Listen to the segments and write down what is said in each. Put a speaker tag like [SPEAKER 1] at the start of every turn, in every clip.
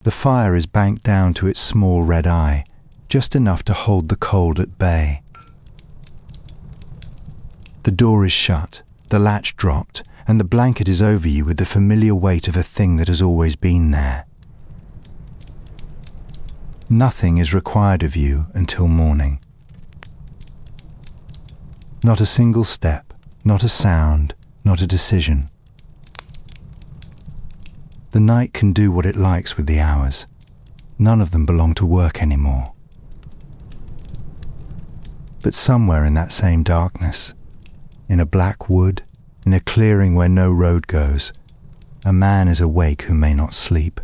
[SPEAKER 1] The fire is banked down to its small red eye, just enough to hold the cold at bay. The door is shut, the latch dropped, and the blanket is over you with the familiar weight of a thing that has always been there. Nothing is required of you until morning. Not a single step, not a sound, not a decision. The night can do what it likes with the hours. None of them belong to work anymore. But somewhere in that same darkness, in a black wood, in a clearing where no road goes, a man is awake who may not sleep.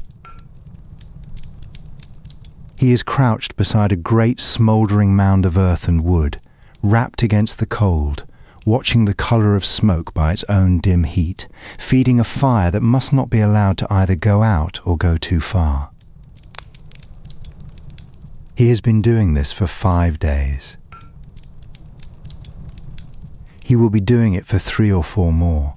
[SPEAKER 1] He is crouched beside a great smouldering mound of earth and wood, wrapped against the cold, watching the colour of smoke by its own dim heat, feeding a fire that must not be allowed to either go out or go too far. He has been doing this for 5 days. He will be doing it for 3 or 4 more.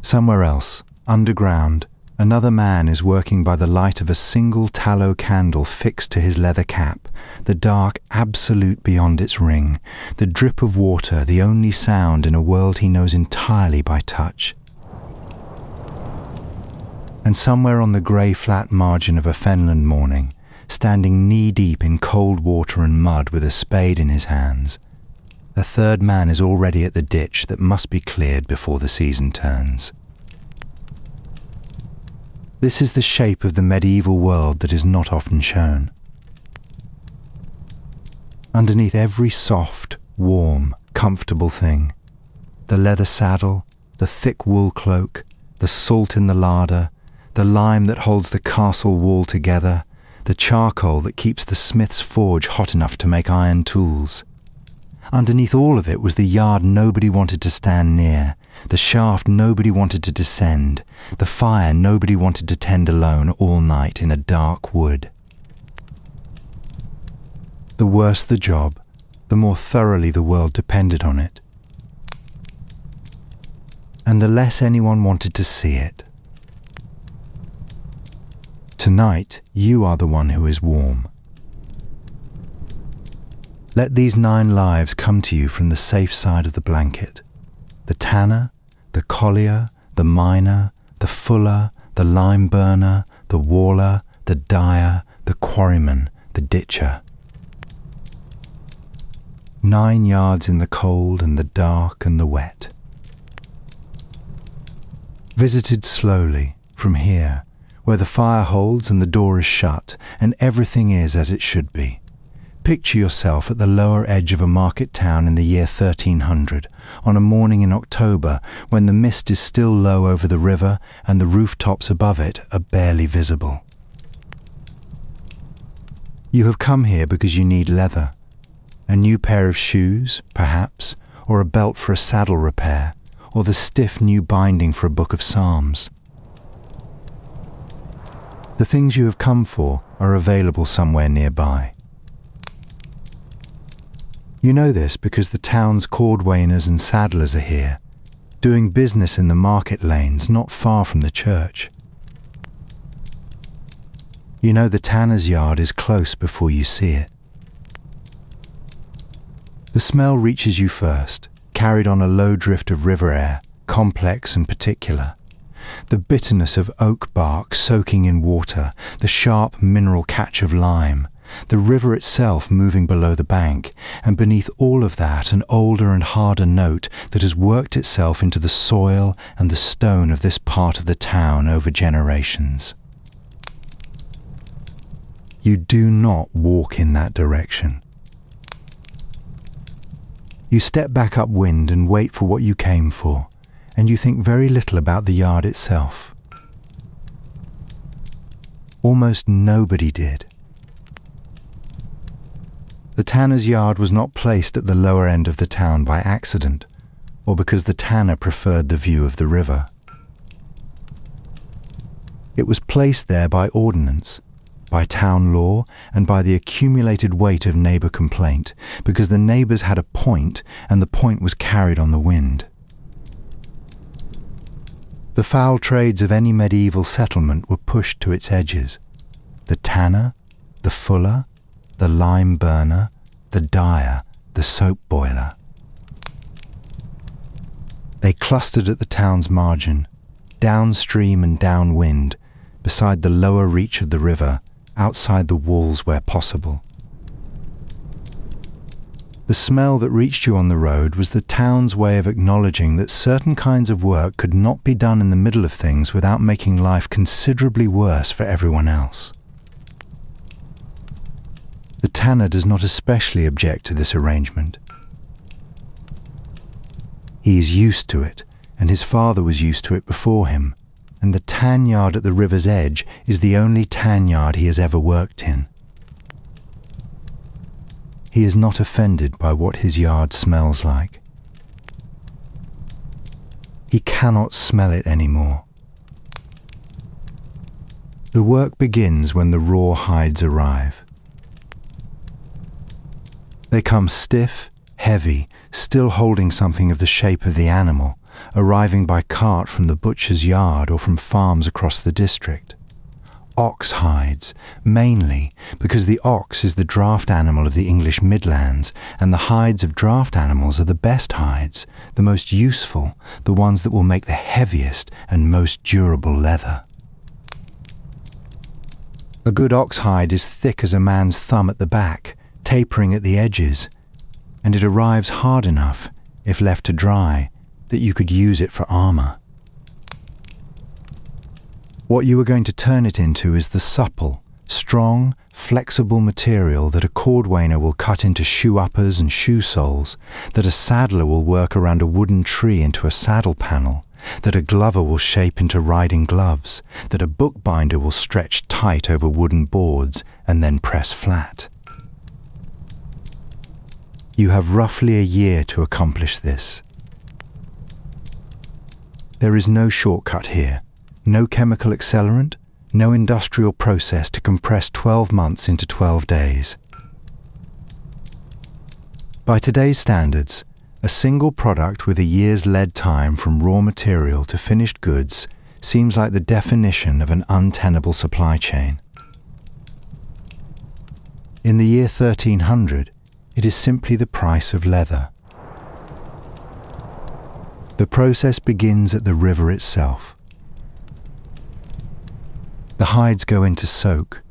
[SPEAKER 1] Somewhere else, underground, another man is working by the light of a single tallow candle fixed to his leather cap, the dark absolute beyond its ring, the drip of water the only sound in a world he knows entirely by touch. And somewhere on the grey flat margin of a fenland morning, standing knee-deep in cold water and mud with a spade in his hands, a third man is already at the ditch that must be cleared before the season turns. This is the shape of the medieval world that is not often shown. Underneath every soft, warm, comfortable thing, the leather saddle, the thick wool cloak, the salt in the larder, the lime that holds the castle wall together, the charcoal that keeps the smith's forge hot enough to make iron tools. Underneath all of it was the yard nobody wanted to stand near, the shaft nobody wanted to descend, the fire nobody wanted to tend alone all night in a dark wood. The worse the job, the more thoroughly the world depended on it. And the less anyone wanted to see it. Tonight, you are the one who is warm. Let these 9 lives come to you from the safe side of the blanket. The tanner, the collier, the miner, the fuller, the lime burner, the waller, the dyer, the quarryman, the ditcher. 9 yards in the cold and the dark and the wet. Visited slowly from here, where the fire holds and the door is shut and everything is as it should be. Picture yourself at the lower edge of a market town in the year 1300, on a morning in October when the mist is still low over the river and the rooftops above it are barely visible. You have come here because you need leather, a new pair of shoes, perhaps, or a belt for a saddle repair, or the stiff new binding for a book of Psalms. The things you have come for are available somewhere nearby. You know this because the town's cordwainers and saddlers are here, doing business in the market lanes not far from the church. You know the tanner's yard is close before you see it. The smell reaches you first, carried on a low drift of river air, complex and particular. The bitterness of oak bark soaking in water, the sharp mineral catch of lime, the river itself moving below the bank, and beneath all of that an older and harder note that has worked itself into the soil and the stone of this part of the town over generations. You do not walk in that direction. You step back upwind and wait for what you came for, and you think very little about the yard itself. Almost nobody did. The tanner's yard was not placed at the lower end of the town by accident, or because the tanner preferred the view of the river. It was placed there by ordinance, by town law, and by the accumulated weight of neighbour complaint, because the neighbours had a point, and the point was carried on the wind. The foul trades of any medieval settlement were pushed to its edges. The tanner, the fuller, the lime burner, the dyer, the soap boiler. They clustered at the town's margin, downstream and downwind, beside the lower reach of the river, outside the walls where possible. The smell that reached you on the road was the town's way of acknowledging that certain kinds of work could not be done in the middle of things without making life considerably worse for everyone else. The tanner does not especially object to this arrangement. He is used to it, and his father was used to it before him, and the tan yard at the river's edge is the only tan yard he has ever worked in. He is not offended by what his yard smells like. He cannot smell it anymore. The work begins when the raw hides arrive. They come stiff, heavy, still holding something of the shape of the animal, arriving by cart from the butcher's yard or from farms across the district. Ox hides, mainly because the ox is the draught animal of the English Midlands, and the hides of draught animals are the best hides, the most useful, the ones that will make the heaviest and most durable leather. A good ox hide is thick as a man's thumb at the back, tapering at the edges, and it arrives hard enough, if left to dry, that you could use it for armour. What you are going to turn it into is the supple, strong, flexible material that a cordwainer will cut into shoe uppers and shoe soles, that a saddler will work around a wooden tree into a saddle panel, that a glover will shape into riding gloves, that a bookbinder will stretch tight over wooden boards and then press flat. You have roughly a year to accomplish this. There is no shortcut here. No chemical accelerant, no industrial process to compress 12 months into 12 days. By today's standards, a single product with a year's lead time from raw material to finished goods seems like the definition of an untenable supply chain. In the year 1300, it is simply the price of leather. The process begins at the river itself. The hides go into soak,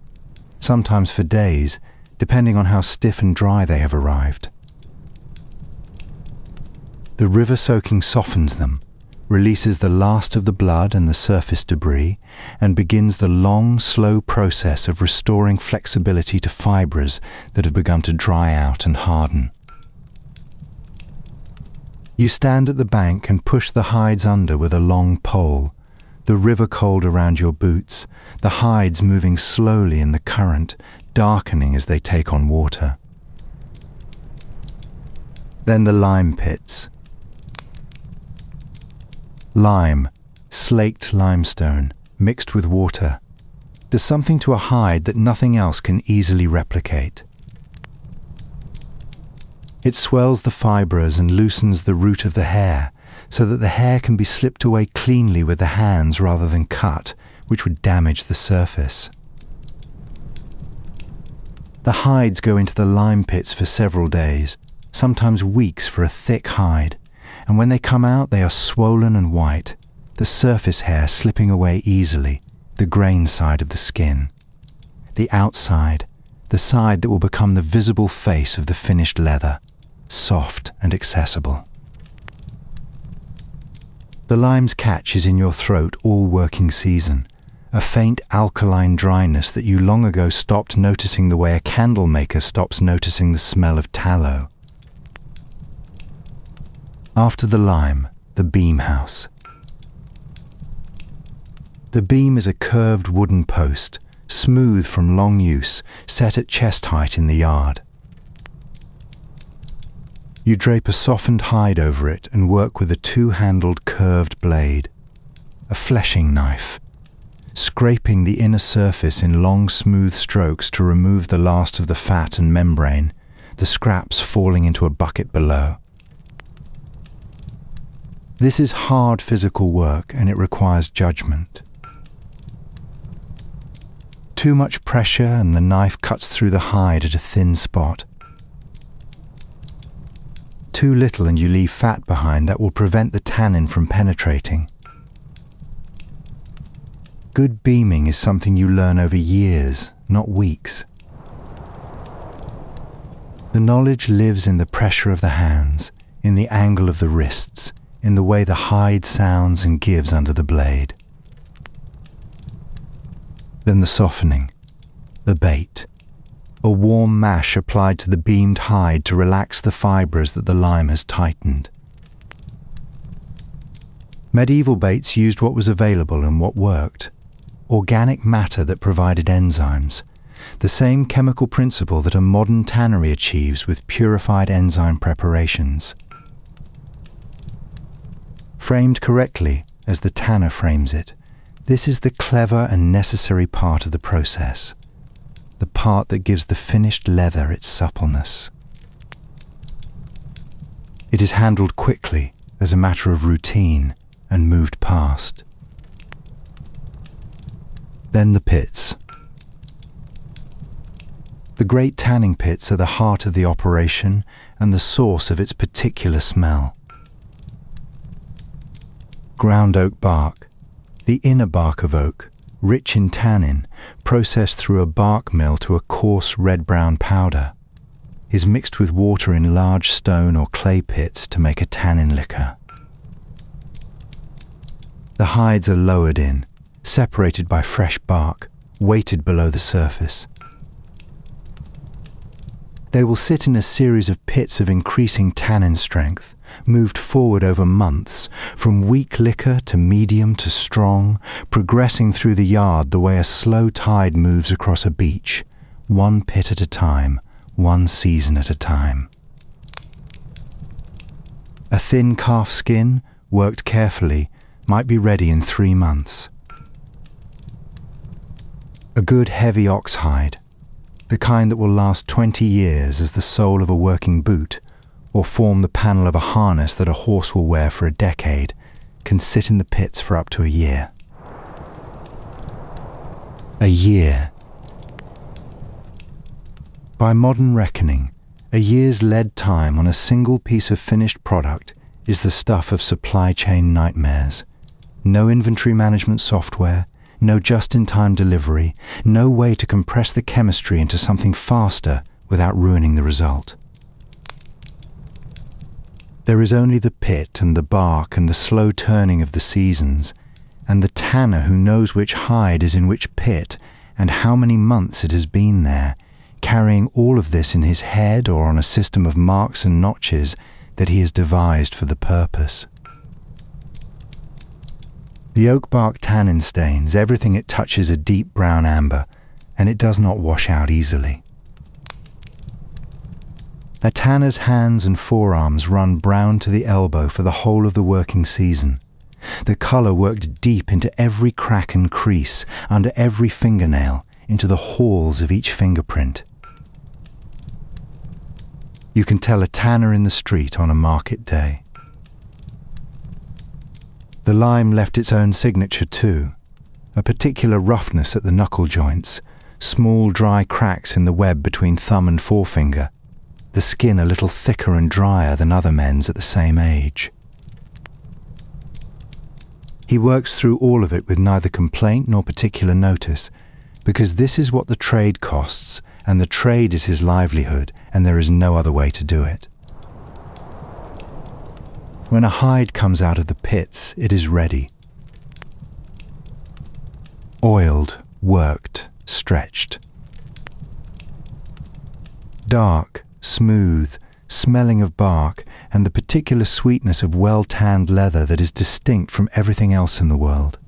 [SPEAKER 1] sometimes for days, depending on how stiff and dry they have arrived. The river soaking softens them, releases the last of the blood and the surface debris, and begins the long, slow process of restoring flexibility to fibres that have begun to dry out and harden. You stand at the bank and push the hides under with a long pole, the river cold around your boots, the hides moving slowly in the current, darkening as they take on water. Then the lime pits. Lime, slaked limestone, mixed with water, does something to a hide that nothing else can easily replicate. It swells the fibres and loosens the root of the hair, so that the hair can be slipped away cleanly with the hands rather than cut, which would damage the surface. The hides go into the lime pits for several days, sometimes weeks for a thick hide, and when they come out they are swollen and white, the surface hair slipping away easily, the grain side of the skin. The outside, the side that will become the visible face of the finished leather, soft and accessible. The lime's catch is in your throat all working season, a faint alkaline dryness that you long ago stopped noticing the way a candle maker stops noticing the smell of tallow. After the lime, the beam house. The beam is a curved wooden post, smooth from long use, set at chest height in the yard. You drape a softened hide over it and work with a two-handled curved blade, a fleshing knife, scraping the inner surface in long smooth strokes to remove the last of the fat and membrane, the scraps falling into a bucket below. This is hard physical work and it requires judgment. Too much pressure and the knife cuts through the hide at a thin spot. Too little and you leave fat behind that will prevent the tannin from penetrating. Good beaming is something you learn over years, not weeks. The knowledge lives in the pressure of the hands, in the angle of the wrists, in the way the hide sounds and gives under the blade. Then the softening, the bait, a warm mash applied to the beamed hide to relax the fibres that the lime has tightened. Medieval baits used what was available and what worked. Organic matter that provided enzymes, the same chemical principle that a modern tannery achieves with purified enzyme preparations. Framed correctly, as the tanner frames it, this is the clever and necessary part of the process, the part that gives the finished leather its suppleness. It is handled quickly, as a matter of routine, and moved past. Then the pits. The great tanning pits are the heart of the operation and the source of its particular smell. Ground oak bark, the inner bark of oak, rich in tannin, processed through a bark mill to a coarse red-brown powder, is mixed with water in large stone or clay pits to make a tannin liquor. The hides are lowered in, separated by fresh bark, weighted below the surface. They will sit in a series of pits of increasing tannin strength, moved forward over months, from weak liquor to medium to strong, progressing through the yard the way a slow tide moves across a beach, one pit at a time, one season at a time. A thin calf skin, worked carefully, might be ready in 3 months. A good heavy ox hide, the kind that will last 20 years as the sole of a working boot, or form the panel of a harness that a horse will wear for a decade, can sit in the pits for up to a year. A year. By modern reckoning, a year's lead time on a single piece of finished product is the stuff of supply chain nightmares. No inventory management software, no just-in-time delivery, no way to compress the chemistry into something faster without ruining the result. There is only the pit and the bark and the slow turning of the seasons, and the tanner who knows which hide is in which pit and how many months it has been there, carrying all of this in his head or on a system of marks and notches that he has devised for the purpose. The oak bark tannin stains everything it touches a deep brown amber, and it does not wash out easily. A tanner's hands and forearms run brown to the elbow for the whole of the working season. The colour worked deep into every crack and crease, under every fingernail, into the halls of each fingerprint. You can tell a tanner in the street on a market day. The lime left its own signature too, a particular roughness at the knuckle joints, small dry cracks in the web between thumb and forefinger, the skin a little thicker and drier than other men's at the same age. He works through all of it with neither complaint nor particular notice, because this is what the trade costs, and the trade is his livelihood, and there is no other way to do it. When a hide comes out of the pits, it is ready. Oiled, worked, stretched. Dark, smooth, smelling of bark, and the particular sweetness of well-tanned leather that is distinct from everything else in the world.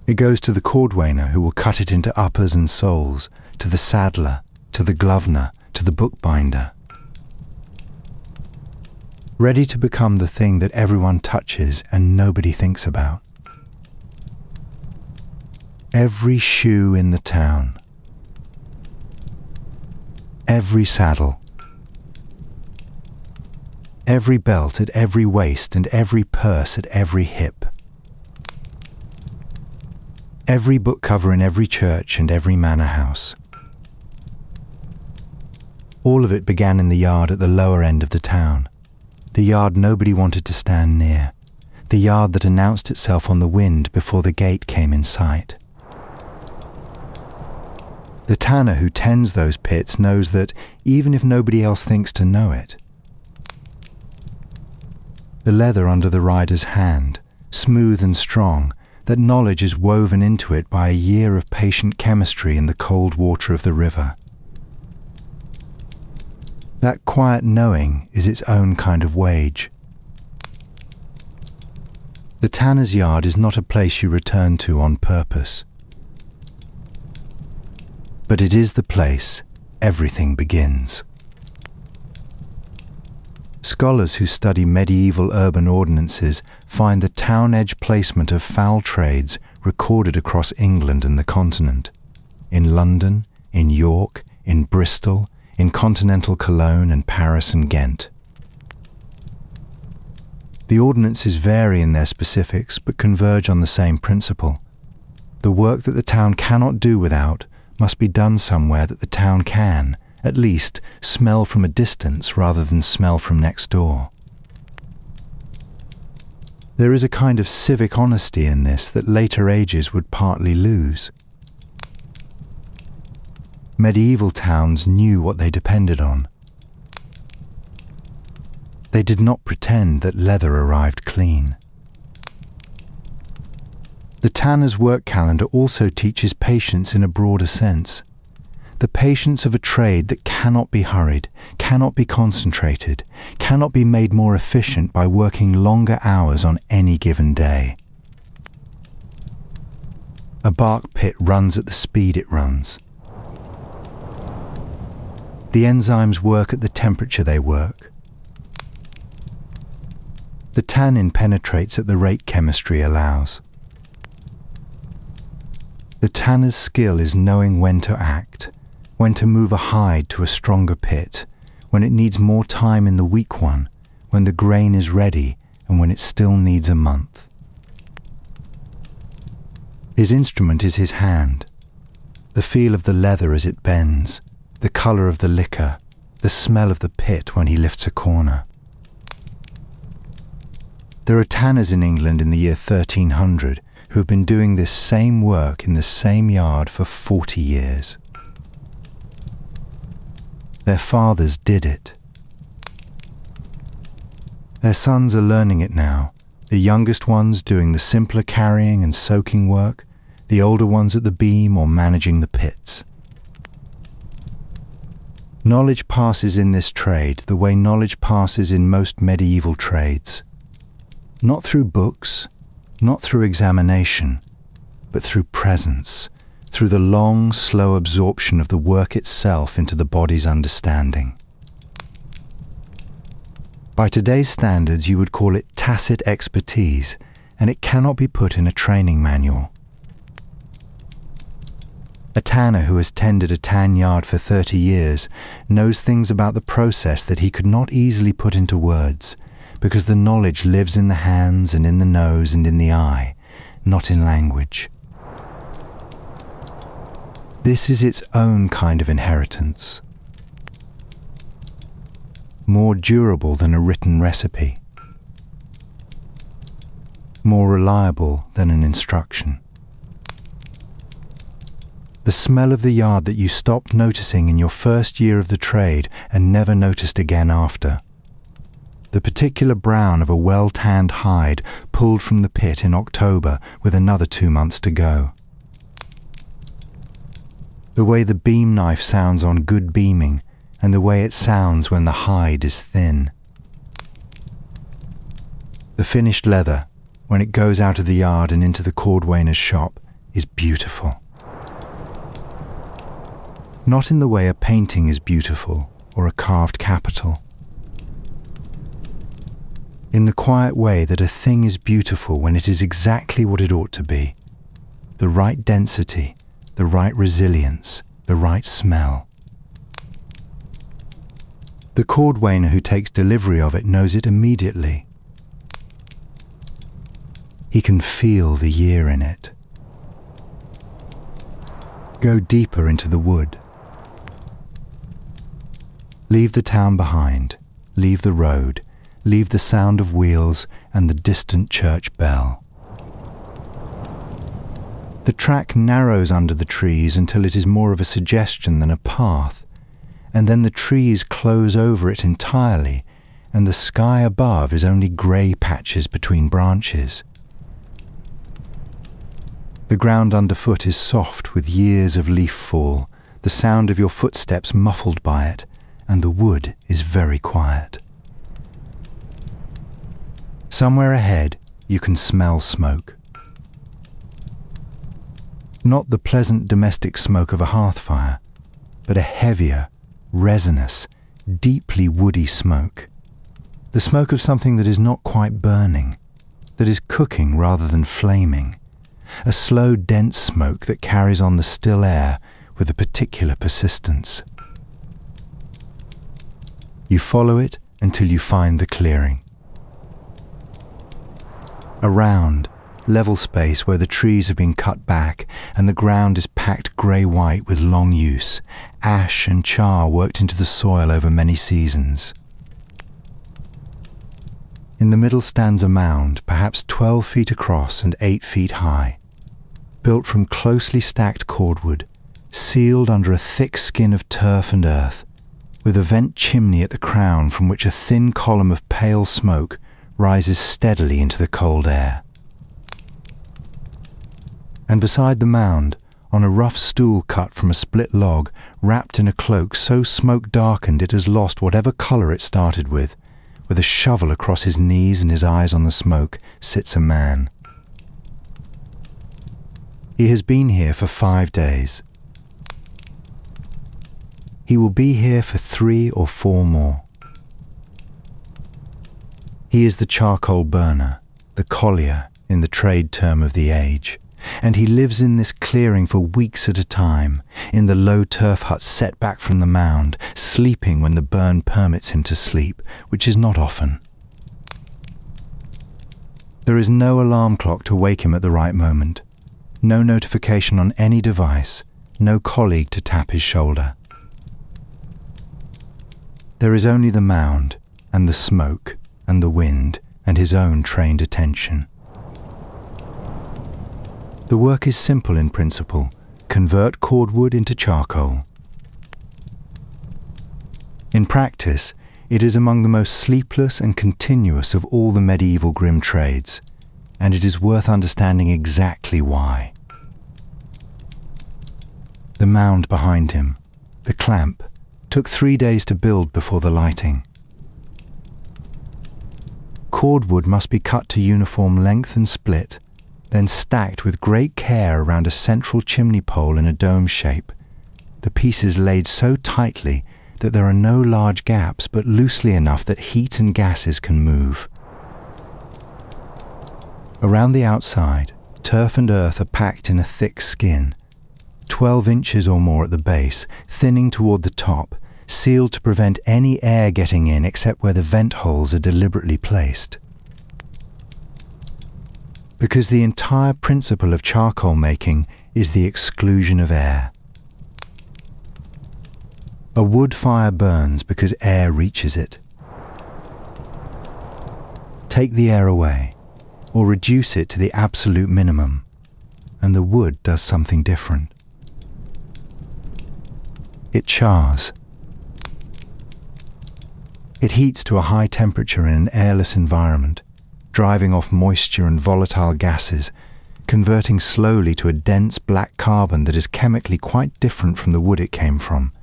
[SPEAKER 1] It goes to the cordwainer who will cut it into uppers and soles, to the saddler, to the glovener, to the bookbinder. Ready to become the thing that everyone touches and nobody thinks about. Every shoe in the town. Every saddle. Every belt at every waist and every purse at every hip. Every book cover in every church and every manor house. All of it began in the yard at the lower end of the town, the yard nobody wanted to stand near, the yard that announced itself on the wind before the gate came in sight. The tanner who tends those pits knows that, even if nobody else thinks to know it, the leather under the rider's hand, smooth and strong, that knowledge is woven into it by a year of patient chemistry in the cold water of the river. That quiet knowing is its own kind of wage. The tanner's yard is not a place you return to on purpose, but it is the place everything begins. Scholars who study medieval urban ordinances find the town edge placement of foul trades recorded across England and the continent, in London, in York, in Bristol, in continental Cologne and Paris and Ghent. The ordinances vary in their specifics but converge on the same principle. The work that the town cannot do without must be done somewhere that the town can, at least, smell from a distance rather than smell from next door. There is a kind of civic honesty in this that later ages would partly lose. Medieval towns knew what they depended on. They did not pretend that leather arrived clean. The tanner's work calendar also teaches patience in a broader sense. The patience of a trade that cannot be hurried, cannot be concentrated, cannot be made more efficient by working longer hours on any given day. A bark pit runs at the speed it runs. The enzymes work at the temperature they work. The tannin penetrates at the rate chemistry allows. The tanner's skill is knowing when to act, when to move a hide to a stronger pit, when it needs more time in the weak one, when the grain is ready and when it still needs a month. His instrument is his hand, the feel of the leather as it bends, the colour of the liquor, the smell of the pit when he lifts a corner. There are tanners in England in the year 1300 who have been doing this same work in the same yard for 40 years. Their fathers did it. Their sons are learning it now, the youngest ones doing the simpler carrying and soaking work, the older ones at the beam or managing the pits. Knowledge passes in this trade the way knowledge passes in most medieval trades. Not through books, not through examination, but through presence, through the long, slow absorption of the work itself into the body's understanding. By today's standards, you would call it tacit expertise, and it cannot be put in a training manual. A tanner who has tended a tan yard for 30 years knows things about the process that he could not easily put into words, because the knowledge lives in the hands and in the nose and in the eye, not in language. This is its own kind of inheritance, more durable than a written recipe, more reliable than an instruction. The smell of the yard that you stopped noticing in your first year of the trade and never noticed again after. The particular brown of a well-tanned hide pulled from the pit in October with another 2 months to go. The way the beam knife sounds on good beaming and the way it sounds when the hide is thin. The finished leather, when it goes out of the yard and into the cordwainer's shop, is beautiful. Not in the way a painting is beautiful or a carved capital. In the quiet way that a thing is beautiful when it is exactly what it ought to be. The right density, the right resilience, the right smell. The cordwainer who takes delivery of it knows it immediately. He can feel the year in it. Go deeper into the wood. Leave the town behind, leave the road, leave the sound of wheels and the distant church bell. The track narrows under the trees until it is more of a suggestion than a path, and then the trees close over it entirely, and the sky above is only grey patches between branches. The ground underfoot is soft with years of leaf fall, the sound of your footsteps muffled by it, and the wood is very quiet. Somewhere ahead you can smell smoke. Not the pleasant domestic smoke of a hearth fire, but a heavier, resinous, deeply woody smoke. The smoke of something that is not quite burning, that is cooking rather than flaming. A slow, dense smoke that carries on the still air with a particular persistence. You follow it until you find the clearing. A round, level space where the trees have been cut back and the ground is packed grey-white with long use, ash and char worked into the soil over many seasons. In the middle stands a mound, perhaps 12 feet across and 8 feet high, built from closely stacked cordwood, sealed under a thick skin of turf and earth, with a vent chimney at the crown from which a thin column of pale smoke rises steadily into the cold air. And beside the mound, on a rough stool cut from a split log, wrapped in a cloak so smoke-darkened it has lost whatever colour it started with a shovel across his knees and his eyes on the smoke, sits a man. He has been here for 5 days. He will be here for 3 or 4 more. He is the charcoal burner, the collier in the trade term of the age, and he lives in this clearing for weeks at a time, in the low turf hut set back from the mound, sleeping when the burn permits him to sleep, which is not often. There is no alarm clock to wake him at the right moment, no notification on any device, no colleague to tap his shoulder. There is only the mound, and the smoke, and the wind, and his own trained attention. The work is simple in principle. Convert cordwood into charcoal. In practice, it is among the most sleepless and continuous of all the medieval grim trades, and it is worth understanding exactly why. The mound behind him, the clamp, took 3 days to build before the lighting. Cordwood must be cut to uniform length and split, then stacked with great care around a central chimney pole in a dome shape, the pieces laid so tightly that there are no large gaps but loosely enough that heat and gases can move. Around the outside, turf and earth are packed in a thick skin, 12 inches or more at the base, thinning toward the top, sealed to prevent any air getting in except where the vent holes are deliberately placed. Because the entire principle of charcoal making is the exclusion of air. A wood fire burns because air reaches it. Take the air away, or reduce it to the absolute minimum, and the wood does something different. It chars. It heats to a high temperature in an airless environment, driving off moisture and volatile gases, converting slowly to a dense black carbon that is chemically quite different from the wood it came from.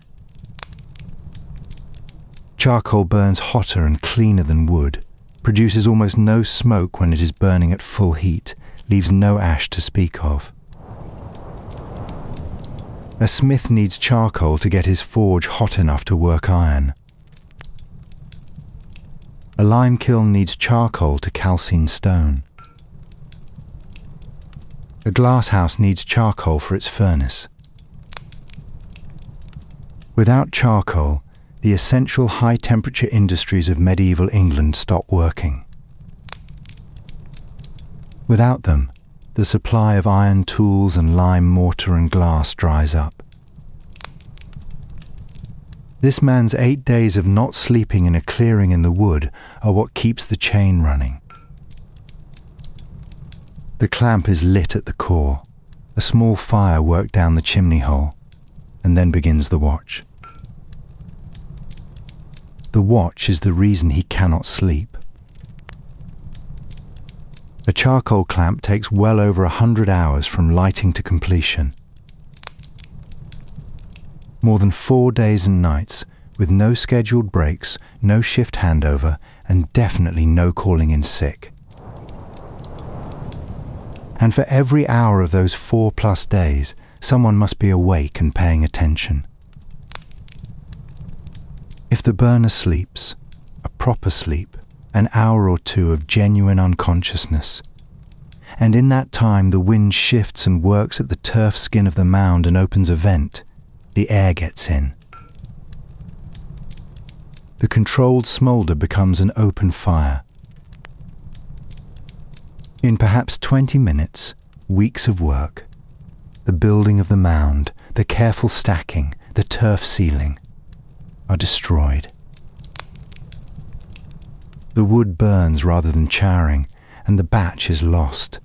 [SPEAKER 1] Charcoal burns hotter and cleaner than wood, produces almost no smoke when it is burning at full heat, leaves no ash to speak of. A smith needs charcoal to get his forge hot enough to work iron. A lime kiln needs charcoal to calcine stone. A glass house needs charcoal for its furnace. Without charcoal, the essential high-temperature industries of medieval England stop working. Without them, the supply of iron tools and lime mortar and glass dries up. This man's 8 days of not sleeping in a clearing in the wood are what keeps the chain running. The clamp is lit at the core, a small fire worked down the chimney hole, and then begins the watch. The watch is the reason he cannot sleep. A charcoal clamp takes well over 100 hours from lighting to completion. More than 4 days and nights, with no scheduled breaks, no shift handover, and definitely no calling in sick. And for every hour of those 4+ days, someone must be awake and paying attention. If the burner sleeps, a proper sleep, an hour or 2 of genuine unconsciousness, and in that time the wind shifts and works at the turf skin of the mound and opens a vent, the air gets in. The controlled smoulder becomes an open fire. In perhaps 20 minutes, weeks of work, the building of the mound, the careful stacking, the turf sealing, are destroyed. The wood burns rather than charring, and the batch is lost.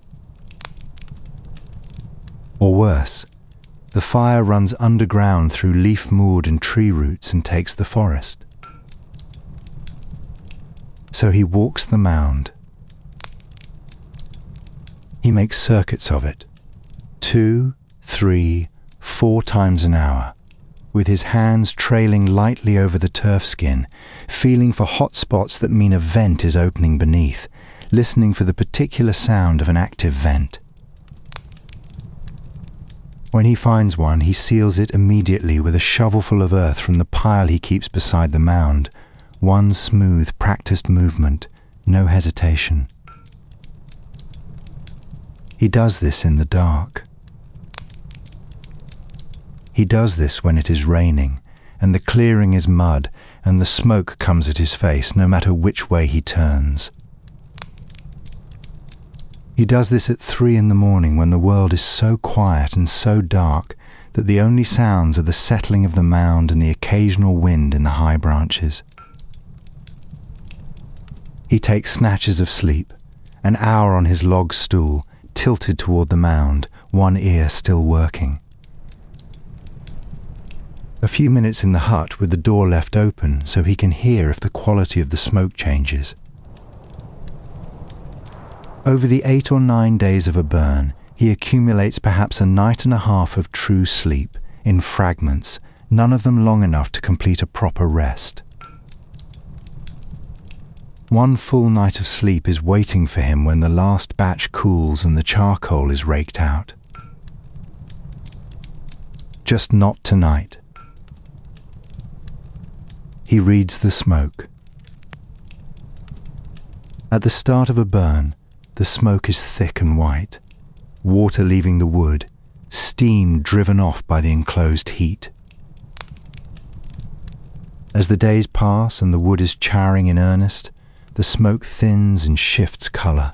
[SPEAKER 1] Or worse, the fire runs underground through leaf moord and tree roots and takes the forest. So he walks the mound. He makes circuits of it, 2, 3, 4 times an hour, with his hands trailing lightly over the turf skin, feeling for hot spots that mean a vent is opening beneath, listening for the particular sound of an active vent. When he finds one, he seals it immediately with a shovelful of earth from the pile he keeps beside the mound. One smooth, practiced movement, no hesitation. He does this in the dark. He does this when it is raining, and the clearing is mud, and the smoke comes at his face no matter which way he turns. He does this at 3 in the morning when the world is so quiet and so dark that the only sounds are the settling of the mound and the occasional wind in the high branches. He takes snatches of sleep, an hour on his log stool, tilted toward the mound, one ear still working. A few minutes in the hut with the door left open so he can hear if the quality of the smoke changes. Over the 8 or 9 days of a burn, he accumulates perhaps a night and a half of true sleep, in fragments, none of them long enough to complete a proper rest. One full night of sleep is waiting for him when the last batch cools and the charcoal is raked out. Just not tonight. He reads the smoke. At the start of a burn, the smoke is thick and white, water leaving the wood, steam driven off by the enclosed heat. As the days pass and the wood is charring in earnest, the smoke thins and shifts colour.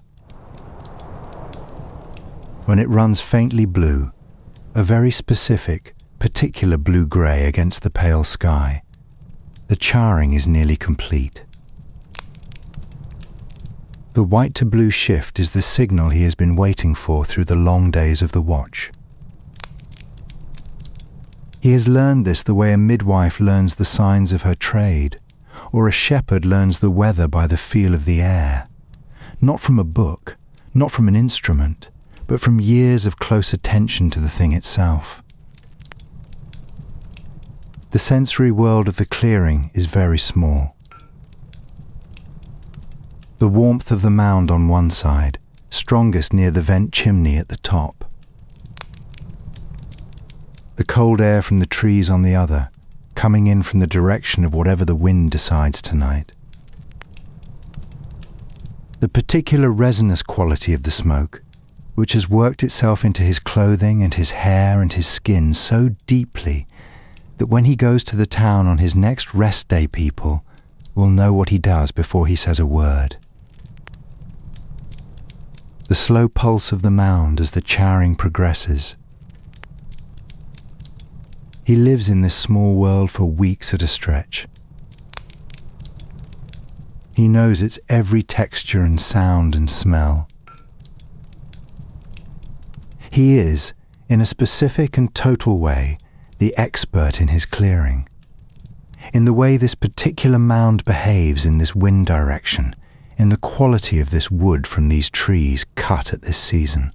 [SPEAKER 1] When it runs faintly blue, a very specific, particular blue-grey against the pale sky, the charring is nearly complete. The white to blue shift is the signal he has been waiting for through the long days of the watch. He has learned this the way a midwife learns the signs of her trade, or a shepherd learns the weather by the feel of the air, not from a book, not from an instrument, but from years of close attention to the thing itself. The sensory world of the clearing is very small. The warmth of the mound on one side, strongest near the vent chimney at the top. The cold air from the trees on the other, coming in from the direction of whatever the wind decides tonight. The particular resinous quality of the smoke, which has worked itself into his clothing and his hair and his skin so deeply that when he goes to the town on his next rest day, people will know what he does before he says a word. The slow pulse of the mound as the charring progresses. He lives in this small world for weeks at a stretch. He knows its every texture and sound and smell. He is, in a specific and total way, the expert in his clearing, in the way this particular mound behaves in this wind direction, in the quality of this wood from these trees cut at this season.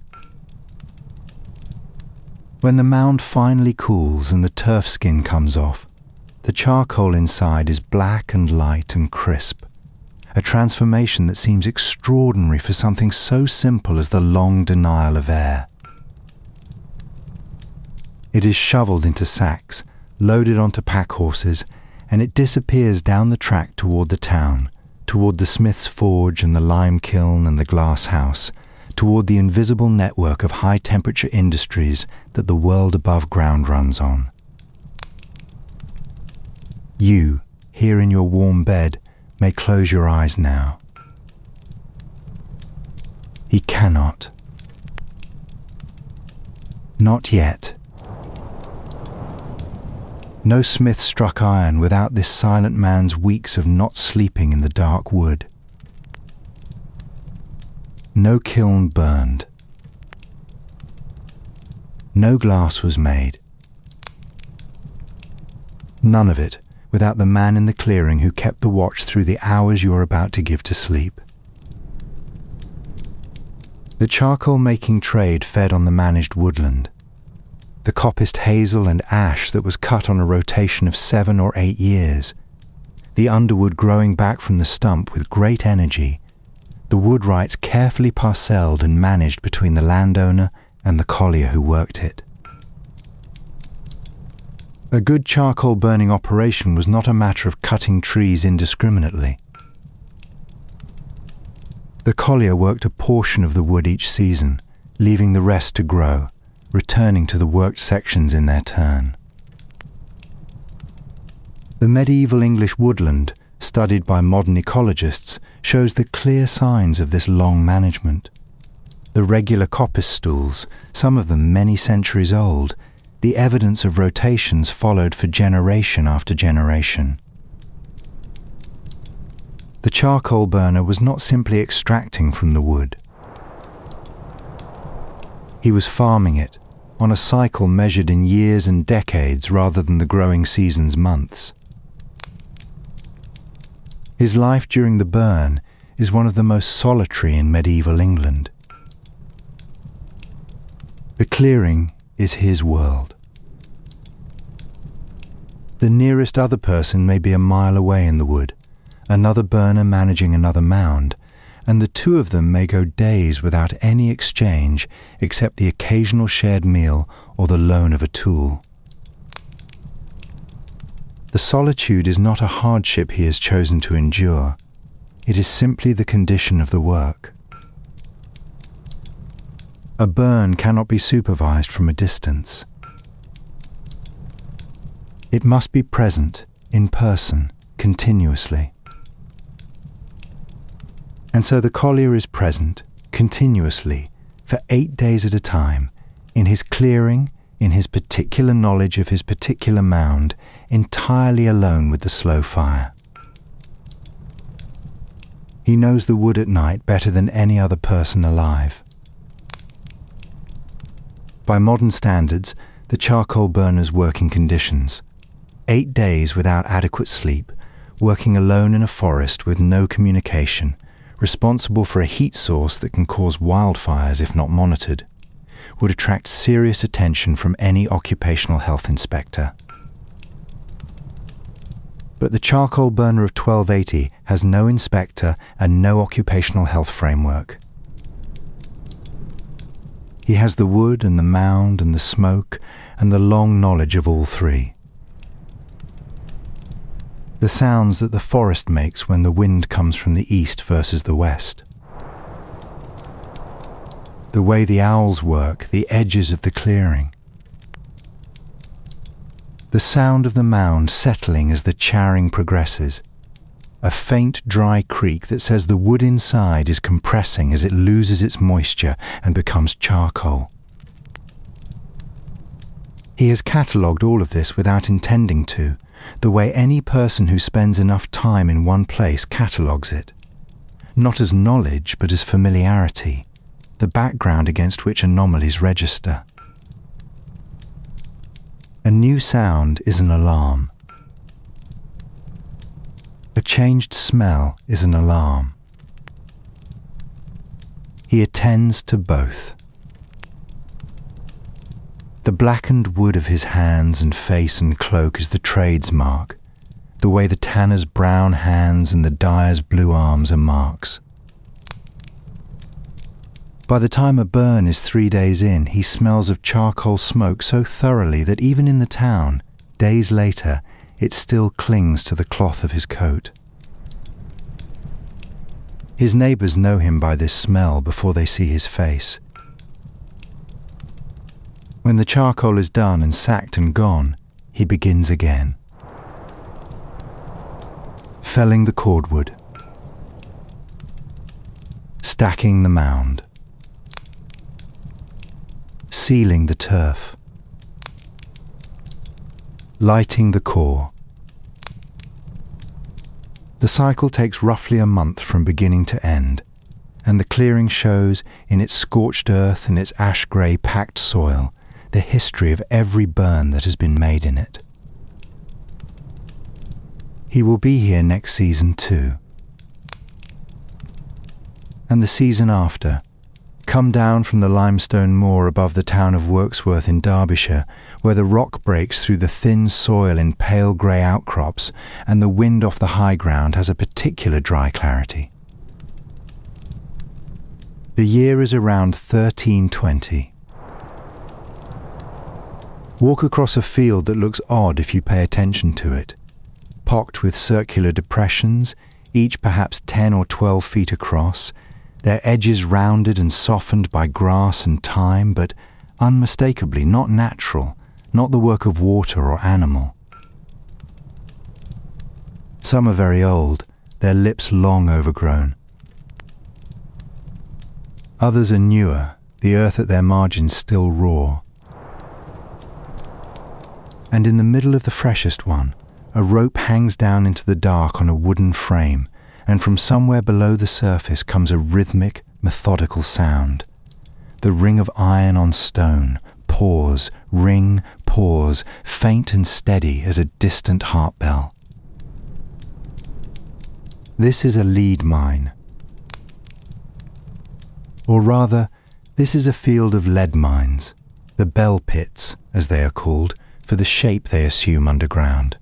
[SPEAKER 1] When the mound finally cools and the turf skin comes off, the charcoal inside is black and light and crisp, a transformation that seems extraordinary for something so simple as the long denial of air. It is shoveled into sacks, loaded onto pack horses, and it disappears down the track toward the town, toward the smith's forge and the lime kiln and the glass house, toward the invisible network of high-temperature industries that the world above ground runs on. You, here in your warm bed, may close your eyes now. He cannot. Not yet. No smith struck iron without this silent man's weeks of not sleeping in the dark wood. No kiln burned. No glass was made. None of it without the man in the clearing who kept the watch through the hours you are about to give to sleep. The charcoal-making trade fed on the managed woodland. The coppiced hazel and ash that was cut on a rotation of 7 or 8 years, the underwood growing back from the stump with great energy, the wood rights carefully parcelled and managed between the landowner and the collier who worked it. A good charcoal burning operation was not a matter of cutting trees indiscriminately. The collier worked a portion of the wood each season, leaving the rest to grow, returning to the worked sections in their turn. The medieval English woodland, studied by modern ecologists, shows the clear signs of this long management. The regular coppice stools, some of them many centuries old, the evidence of rotations followed for generation after generation. The charcoal burner was not simply extracting from the wood. He was farming it, on a cycle measured in years and decades rather than the growing season's months. His life during the burn is one of the most solitary in medieval England. The clearing is his world. The nearest other person may be a mile away in the wood, another burner managing another mound, and the two of them may go days without any exchange except the occasional shared meal or the loan of a tool. The solitude is not a hardship he has chosen to endure. It is simply the condition of the work. A burn cannot be supervised from a distance. It must be present, in person, continuously. And so the collier is present, continuously, for 8 days at a time, in his clearing, in his particular knowledge of his particular mound, entirely alone with the slow fire. He knows the wood at night better than any other person alive. By modern standards, the charcoal burner's working conditions: 8 days without adequate sleep, working alone in a forest with no communication, responsible for a heat source that can cause wildfires if not monitored, would attract serious attention from any occupational health inspector. But the charcoal burner of 1280 has no inspector and no occupational health framework. He has the wood and the mound and the smoke and the long knowledge of all three. The sounds that the forest makes when the wind comes from the east versus the west. The way the owls work the edges of the clearing. the sound of the mound settling as the charring progresses, a faint dry creak that says the wood inside is compressing as it loses its moisture and becomes charcoal. He has catalogued all of this without intending to, the way any person who spends enough time in one place catalogues it. Not as knowledge, but as familiarity, the background against which anomalies register. A new sound is an alarm. A changed smell is an alarm. He attends to both. The blackened wood of his hands and face and cloak is the trade's mark, the way the tanner's brown hands and the dyer's blue arms are marks. By the time a burn is 3 days in, he smells of charcoal smoke so thoroughly that even in the town, days later, it still clings to the cloth of his coat. His neighbours know him by this smell before they see his face. When the charcoal is done and sacked and gone, he begins again. Felling the cordwood. Stacking the mound. Sealing the turf. Lighting the core. The cycle takes roughly a month from beginning to end, and the clearing shows, in its scorched earth and its ash-grey packed soil, the history of every burn that has been made in it. He will be here next season too. And the season after, come down from the limestone moor above the town of Wirksworth in Derbyshire, where the rock breaks through the thin soil in pale grey outcrops, and the wind off the high ground has a particular dry clarity. The year is around 1320. Walk across a field that looks odd if you pay attention to it, pocked with circular depressions, each perhaps 10 or 12 feet across, their edges rounded and softened by grass and time, but unmistakably not natural, not the work of water or animal. Some are very old, their lips long overgrown. Others are newer, the earth at their margins still raw. And in the middle of the freshest one, a rope hangs down into the dark on a wooden frame, and from somewhere below the surface comes a rhythmic, methodical sound. The ring of iron on stone, pause, ring, pause, faint and steady as a distant heart bell. This is a lead mine. Or rather, this is a field of lead mines, the bell pits, as they are called, for the shape they assume underground.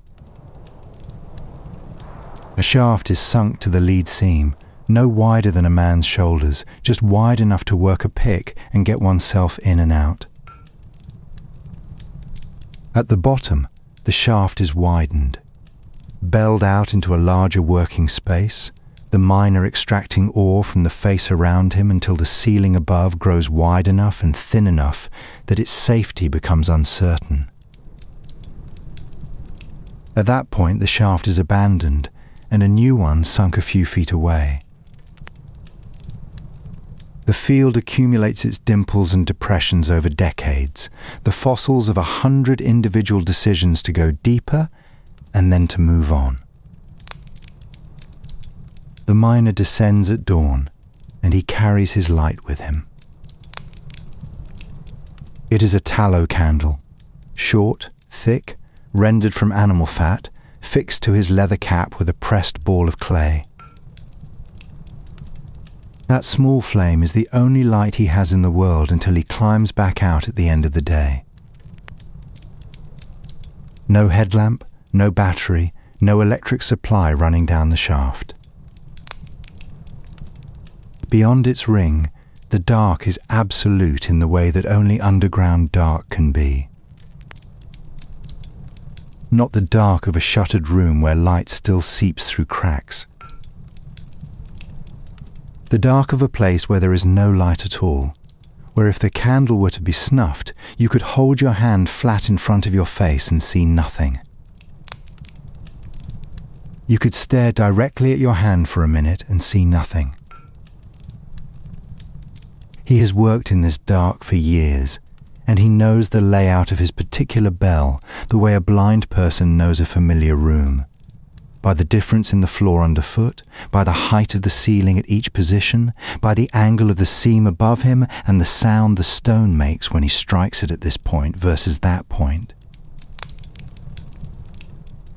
[SPEAKER 1] A shaft is sunk to the lead seam, no wider than a man's shoulders, just wide enough to work a pick and get oneself in and out. At the bottom, the shaft is widened, belled out into a larger working space, the miner extracting ore from the face around him until the ceiling above grows wide enough and thin enough that its safety becomes uncertain. At that point, the shaft is abandoned, and a new one sunk a few feet away. The field accumulates its dimples and depressions over decades, the fossils of 100 individual decisions to go deeper and then to move on. The miner descends at dawn, and he carries his light with him. It is a tallow candle, short, thick, rendered from animal fat, fixed to his leather cap with a pressed ball of clay. That small flame is the only light he has in the world until he climbs back out at the end of the day. No headlamp, no battery, no electric supply running down the shaft. Beyond its ring, the dark is absolute in the way that only underground dark can be. Not the dark of a shuttered room where light still seeps through cracks. The dark of a place where there is no light at all, where if the candle were to be snuffed, you could hold your hand flat in front of your face and see nothing. You could stare directly at your hand for a minute and see nothing. He has worked in this dark for years, and he knows the layout of his particular bell the way a blind person knows a familiar room. By the difference in the floor underfoot, by the height of the ceiling at each position, by the angle of the seam above him and the sound the stone makes when he strikes it at this point versus that point.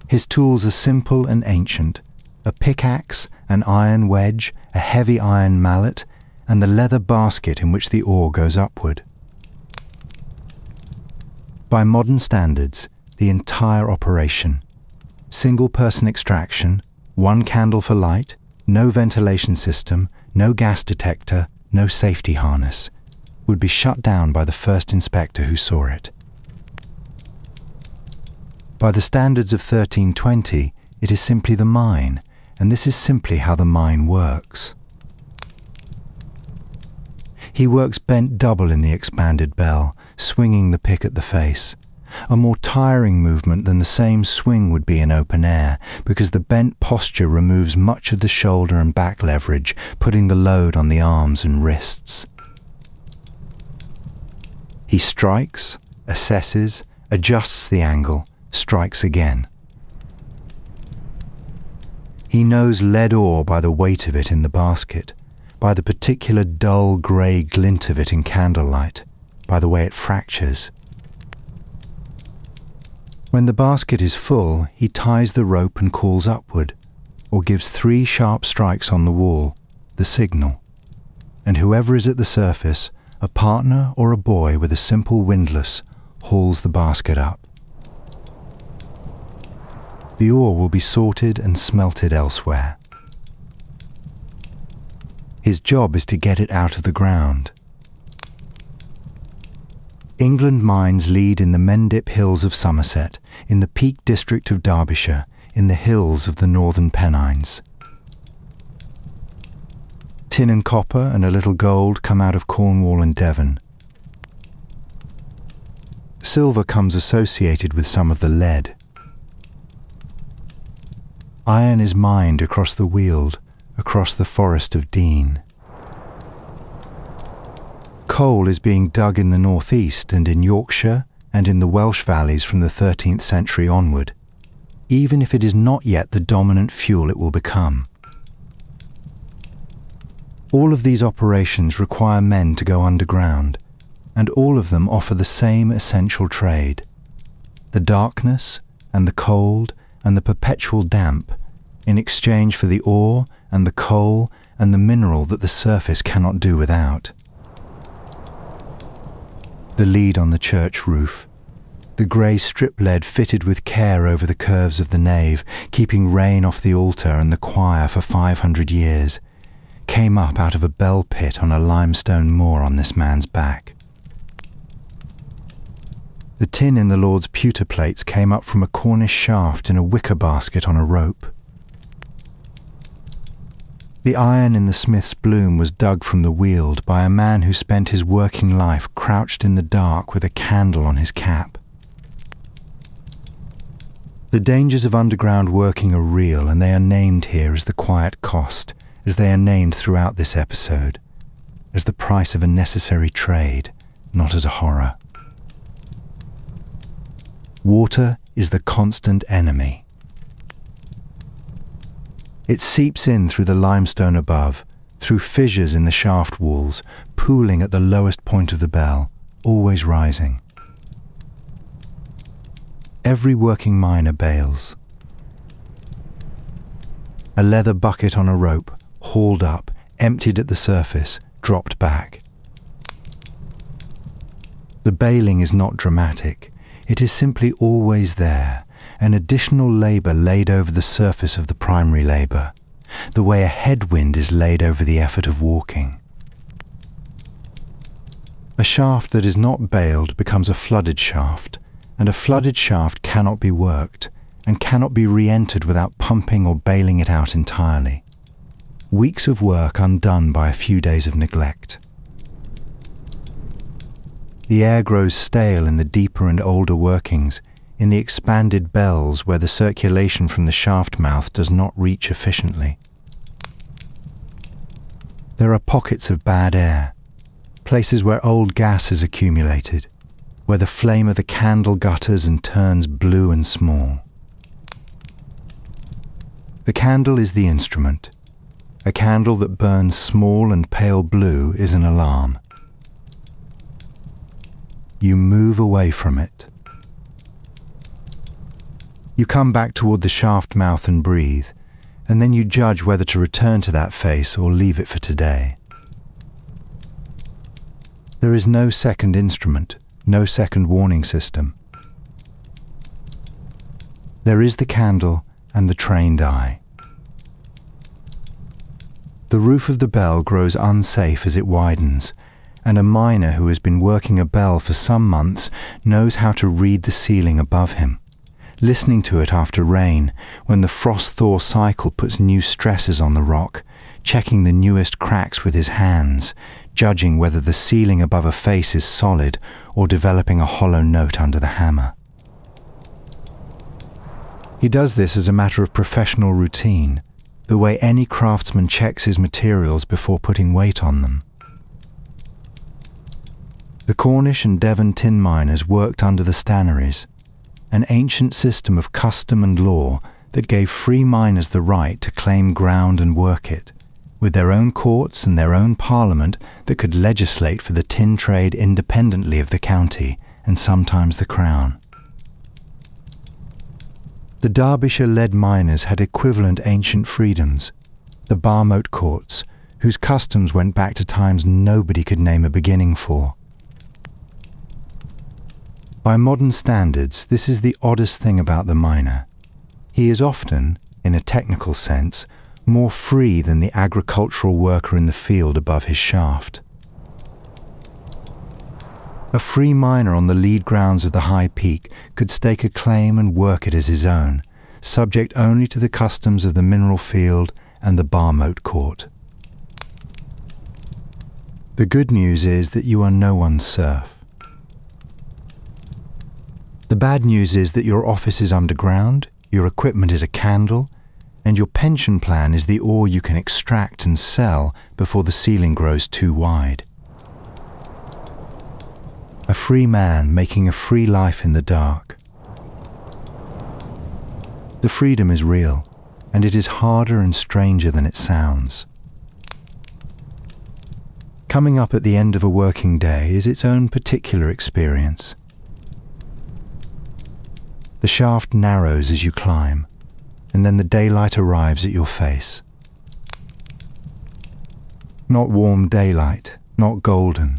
[SPEAKER 1] His tools are simple and ancient: a pickaxe, an iron wedge, a heavy iron mallet, and the leather basket in which the ore goes upward. By modern standards, the entire operation, single-person extraction, one candle for light, no ventilation system, no gas detector, no safety harness, would be shut down by the first inspector who saw it. By the standards of 1320, it is simply the mine, and this is simply how the mine works. He works bent double in the expanded bell, swinging the pick at the face, a more tiring movement than the same swing would be in open air, because the bent posture removes much of the shoulder and back leverage, putting the load on the arms and wrists. He strikes, assesses, adjusts the angle, strikes again. He knows lead ore by the weight of it in the basket, by the particular dull grey glint of it in candlelight, by the way it fractures. When the basket is full, he ties the rope and calls upward, or gives 3 sharp strikes on the wall, the signal, and whoever is at the surface, a partner or a boy with a simple windlass, hauls the basket up. The ore will be sorted and smelted elsewhere. His job is to get it out of the ground. England mines lead in the Mendip Hills of Somerset, in the Peak District of Derbyshire, in the hills of the northern Pennines. Tin and copper and a little gold come out of Cornwall and Devon. Silver comes associated with some of the lead. Iron is mined across the Weald, across the Forest of Dean. Coal is being dug in the northeast and in Yorkshire and in the Welsh valleys from the 13th century onward, even if it is not yet the dominant fuel it will become. All of these operations require men to go underground, and all of them offer the same essential trade: the darkness and the cold and the perpetual damp, in exchange for the ore and the coal and the mineral that the surface cannot do without. The lead on the church roof, the grey strip lead fitted with care over the curves of the nave, keeping rain off the altar and the choir for 500 years, came up out of a bell pit on a limestone moor on this man's back. The tin in the Lord's pewter plates came up from a Cornish shaft in a wicker basket on a rope. The iron in the smith's bloom was dug from the Weald by a man who spent his working life crouched in the dark with a candle on his cap. The dangers of underground working are real, and they are named here as the quiet cost, as they are named throughout this episode, as the price of a necessary trade, not as a horror. Water is the constant enemy. It seeps in through the limestone above, through fissures in the shaft walls, pooling at the lowest point of the bell, always rising. Every working miner bails. A leather bucket on a rope, hauled up, emptied at the surface, dropped back. The bailing is not dramatic. It is simply always there, an additional labour laid over the surface of the primary labour, the way a headwind is laid over the effort of walking. A shaft that is not bailed becomes a flooded shaft, and a flooded shaft cannot be worked, and cannot be re-entered without pumping or bailing it out entirely. Weeks of work undone by a few days of neglect. The air grows stale in the deeper and older workings, in the expanded bells where the circulation from the shaft mouth does not reach efficiently. There are pockets of bad air, places where old gas has accumulated, where the flame of the candle gutters and turns blue and small. The candle is the instrument. A candle that burns small and pale blue is an alarm. You move away from it. You come back toward the shaft mouth and breathe, and then you judge whether to return to that face or leave it for today. There is no second instrument, no second warning system. There is the candle and the trained eye. The roof of the bell grows unsafe as it widens, and a miner who has been working a bell for some months knows how to read the ceiling above him, listening to it after rain, when the frost-thaw cycle puts new stresses on the rock, checking the newest cracks with his hands, judging whether the ceiling above a face is solid or developing a hollow note under the hammer. He does this as a matter of professional routine, the way any craftsman checks his materials before putting weight on them. The Cornish and Devon tin miners worked under the stannaries, an ancient system of custom and law that gave free miners the right to claim ground and work it, with their own courts and their own parliament that could legislate for the tin trade independently of the county and sometimes the crown. The Derbyshire-led miners had equivalent ancient freedoms, the bar-moat courts, whose customs went back to times nobody could name a beginning for. By modern standards, this is the oddest thing about the miner. He is often, in a technical sense, more free than the agricultural worker in the field above his shaft. A free miner on the lead grounds of the high peak could stake a claim and work it as his own, subject only to the customs of the mineral field and the bar-moat court. The good news is that you are no one's serf. The bad news is that your office is underground, your equipment is a candle, and your pension plan is the ore you can extract and sell before the ceiling grows too wide. A free man making a free life in the dark. The freedom is real, and it is harder and stranger than it sounds. Coming up at the end of a working day is its own particular experience. The shaft narrows as you climb, and then the daylight arrives at your face. Not warm daylight, not golden,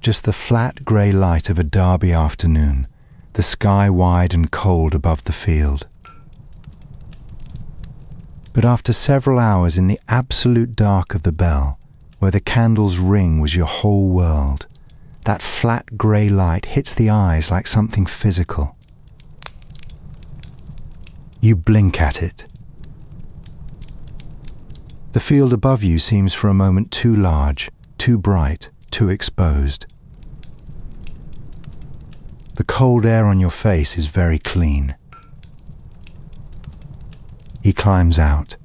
[SPEAKER 1] just the flat grey light of a Derby afternoon, the sky wide and cold above the field. But after several hours in the absolute dark of the bell, where the candle's ring was your whole world, that flat grey light hits the eyes like something physical. You blink at it. The field above you seems for a moment too large, too bright, too exposed. The cold air on your face is very clean. He climbs out.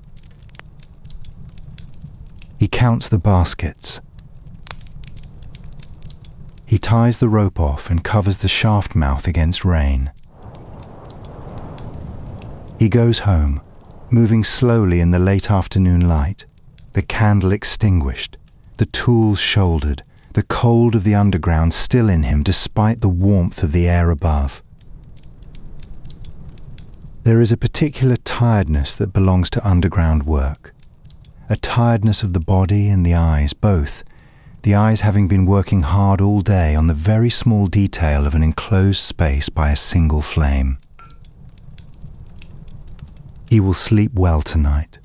[SPEAKER 1] He counts the baskets. He ties the rope off and covers the shaft mouth against rain. He goes home, moving slowly in the late afternoon light, the candle extinguished, the tools shouldered, the cold of the underground still in him despite the warmth of the air above. There is a particular tiredness that belongs to underground work, a tiredness of the body and the eyes both, the eyes having been working hard all day on the very small detail of an enclosed space by a single flame. He will sleep well tonight.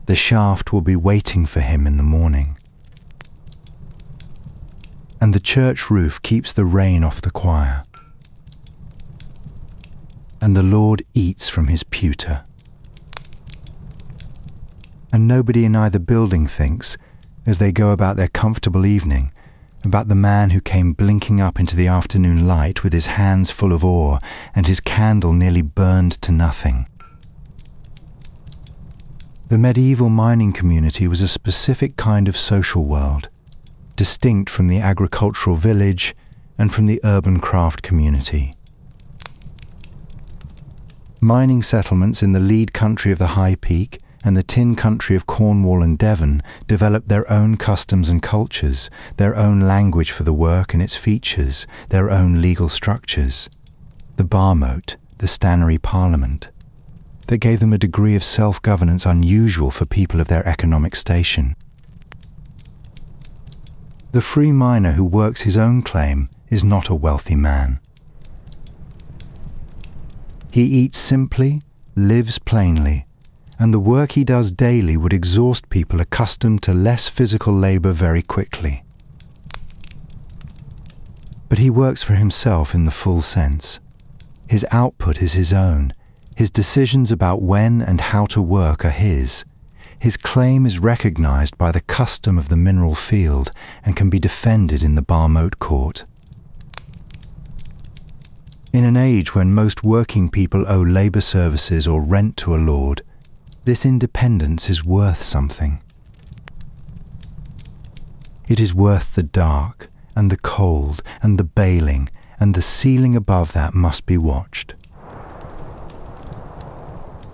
[SPEAKER 1] The shaft will be waiting for him in the morning. And the church roof keeps the rain off the choir. And the Lord eats from his pewter. And nobody in either building thinks, as they go about their comfortable evening, about the man who came blinking up into the afternoon light with his hands full of ore and his candle nearly burned to nothing. The medieval mining community was a specific kind of social world, distinct from the agricultural village and from the urban craft community. Mining settlements in the lead country of the High Peak and the tin country of Cornwall and Devon developed their own customs and cultures, their own language for the work and its features, their own legal structures. The bar moat, the stannery parliament, that gave them a degree of self-governance unusual for people of their economic station. The free miner who works his own claim is not a wealthy man. He eats simply, lives plainly, and the work he does daily would exhaust people accustomed to less physical labour very quickly. But he works for himself in the full sense. His output is his own. His decisions about when and how to work are his. His claim is recognised by the custom of the mineral field and can be defended in the bar moat court. In an age when most working people owe labour services or rent to a lord, this independence is worth something. It is worth the dark and the cold and the baling, and the ceiling above that must be watched.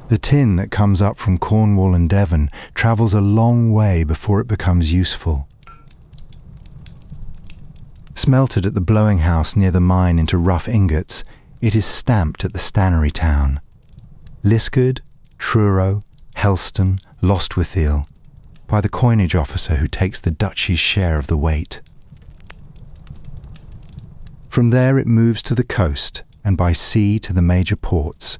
[SPEAKER 1] The tin that comes up from Cornwall and Devon travels a long way before it becomes useful. Smelted at the blowing house near the mine into rough ingots, it is stamped at the stannery town. Liskeard, Truro, Helston, Lostwithiel, by the coinage officer who takes the duchy's share of the weight. From there it moves to the coast and by sea to the major ports,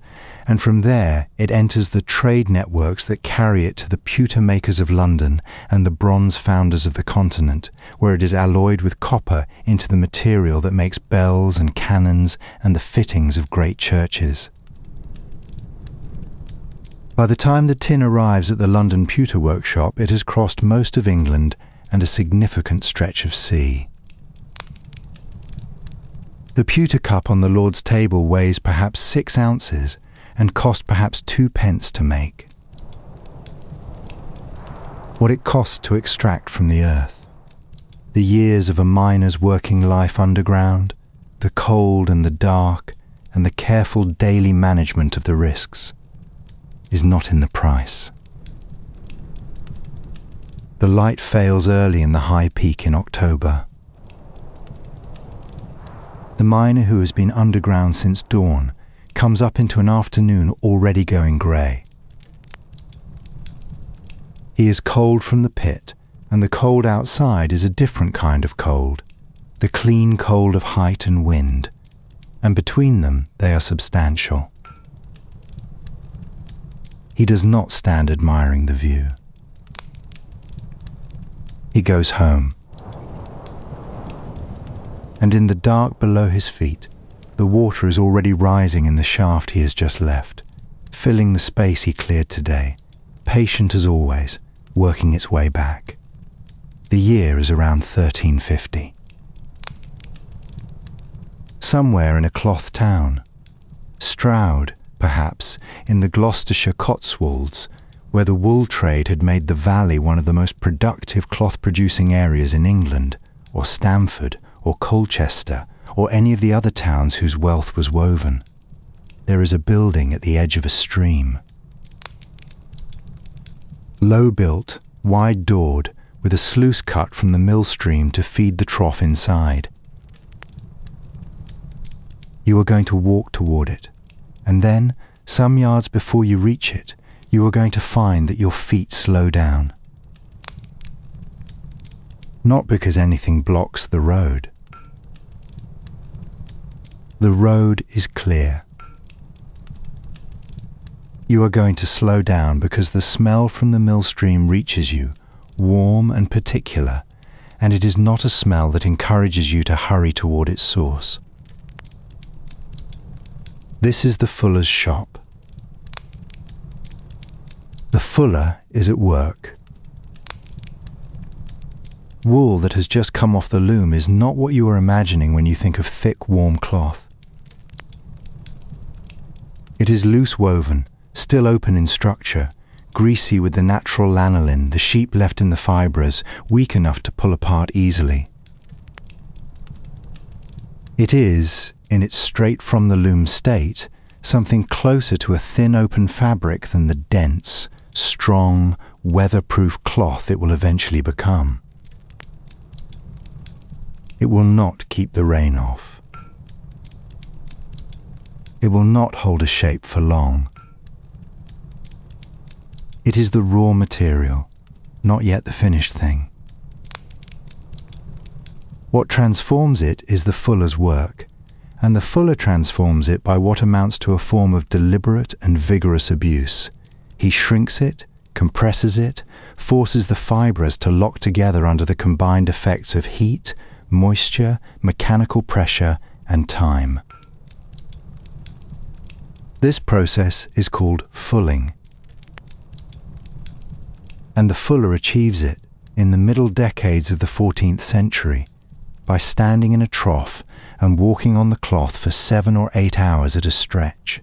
[SPEAKER 1] and from there it enters the trade networks that carry it to the pewter makers of London and the bronze founders of the continent, where it is alloyed with copper into the material that makes bells and cannons and the fittings of great churches. By the time the tin arrives at the London pewter workshop, it has crossed most of England and a significant stretch of sea. The pewter cup on the Lord's table weighs perhaps 6 ounces and cost perhaps 2 pence to make. What it costs to extract from the earth, the years of a miner's working life underground, the cold and the dark, and the careful daily management of the risks, is not in the price. The light fails early in the High Peak in October. The miner who has been underground since dawn comes up into an afternoon already going grey. He is cold from the pit, and the cold outside is a different kind of cold, the clean cold of height and wind, and between them they are substantial. He does not stand admiring the view. He goes home, and in the dark below his feet, the water is already rising in the shaft he has just left, filling the space he cleared today, patient as always, working its way back. The year is around 1350. Somewhere in a cloth town, Stroud, perhaps, in the Gloucestershire Cotswolds, where the wool trade had made the valley one of the most productive cloth-producing areas in England, or Stamford, or Colchester, or any of the other towns whose wealth was woven. There is a building at the edge of a stream. Low-built, wide-doored, with a sluice cut from the mill stream to feed the trough inside. You are going to walk toward it, and then, some yards before you reach it, you are going to find that your feet slow down. Not because anything blocks the road. The road is clear. You are going to slow down because the smell from the mill stream reaches you, warm and particular, and it is not a smell that encourages you to hurry toward its source. This is the fuller's shop. The fuller is at work. Wool that has just come off the loom is not what you are imagining when you think of thick, warm cloth. It is loose woven, still open in structure, greasy with the natural lanolin the sheep left in the fibres, weak enough to pull apart easily. It is, in its straight-from-the-loom state, something closer to a thin open fabric than the dense, strong, weatherproof cloth it will eventually become. It will not keep the rain off. It will not hold a shape for long. It is the raw material, not yet the finished thing. What transforms it is the fuller's work, and the fuller transforms it by what amounts to a form of deliberate and vigorous abuse. He shrinks it, compresses it, forces the fibres to lock together under the combined effects of heat, moisture, mechanical pressure, and time. This process is called fulling. And the fuller achieves it in the middle decades of the 14th century by standing in a trough and walking on the cloth for 7 or 8 hours at a stretch.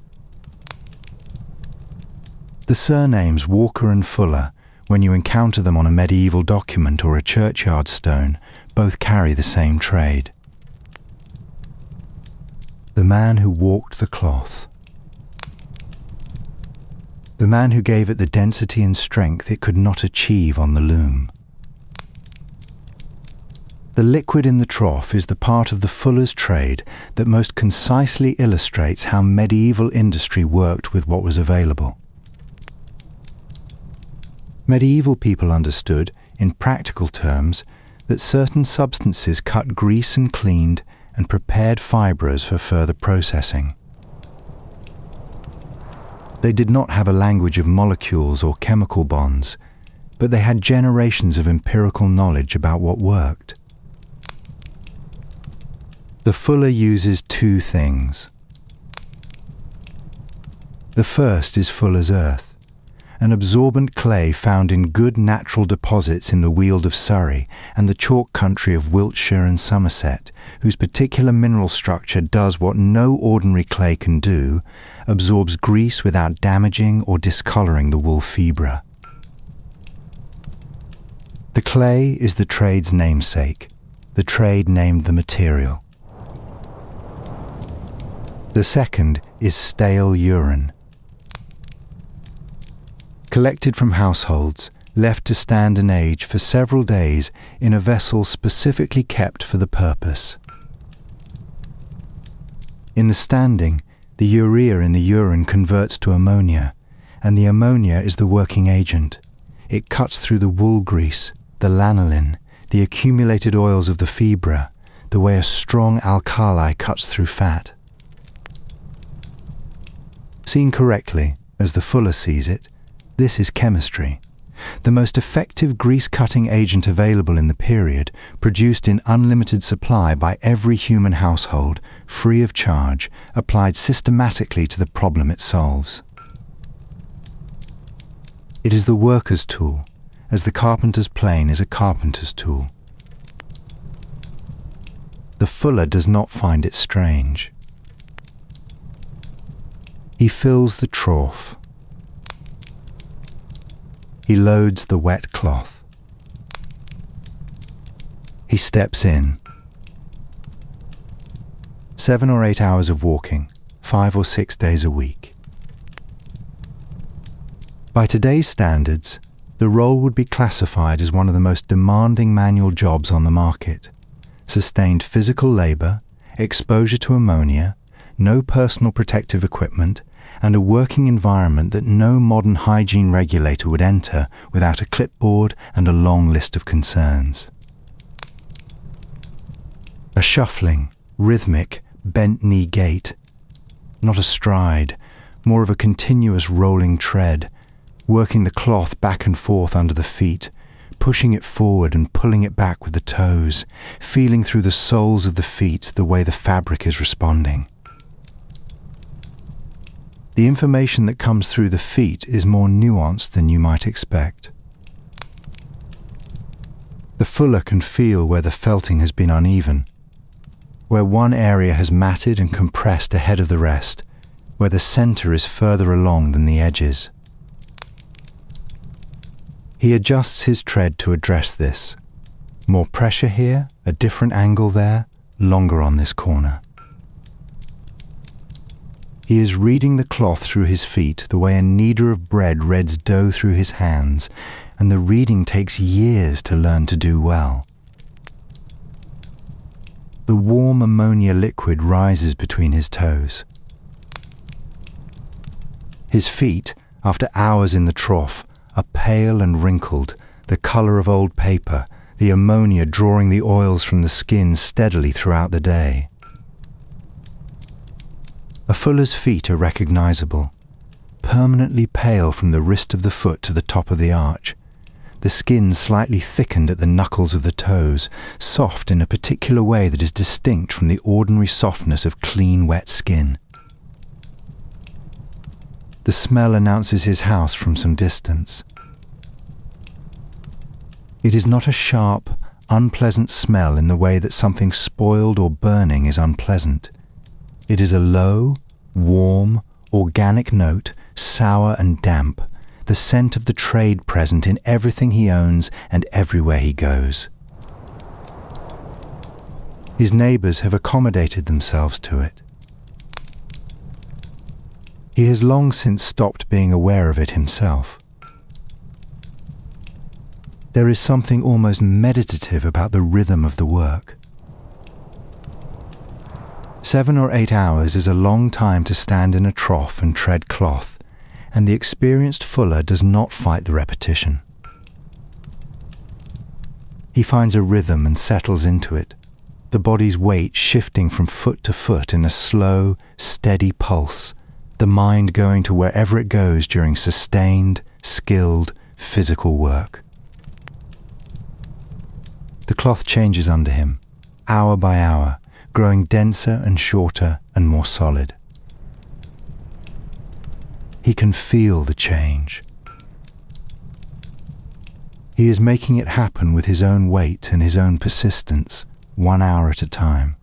[SPEAKER 1] The surnames Walker and Fuller, when you encounter them on a medieval document or a churchyard stone, both carry the same trade. The man who walked the cloth. The man who gave it the density and strength it could not achieve on the loom. The liquid in the trough is the part of the fuller's trade that most concisely illustrates how medieval industry worked with what was available. Medieval people understood, in practical terms, that certain substances cut grease and cleaned and prepared fibres for further processing. They did not have a language of molecules or chemical bonds, but they had generations of empirical knowledge about what worked. The fuller uses 2 things. The first is fuller's earth, an absorbent clay found in good natural deposits in the Weald of Surrey and the chalk country of Wiltshire and Somerset, whose particular mineral structure does what no ordinary clay can do, absorbs grease without damaging or discolouring the wool fibre. The clay is the trade's namesake. The trade named the material. The second is stale urine. Collected from households, left to stand and age for several days in a vessel specifically kept for the purpose. In the standing, the urea in the urine converts to ammonia, and the ammonia is the working agent. It cuts through the wool grease, the lanolin, the accumulated oils of the fibra, the way a strong alkali cuts through fat. Seen correctly, as the fuller sees it, this is chemistry. The most effective grease-cutting agent available in the period, produced in unlimited supply by every human household, free of charge, applied systematically to the problem it solves. It is the worker's tool, as the carpenter's plane is a carpenter's tool. The fuller does not find it strange. He fills the trough. He loads the wet cloth. He steps in. 7 or 8 hours of walking, 5 or 6 days a week. By today's standards, the role would be classified as one of the most demanding manual jobs on the market. Sustained physical labour, exposure to ammonia, no personal protective equipment, and a working environment that no modern hygiene regulator would enter without a clipboard and a long list of concerns. A shuffling, rhythmic, bent-knee gait, not a stride, more of a continuous rolling tread, working the cloth back and forth under the feet, pushing it forward and pulling it back with the toes, feeling through the soles of the feet the way the fabric is responding. The information that comes through the feet is more nuanced than you might expect. The fuller can feel where the felting has been uneven, where one area has matted and compressed ahead of the rest, where the centre is further along than the edges. He adjusts his tread to address this. More pressure here, a different angle there, longer on this corner. He is reading the cloth through his feet the way a kneader of bread reads dough through his hands, and the reading takes years to learn to do well. The warm ammonia liquid rises between his toes. His feet, after hours in the trough, are pale and wrinkled, the colour of old paper, the ammonia drawing the oils from the skin steadily throughout the day. A fuller's feet are recognisable, permanently pale from the wrist of the foot to the top of the arch, the skin slightly thickened at the knuckles of the toes, soft in a particular way that is distinct from the ordinary softness of clean, wet skin. The smell announces his house from some distance. It is not a sharp, unpleasant smell in the way that something spoiled or burning is unpleasant. It is a low, warm, organic note, sour and damp, the scent of the trade present in everything he owns and everywhere he goes. His neighbours have accommodated themselves to it. He has long since stopped being aware of it himself. There is something almost meditative about the rhythm of the work. 7 or 8 hours is a long time to stand in a trough and tread cloth, and the experienced fuller does not fight the repetition. He finds a rhythm and settles into it, the body's weight shifting from foot to foot in a slow, steady pulse, the mind going to wherever it goes during sustained, skilled, physical work. The cloth changes under him, hour by hour, growing denser and shorter and more solid. He can feel the change. He is making it happen with his own weight and his own persistence, 1 hour at a time.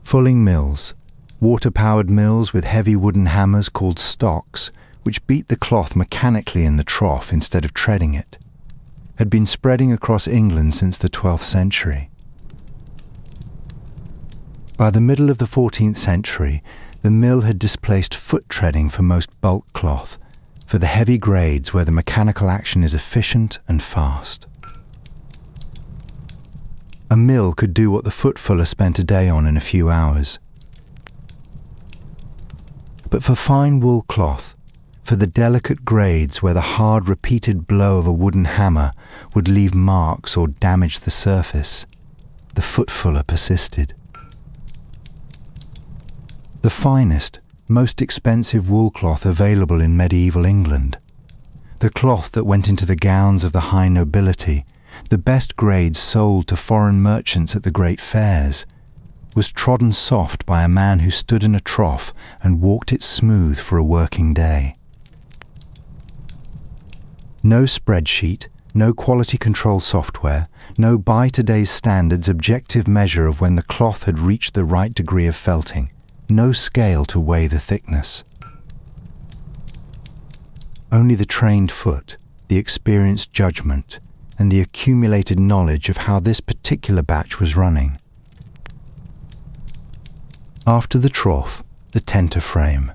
[SPEAKER 1] Fulling mills, water-powered mills with heavy wooden hammers called stocks, which beat the cloth mechanically in the trough instead of treading it, had been spreading across England since the 12th century. By the middle of the 14th century, the mill had displaced foot treading for most bulk cloth, for the heavy grades where the mechanical action is efficient and fast. A mill could do what the foot fuller spent a day on in a few hours. But for fine wool cloth, for the delicate grades where the hard repeated blow of a wooden hammer would leave marks or damage the surface, the foot fuller persisted. The finest, most expensive wool cloth available in medieval England, the cloth that went into the gowns of the high nobility, the best grades sold to foreign merchants at the great fairs, was trodden soft by a man who stood in a trough and walked it smooth for a working day. No spreadsheet, no quality control software, no by today's standards objective measure of when the cloth had reached the right degree of felting, no scale to weigh the thickness. Only the trained foot, the experienced judgment, and the accumulated knowledge of how this particular batch was running. After the trough, the tenter frame.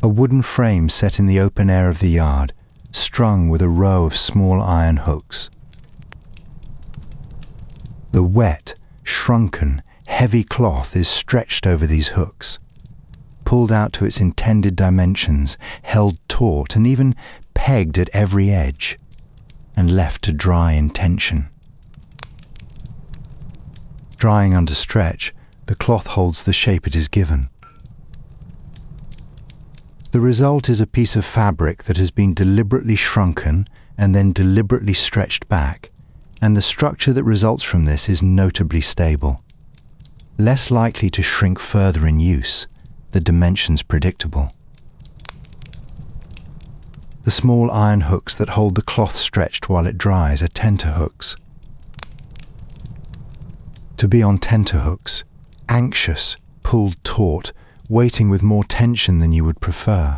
[SPEAKER 1] A wooden frame set in the open air of the yard, strung with a row of small iron hooks. The wet, shrunken, heavy cloth is stretched over these hooks, pulled out to its intended dimensions, held taut and even pegged at every edge, and left to dry in tension. Drying under stretch, the cloth holds the shape it is given. The result is a piece of fabric that has been deliberately shrunken and then deliberately stretched back, and the structure that results from this is notably stable. Less likely to shrink further in use, the dimensions predictable. The The small iron hooks that hold the cloth stretched while it dries are tenterhooks. To be on tenterhooks, anxious, pulled taut, waiting with more tension than you would prefer,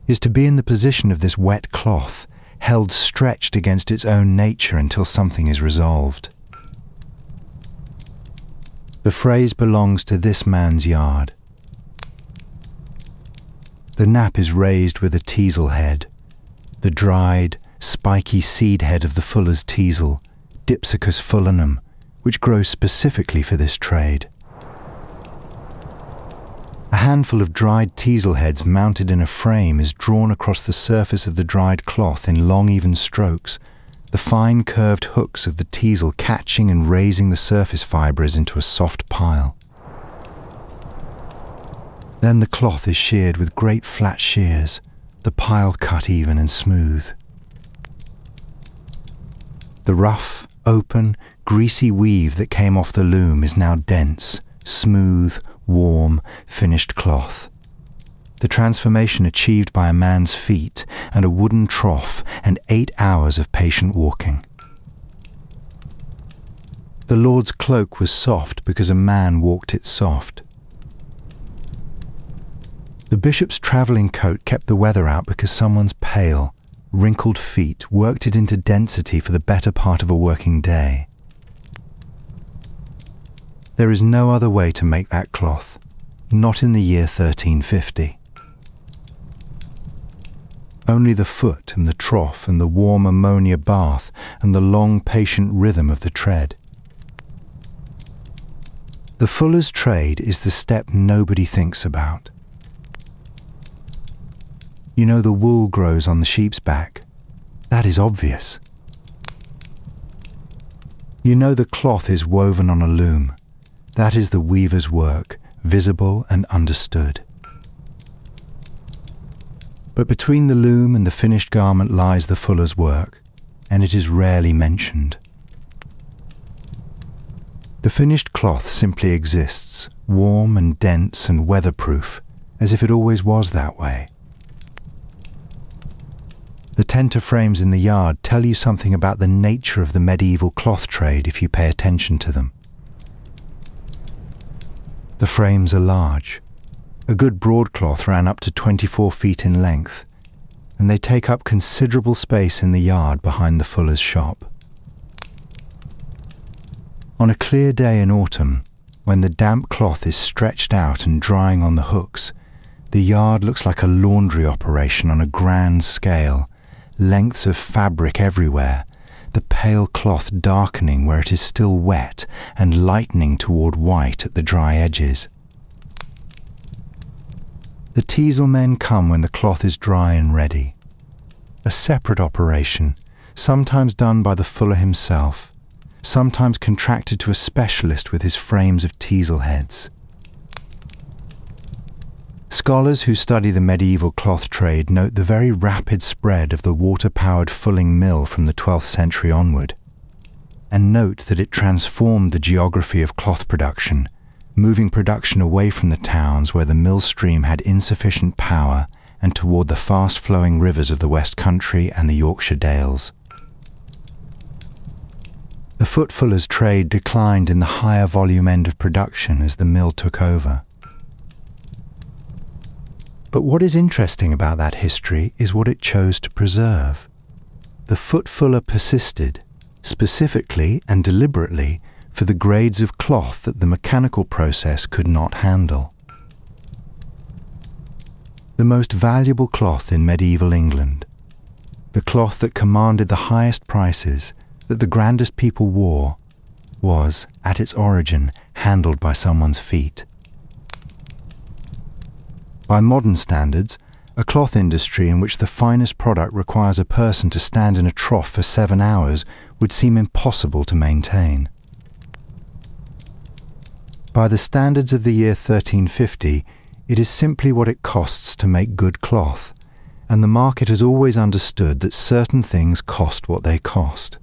[SPEAKER 1] is to be in the position of this wet cloth, held stretched against its own nature until something is resolved. The phrase belongs to this man's yard. The nap is raised with a teasel head, the dried, spiky seed head of the fuller's teasel, Dipsacus fullinum, which grows specifically for this trade. A handful of dried teasel heads mounted in a frame is drawn across the surface of the dried cloth in long even strokes, the fine curved hooks of the teasel catching and raising the surface fibres into a soft pile. Then the cloth is sheared with great flat shears, the pile cut even and smooth. The rough, open, greasy weave that came off the loom is now dense, smooth, warm, finished cloth. The transformation achieved by a man's feet and a wooden trough and 8 hours of patient walking. The Lord's cloak was soft because a man walked it soft. The bishop's travelling coat kept the weather out because someone's pale, wrinkled feet worked it into density for the better part of a working day. There is no other way to make that cloth, not in the year 1350. Only the foot and the trough and the warm ammonia bath and the long patient rhythm of the tread. The fuller's trade is the step nobody thinks about. You know the wool grows on the sheep's back. That is obvious. You know the cloth is woven on a loom. That is the weaver's work, visible and understood. But between the loom and the finished garment lies the fuller's work, and it is rarely mentioned. The finished cloth simply exists, warm and dense and weatherproof, as if it always was that way. The tenter frames in the yard tell you something about the nature of the medieval cloth trade if you pay attention to them. The frames are large. A good broadcloth ran up to 24 feet in length, and they take up considerable space in the yard behind the fuller's shop. On a clear day in autumn, when the damp cloth is stretched out and drying on the hooks, the yard looks like a laundry operation on a grand scale, lengths of fabric everywhere, the pale cloth darkening where it is still wet and lightening toward white at the dry edges. The teasel men come when the cloth is dry and ready. A separate operation, sometimes done by the fuller himself, sometimes contracted to a specialist with his frames of teasel heads. Scholars who study the medieval cloth trade note the very rapid spread of the water-powered fulling mill from the 12th century onward, and note that it transformed the geography of cloth production, moving production away from the towns where the mill stream had insufficient power and toward the fast-flowing rivers of the West Country and the Yorkshire Dales. The foot fuller's trade declined in the higher volume end of production as the mill took over. But what is interesting about that history is what it chose to preserve. The foot fuller persisted, specifically and deliberately, for the grades of cloth that the mechanical process could not handle. The most valuable cloth in medieval England, the cloth that commanded the highest prices, that the grandest people wore, was, at its origin, handled by someone's feet. By modern standards, a cloth industry in which the finest product requires a person to stand in a trough for 7 hours would seem impossible to maintain. By the standards of the year 1350, it is simply what it costs to make good cloth, and the market has always understood that certain things cost what they cost.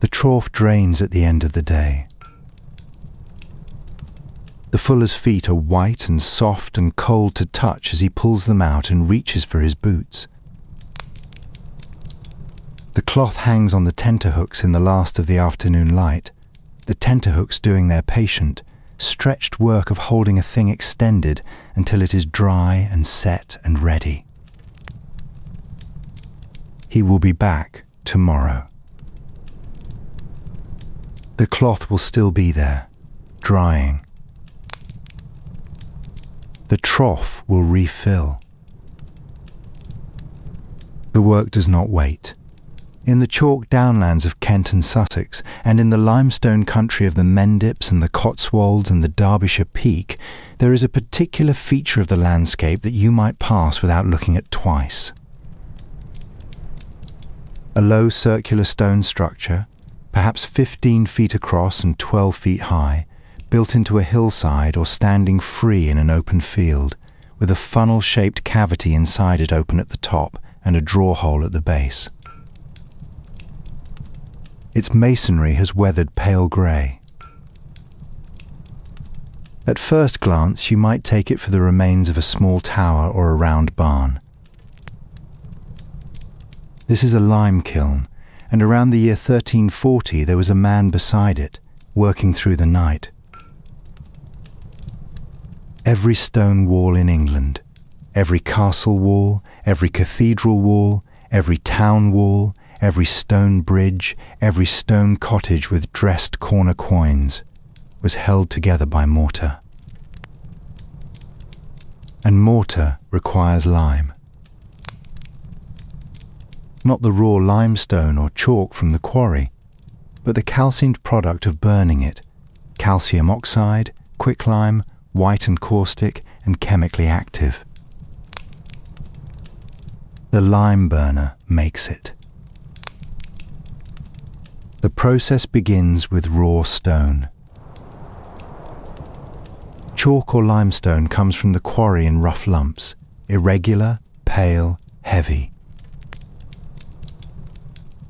[SPEAKER 1] The trough drains at the end of the day. The fuller's feet are white and soft and cold to touch as he pulls them out and reaches for his boots. The cloth hangs on the tenterhooks in the last of the afternoon light, the tenterhooks doing their patient, stretched work of holding a thing extended until it is dry and set and ready. He will be back tomorrow. The cloth will still be there, drying. The trough will refill. The work does not wait. In the chalk downlands of Kent and Sussex, and in the limestone country of the Mendips and the Cotswolds and the Derbyshire Peak, there is a particular feature of the landscape that you might pass without looking at twice. A low circular stone structure, perhaps 15 feet across and 12 feet high, built into a hillside or standing free in an open field, with a funnel-shaped cavity inside it open at the top and a draw hole at the base. Its masonry has weathered pale grey. At first glance, you might take it for the remains of a small tower or a round barn. This is a lime kiln, and around the year 1340 there was a man beside it, working through the night. Every stone wall in England, every castle wall, every cathedral wall, every town wall, every stone bridge, every stone cottage with dressed corner quoins, was held together by mortar. And mortar requires lime. Not the raw limestone or chalk from the quarry, but the calcined product of burning it, calcium oxide, quicklime, white and caustic, and chemically active. The lime burner makes it. The process begins with raw stone. Chalk or limestone comes from the quarry in rough lumps, irregular, pale, heavy.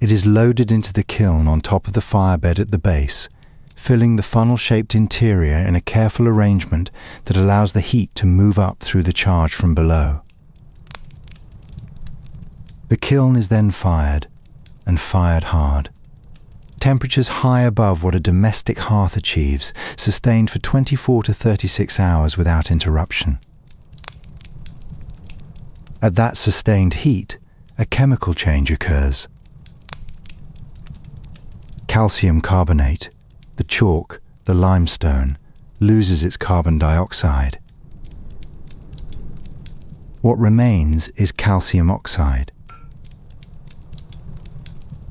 [SPEAKER 1] It is loaded into the kiln on top of the firebed at the base, filling the funnel-shaped interior in a careful arrangement that allows the heat to move up through the charge from below. The kiln is then fired, and fired hard. Temperatures high above what a domestic hearth achieves, sustained for 24 to 36 hours without interruption. At that sustained heat, a chemical change occurs. Calcium carbonate, the chalk, the limestone, loses its carbon dioxide. What remains is calcium oxide.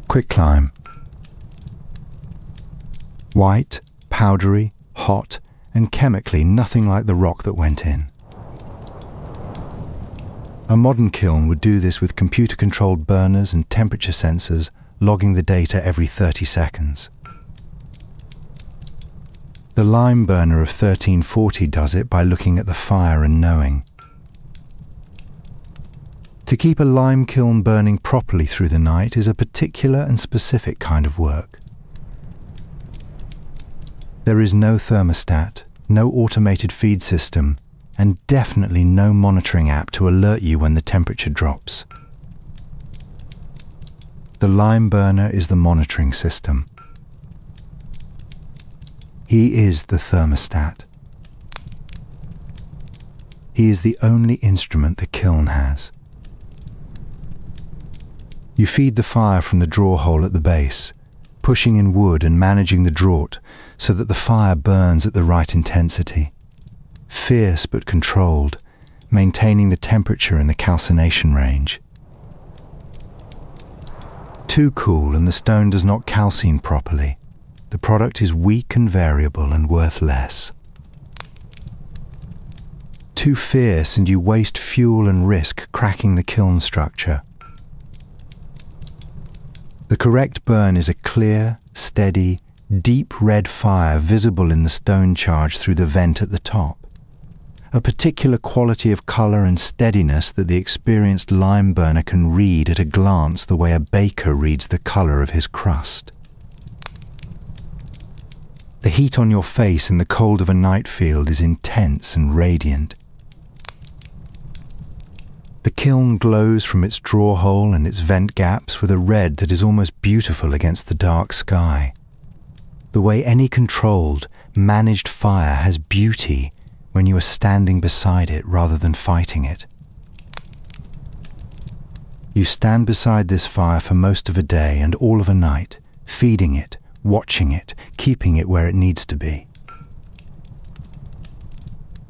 [SPEAKER 1] Quicklime. White, powdery, hot, and chemically nothing like the rock that went in. A modern kiln would do this with computer-controlled burners and temperature sensors logging the data every 30 seconds. The lime burner of 1340 does it by looking at the fire and knowing. To keep a lime kiln burning properly through the night is a particular and specific kind of work. There is no thermostat, no automated feed system, and definitely no monitoring app to alert you when the temperature drops. The lime burner is the monitoring system. He is the thermostat. He is the only instrument the kiln has. You feed the fire from the draw hole at the base, pushing in wood and managing the draught so that the fire burns at the right intensity, fierce but controlled, maintaining the temperature in the calcination range. Too cool and the stone does not calcine properly. The product is weak and variable and worth less. Too fierce and you waste fuel and risk cracking the kiln structure. The correct burn is a clear, steady, deep red fire visible in the stone charge through the vent at the top. A particular quality of colour and steadiness that the experienced lime burner can read at a glance the way a baker reads the colour of his crust. The heat on your face in the cold of a night field is intense and radiant. The kiln glows from its draw hole and its vent gaps with a red that is almost beautiful against the dark sky. The way any controlled, managed fire has beauty when you are standing beside it rather than fighting it. You stand beside this fire for most of a day and all of a night, feeding it, watching it, keeping it where it needs to be.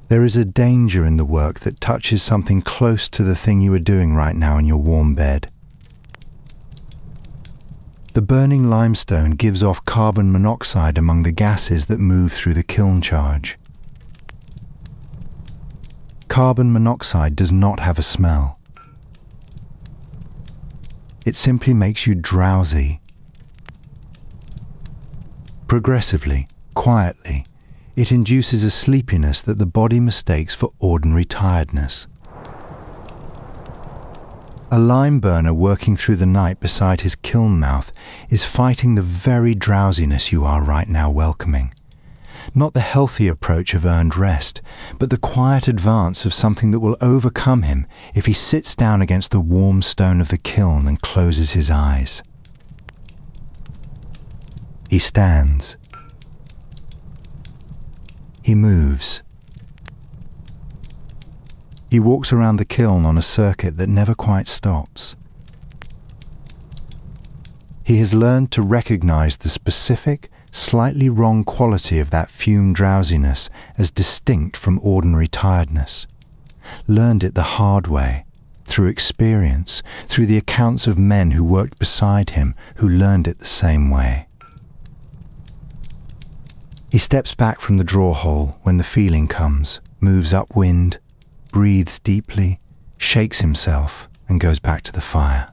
[SPEAKER 1] There is a danger in the work that touches something close to the thing you are doing right now in your warm bed. The burning limestone gives off carbon monoxide among the gases that move through the kiln charge. Carbon monoxide does not have a smell. It simply makes you drowsy. Progressively, quietly, it induces a sleepiness that the body mistakes for ordinary tiredness. A lime burner working through the night beside his kiln mouth is fighting the very drowsiness you are right now welcoming. Not the healthy approach of earned rest, but the quiet advance of something that will overcome him if he sits down against the warm stone of the kiln and closes his eyes. He stands. He moves. He walks around the kiln on a circuit that never quite stops. He has learned to recognize the specific, slightly wrong quality of that fume drowsiness as distinct from ordinary tiredness. Learned it the hard way, through experience, through the accounts of men who worked beside him who learned it the same way. He steps back from the draw hole when the feeling comes, moves upwind, breathes deeply, shakes himself, and goes back to the fire.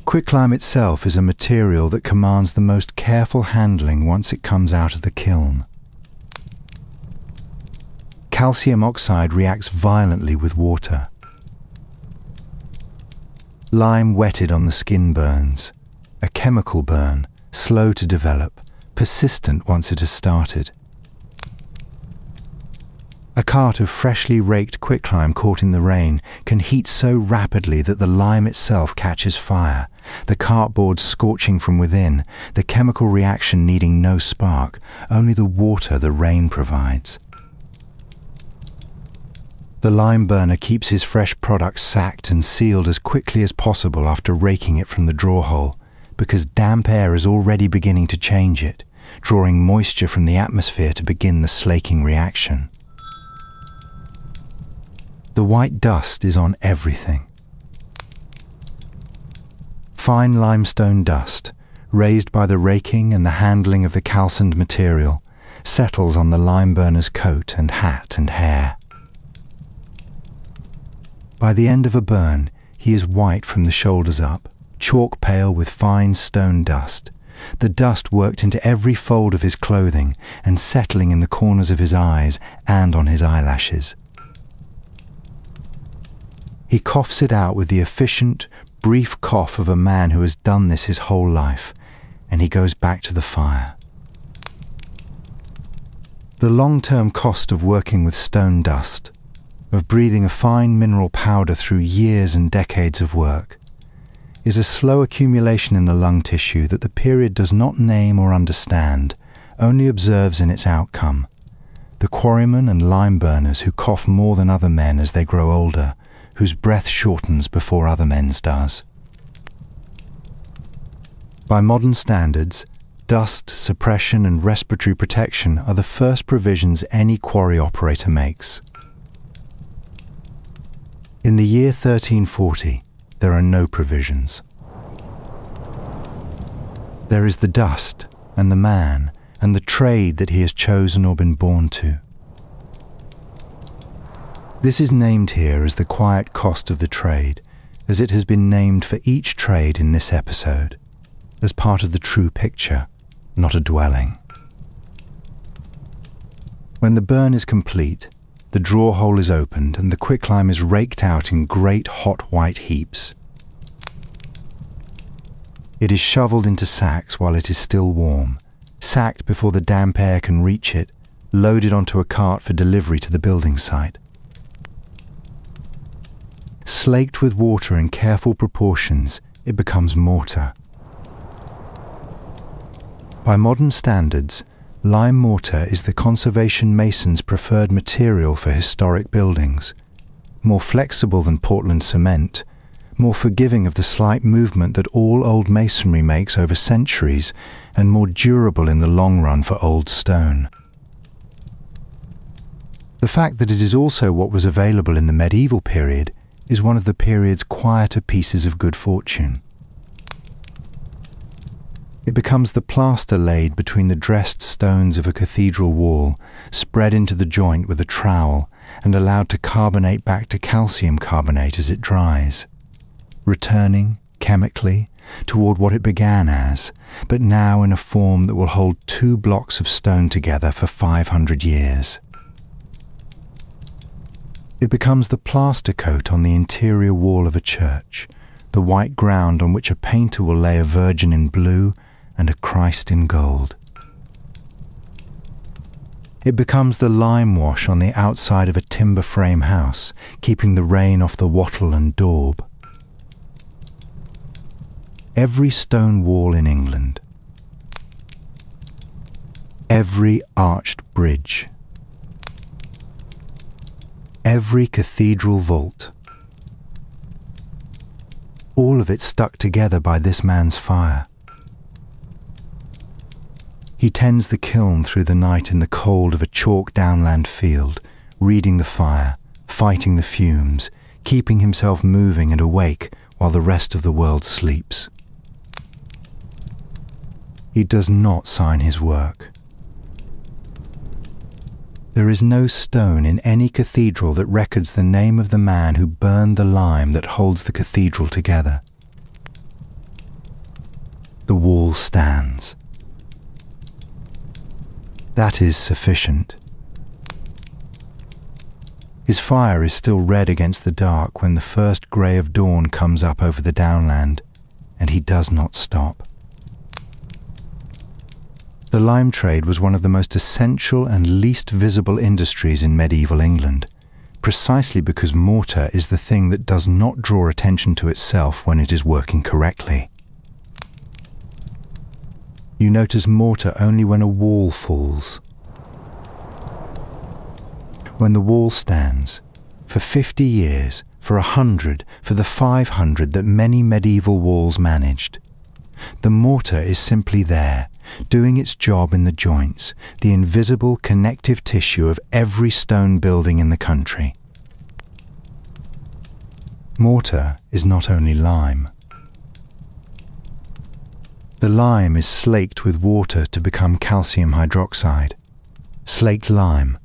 [SPEAKER 1] Quicklime itself is a material that commands the most careful handling once it comes out of the kiln. Calcium oxide reacts violently with water. Lime wetted on the skin burns, a chemical burn, slow to develop, persistent once it has started. A cart of freshly raked quicklime caught in the rain can heat so rapidly that the lime itself catches fire, the cartboard scorching from within, the chemical reaction needing no spark, only the water the rain provides. The lime burner keeps his fresh product sacked and sealed as quickly as possible after raking it from the draw hole, because damp air is already beginning to change it, drawing moisture from the atmosphere to begin the slaking reaction. The white dust is on everything. Fine limestone dust, raised by the raking and the handling of the calcined material, settles on the lime burner's coat and hat and hair. By the end of a burn, he is white from the shoulders up, chalk pale with fine stone dust, the dust worked into every fold of his clothing and settling in the corners of his eyes and on his eyelashes. He coughs it out with the efficient, brief cough of a man who has done this his whole life, and he goes back to the fire. The long-term cost of working with stone dust, of breathing a fine mineral powder through years and decades of work, is a slow accumulation in the lung tissue that the period does not name or understand, only observes in its outcome. The quarrymen and lime burners who cough more than other men as they grow older, whose breath shortens before other men's does. By modern standards, dust, suppression and respiratory protection are the first provisions any quarry operator makes. In the year 1340, there are no provisions. There is the dust and the man and the trade that he has chosen or been born to. This is named here as the quiet cost of the trade, as it has been named for each trade in this episode, as part of the true picture, not a dwelling. When the burn is complete, the draw hole is opened and the quicklime is raked out in great hot white heaps. It is shoveled into sacks while it is still warm, sacked before the damp air can reach it, loaded onto a cart for delivery to the building site. Slaked with water in careful proportions, it becomes mortar. By modern standards, lime mortar is the conservation mason's preferred material for historic buildings, more flexible than Portland cement, more forgiving of the slight movement that all old masonry makes over centuries, and more durable in the long run for old stone. The fact that it is also what was available in the medieval period is one of the period's quieter pieces of good fortune. It becomes the plaster laid between the dressed stones of a cathedral wall, spread into the joint with a trowel, and allowed to carbonate back to calcium carbonate as it dries, returning, chemically, toward what it began as, but now in a form that will hold 2 blocks of stone together for 500 years. It becomes the plaster coat on the interior wall of a church, the white ground on which a painter will lay a Virgin in blue and a Christ in gold. It becomes the lime wash on the outside of a timber frame house, keeping the rain off the wattle and daub. Every stone wall in England, every arched bridge, every cathedral vault, all of it stuck together by this man's fire. He tends the kiln through the night in the cold of a chalk downland field, reading the fire, fighting the fumes, keeping himself moving and awake while the rest of the world sleeps. He does not sign his work. There is no stone in any cathedral that records the name of the man who burned the lime that holds the cathedral together. The wall stands. That is sufficient. His fire is still red against the dark when the first grey of dawn comes up over the downland, and he does not stop. The lime trade was one of the most essential and least visible industries in medieval England, precisely because mortar is the thing that does not draw attention to itself when it is working correctly. You notice mortar only when a wall falls. When the wall stands, for 50 years, for 100, for the 500 that many medieval walls managed, the mortar is simply there, doing its job in the joints, the invisible connective tissue of every stone building in the country. Mortar is not only lime. The lime is slaked with water to become calcium hydroxide, slaked lime,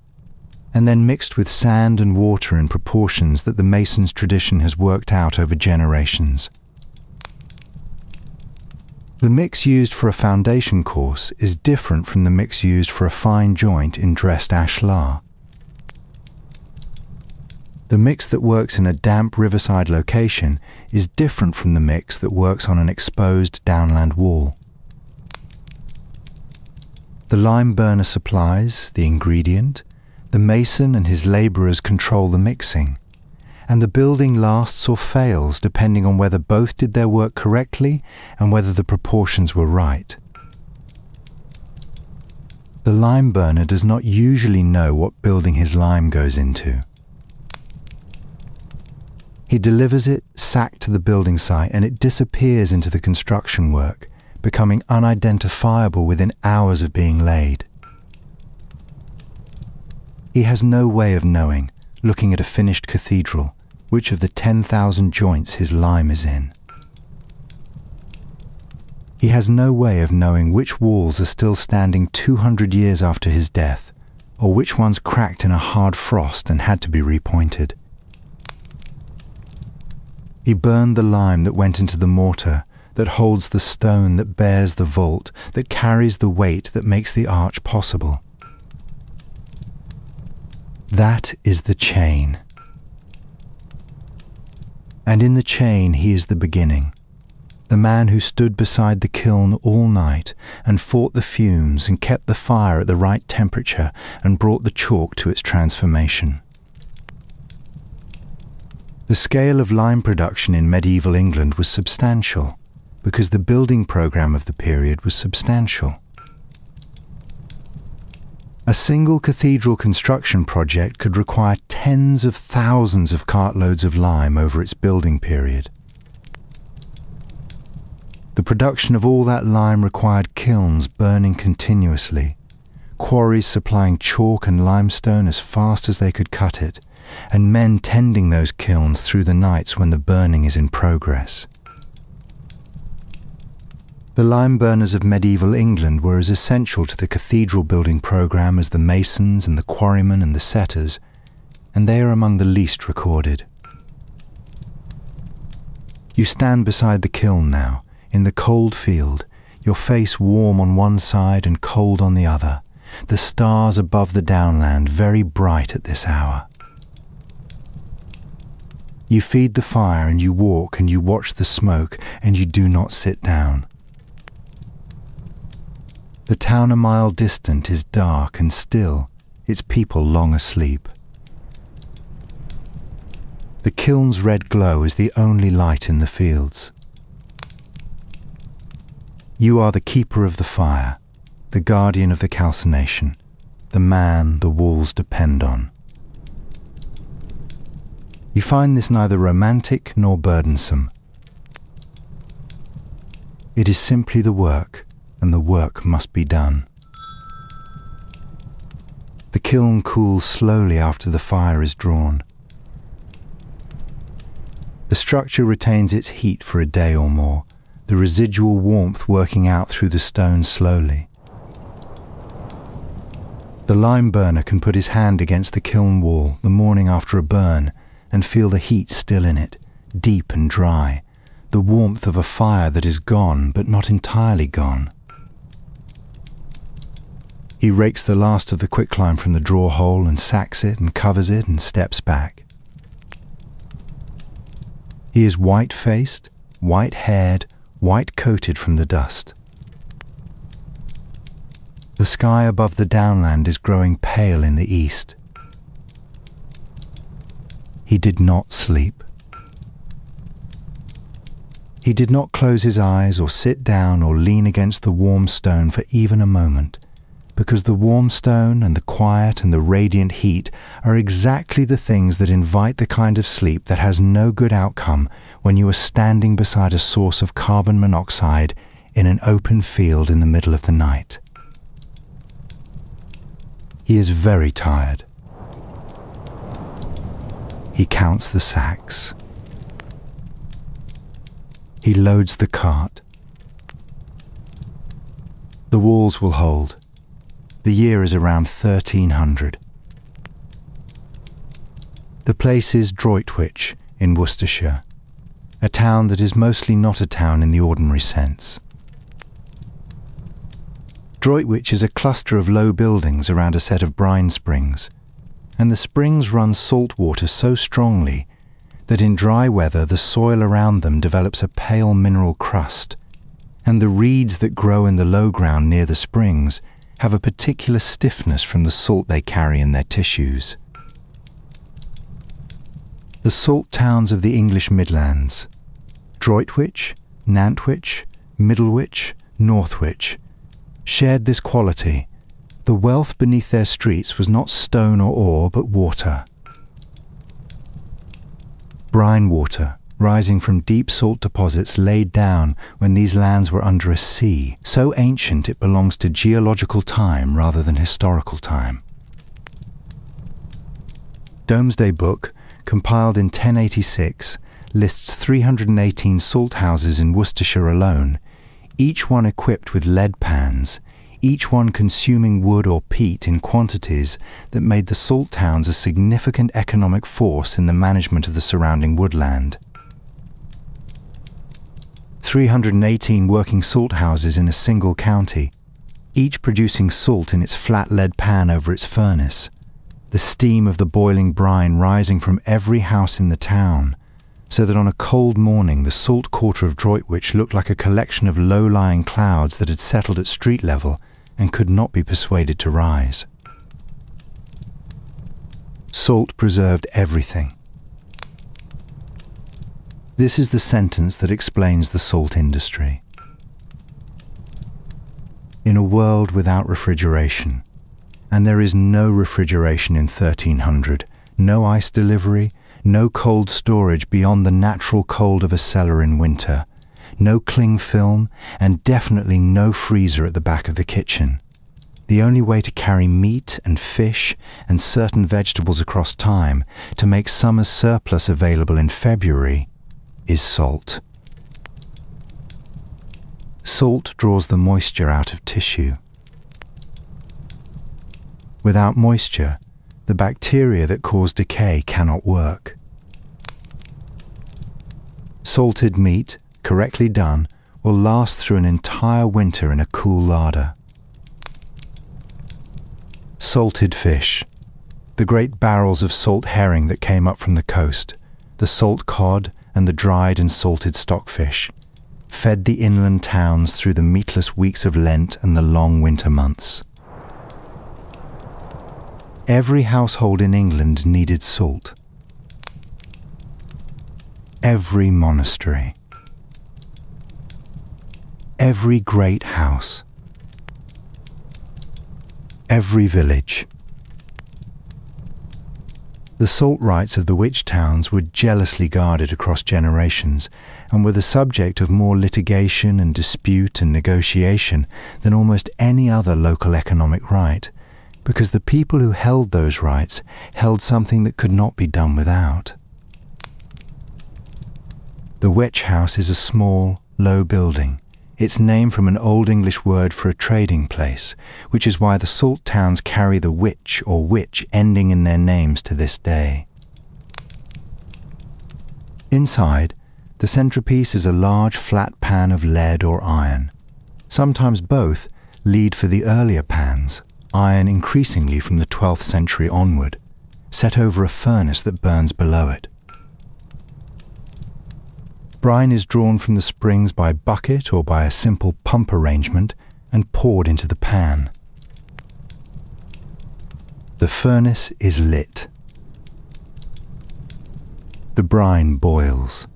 [SPEAKER 1] and then mixed with sand and water in proportions that the mason's tradition has worked out over generations. The mix used for a foundation course is different from the mix used for a fine joint in dressed ashlar. The mix that works in a damp riverside location is different from the mix that works on an exposed downland wall. The lime burner supplies the ingredient, the mason and his labourers control the mixing, and the building lasts or fails depending on whether both did their work correctly and whether the proportions were right. The lime burner does not usually know what building his lime goes into. He delivers it sacked to the building site and it disappears into the construction work, becoming unidentifiable within hours of being laid. He has no way of knowing, looking at a finished cathedral, which of the 10,000 joints his lime is in. He has no way of knowing which walls are still standing 200 years after his death, or which ones cracked in a hard frost and had to be repointed. He burned the lime that went into the mortar, that holds the stone that bears the vault, that carries the weight that makes the arch possible. That is the chain. And in the chain he is the beginning. The man who stood beside the kiln all night and fought the fumes and kept the fire at the right temperature and brought the chalk to its transformation. The scale of lime production in medieval England was substantial because the building programme of the period was substantial. A single cathedral construction project could require tens of thousands of cartloads of lime over its building period. The production of all that lime required kilns burning continuously, quarries supplying chalk and limestone as fast as they could cut it, and men tending those kilns through the nights when the burning is in progress. The lime burners of medieval England were as essential to the cathedral building programme as the masons and the quarrymen and the setters, and they are among the least recorded. You stand beside the kiln now, in the cold field, your face warm on one side and cold on the other, the stars above the downland very bright at this hour. You feed the fire and you walk and you watch the smoke and you do not sit down. The town a mile distant is dark and still, its people long asleep. The kiln's red glow is the only light in the fields. You are the keeper of the fire, the guardian of the calcination, the man the walls depend on. You find this neither romantic nor burdensome. It is simply the work, and the work must be done. The kiln cools slowly after the fire is drawn. The structure retains its heat for a day or more, the residual warmth working out through the stone slowly. The lime burner can put his hand against the kiln wall the morning after a burn and feel the heat still in it, deep and dry, the warmth of a fire that is gone but not entirely gone. He rakes the last of the quicklime from the draw hole and sacks it and covers it and steps back. He is white-faced, white-haired, white-coated from the dust. The sky above the downland is growing pale in the east. He did not sleep. He did not close his eyes or sit down or lean against the warm stone for even a moment, because the warm stone and the quiet and the radiant heat are exactly the things that invite the kind of sleep that has no good outcome when you are standing beside a source of carbon monoxide in an open field in the middle of the night. He is very tired. He counts the sacks. He loads the cart. The walls will hold. The year is around 1300. The place is Droitwich in Worcestershire, a town that is mostly not a town in the ordinary sense. Droitwich is a cluster of low buildings around a set of brine springs, and the springs run salt water so strongly that in dry weather the soil around them develops a pale mineral crust, and the reeds that grow in the low ground near the springs have a particular stiffness from the salt they carry in their tissues. The salt towns of the English Midlands, Droitwich, Nantwich, Middlewich, Northwich, shared this quality. The wealth beneath their streets was not stone or ore, but water. Brine water, rising from deep salt deposits laid down when these lands were under a sea, so ancient it belongs to geological time rather than historical time. Domesday Book, compiled in 1086, lists 318 salt houses in Worcestershire alone, each one equipped with lead pans, each one consuming wood or peat in quantities that made the salt towns a significant economic force in the management of the surrounding woodland. 318 working salt houses in a single county, each producing salt in its flat lead pan over its furnace, the steam of the boiling brine rising from every house in the town, so that on a cold morning the salt quarter of Droitwich looked like a collection of low-lying clouds that had settled at street level and could not be persuaded to rise. Salt preserved everything. This is the sentence that explains the salt industry. In a world without refrigeration, and there is no refrigeration in 1300, no ice delivery, no cold storage beyond the natural cold of a cellar in winter, no cling film, and definitely no freezer at the back of the kitchen. The only way to carry meat and fish and certain vegetables across time to make summer's surplus available in February is salt. Salt draws the moisture out of tissue. Without moisture, the bacteria that cause decay cannot work. Salted meat, correctly done, will last through an entire winter in a cool larder. Salted fish, the great barrels of salt herring that came up from the coast, the salt cod and the dried and salted stockfish, fed the inland towns through the meatless weeks of Lent and the long winter months. Every household in England needed salt. Every monastery. Every great house. Every village. The salt rights of the witch towns were jealously guarded across generations and were the subject of more litigation and dispute and negotiation than almost any other local economic right, because the people who held those rights held something that could not be done without. The witch house is a small, low building, its name from an Old English word for a trading place, which is why the salt towns carry the witch or witch ending in their names to this day. Inside, the centrepiece is a large flat pan of lead or iron. Sometimes both, lead for the earlier pans, iron increasingly from the 12th century onward, set over a furnace that burns below it. Brine is drawn from the springs by bucket or by a simple pump arrangement and poured into the pan. The furnace is lit. The brine boils.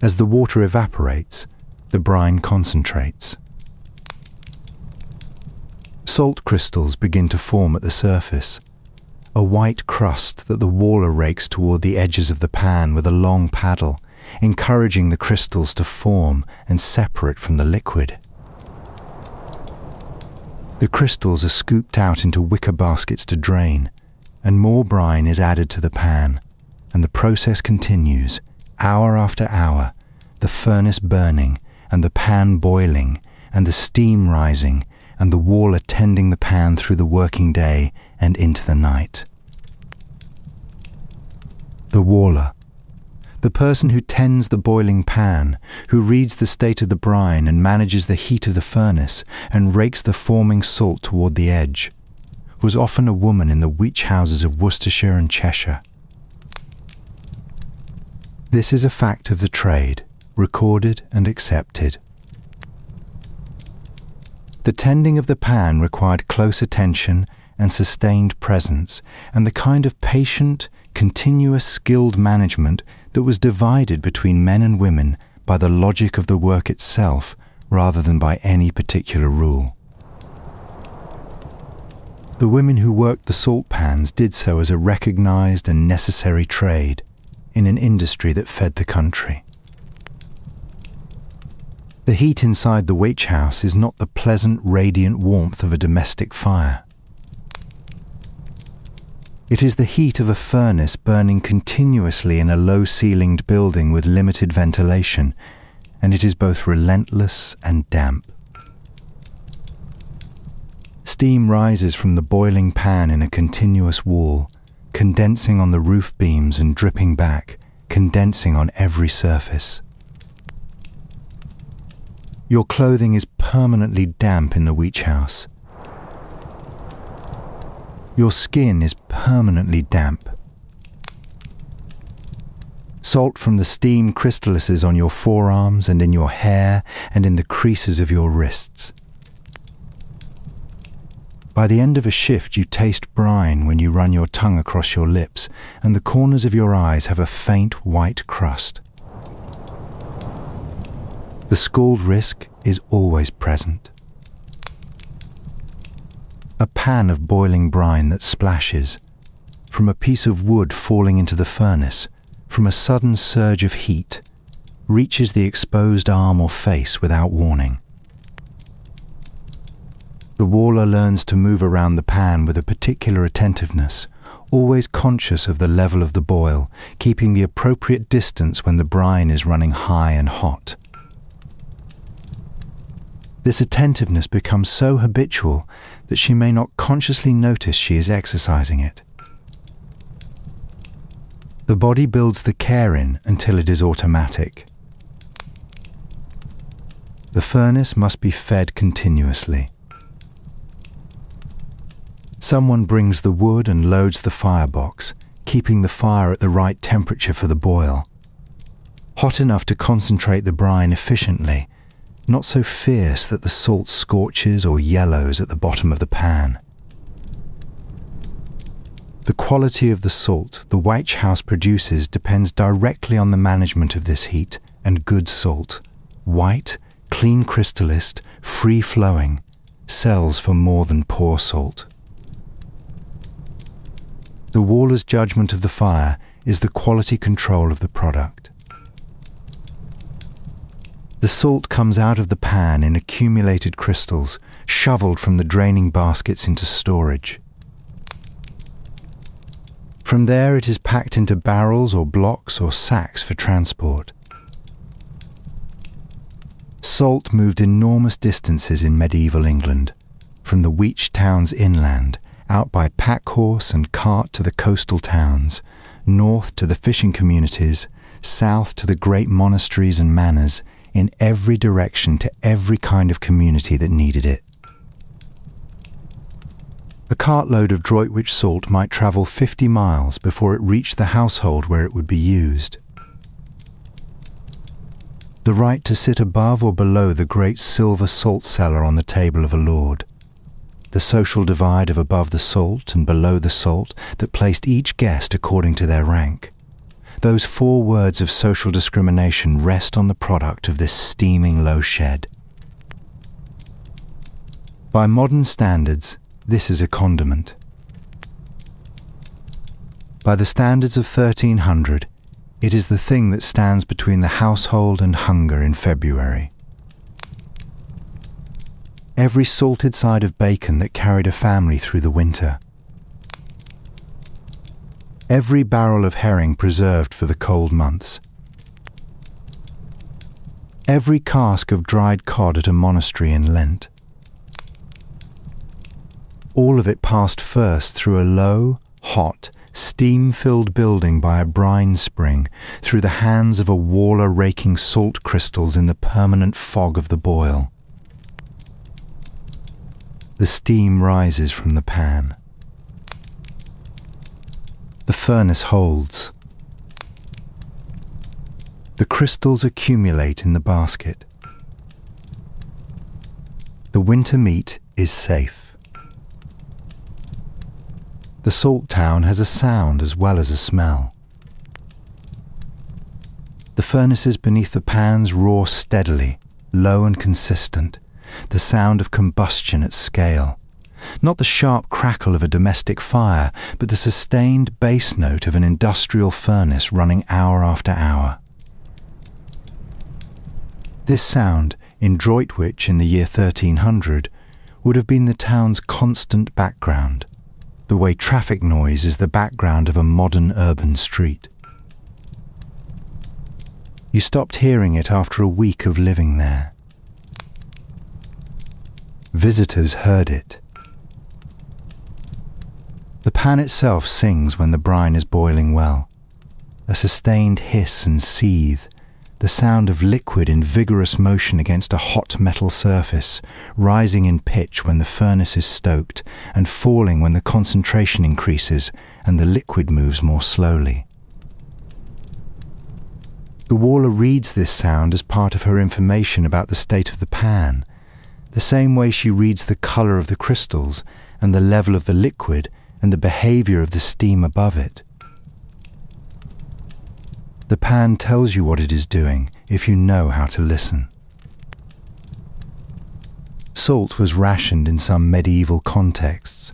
[SPEAKER 1] As the water evaporates, the brine concentrates. Salt crystals begin to form at the surface, a white crust that the waller rakes toward the edges of the pan with a long paddle, encouraging the crystals to form and separate from the liquid. The crystals are scooped out into wicker baskets to drain, and more brine is added to the pan, and the process continues, hour after hour, the furnace burning, and the pan boiling, and the steam rising, and the waller tending the pan through the working day and into the night. The waller, the person who tends the boiling pan, who reads the state of the brine and manages the heat of the furnace and rakes the forming salt toward the edge, was often a woman in the witch houses of Worcestershire and Cheshire. This is a fact of the trade, recorded and accepted. The tending of the pan required close attention and sustained presence, and the kind of patient, continuous, skilled management that was divided between men and women by the logic of the work itself rather than by any particular rule. The women who worked the salt pans did so as a recognized and necessary trade in an industry that fed the country. The heat inside the witch house is not the pleasant, radiant warmth of a domestic fire. It is the heat of a furnace burning continuously in a low-ceilinged building with limited ventilation, and it is both relentless and damp. Steam rises from the boiling pan in a continuous wall, condensing on the roof beams and dripping back, condensing on every surface. Your clothing is permanently damp in the witch house. Your skin is permanently damp. Salt from the steam crystallizes on your forearms and in your hair and in the creases of your wrists. By the end of a shift, you taste brine when you run your tongue across your lips, and the corners of your eyes have a faint white crust. The scald risk is always present. A pan of boiling brine that splashes, from a piece of wood falling into the furnace, from a sudden surge of heat, reaches the exposed arm or face without warning. The waller learns to move around the pan with a particular attentiveness, always conscious of the level of the boil, keeping the appropriate distance when the brine is running high and hot. This attentiveness becomes so habitual that she may not consciously notice she is exercising it. The body builds the care in until it is automatic. The furnace must be fed continuously. Someone brings the wood and loads the firebox, keeping the fire at the right temperature for the boil. Hot enough to concentrate the brine efficiently, not so fierce that the salt scorches or yellows at the bottom of the pan. The quality of the salt the Wych House produces depends directly on the management of this heat, and good salt, white, clean crystallized, free-flowing, sells for more than poor salt. The waller's judgment of the fire is the quality control of the product. The salt comes out of the pan in accumulated crystals, shoveled from the draining baskets into storage. From there it is packed into barrels or blocks or sacks for transport. Salt moved enormous distances in medieval England, from the Wych towns inland, out by pack horse and cart to the coastal towns, north to the fishing communities, south to the great monasteries and manors, in every direction to every kind of community that needed it. A cartload of Droitwich salt might travel 50 miles before it reached the household where it would be used. The right to sit above or below the great silver salt cellar on the table of a lord. The social divide of above the salt and below the salt that placed each guest according to their rank. Those 4 words of social discrimination rest on the product of this steaming low shed. By modern standards, this is a condiment. By the standards of 1300, it is the thing that stands between the household and hunger in February. Every salted side of bacon that carried a family through the winter. Every barrel of herring preserved for the cold months. Every cask of dried cod at a monastery in Lent. All of it passed first through a low, hot, steam-filled building by a brine spring, through the hands of a waller raking salt crystals in the permanent fog of the boil. The steam rises from the pan. The furnace holds. The crystals accumulate in the basket. The winter meat is safe. The salt town has a sound as well as a smell. The furnaces beneath the pans roar steadily, low and consistent, the sound of combustion at scale. Not the sharp crackle of a domestic fire, but the sustained bass note of an industrial furnace running hour after hour. This sound, in Droitwich in the year 1300, would have been the town's constant background, the way traffic noise is the background of a modern urban street. You stopped hearing it after a week of living there. Visitors heard it. The pan itself sings when the brine is boiling well, a sustained hiss and seethe, the sound of liquid in vigorous motion against a hot metal surface, rising in pitch when the furnace is stoked and falling when the concentration increases and the liquid moves more slowly. The waller reads this sound as part of her information about the state of the pan, the same way she reads the colour of the crystals and the level of the liquid and the behaviour of the steam above it. The pan tells you what it is doing if you know how to listen. Salt was rationed in some medieval contexts,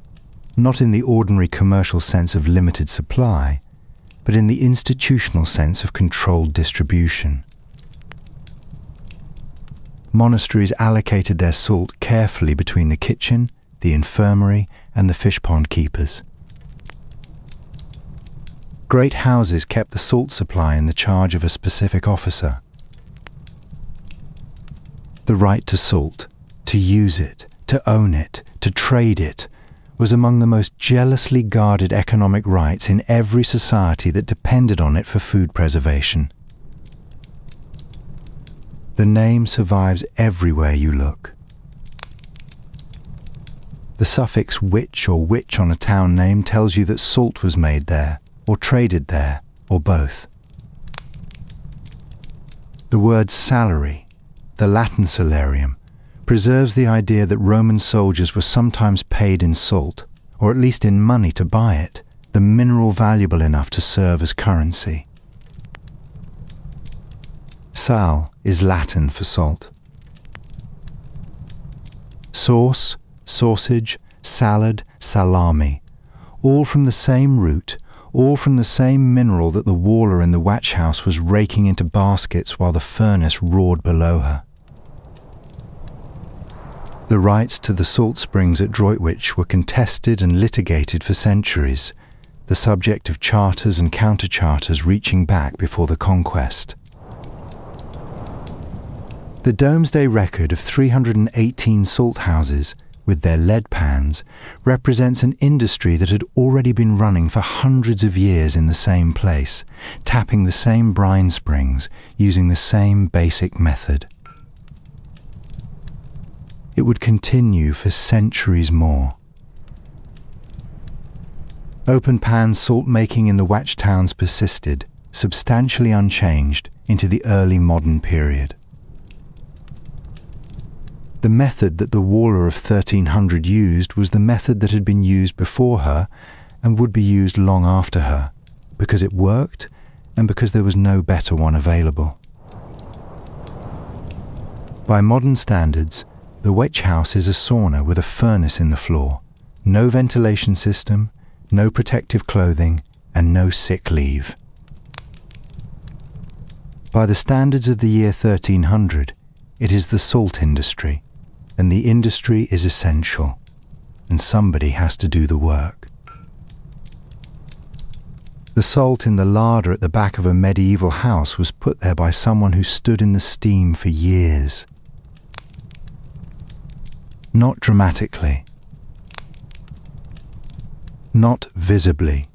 [SPEAKER 1] not in the ordinary commercial sense of limited supply, but in the institutional sense of controlled distribution. Monasteries allocated their salt carefully between the kitchen, the infirmary, and the fish pond keepers. Great houses kept the salt supply in the charge of a specific officer. The right to salt, to use it, to own it, to trade it, was among the most jealously guarded economic rights in every society that depended on it for food preservation. The name survives everywhere you look. The suffix witch or witch on a town name tells you that salt was made there, or traded there, or both. The word salary, the Latin salarium, preserves the idea that Roman soldiers were sometimes paid in salt, or at least in money to buy it, the mineral valuable enough to serve as currency. Sal is Latin for salt. Sauce, sausage, salad, salami, all from the same root, all from the same mineral that the waller in the watch house was raking into baskets while the furnace roared below her. The rights to the salt springs at Droitwich were contested and litigated for centuries, the subject of charters and counter-charters reaching back before the conquest. The Domesday record of 318 salt houses, with their lead pans, represents an industry that had already been running for hundreds of years in the same place, tapping the same brine springs, using the same basic method. It would continue for centuries more. Open-pan salt-making in the watch towns persisted, substantially unchanged, into the early modern period. The method that the waller of 1300 used was the method that had been used before her and would be used long after her, because it worked and because there was no better one available. By modern standards, the witch house is a sauna with a furnace in the floor, no ventilation system, no protective clothing, and no sick leave. By the standards of the year 1300, it is the salt industry, and the industry is essential, and somebody has to do the work. The salt in the larder at the back of a medieval house was put there by someone who stood in the steam for years. Not dramatically, not visibly,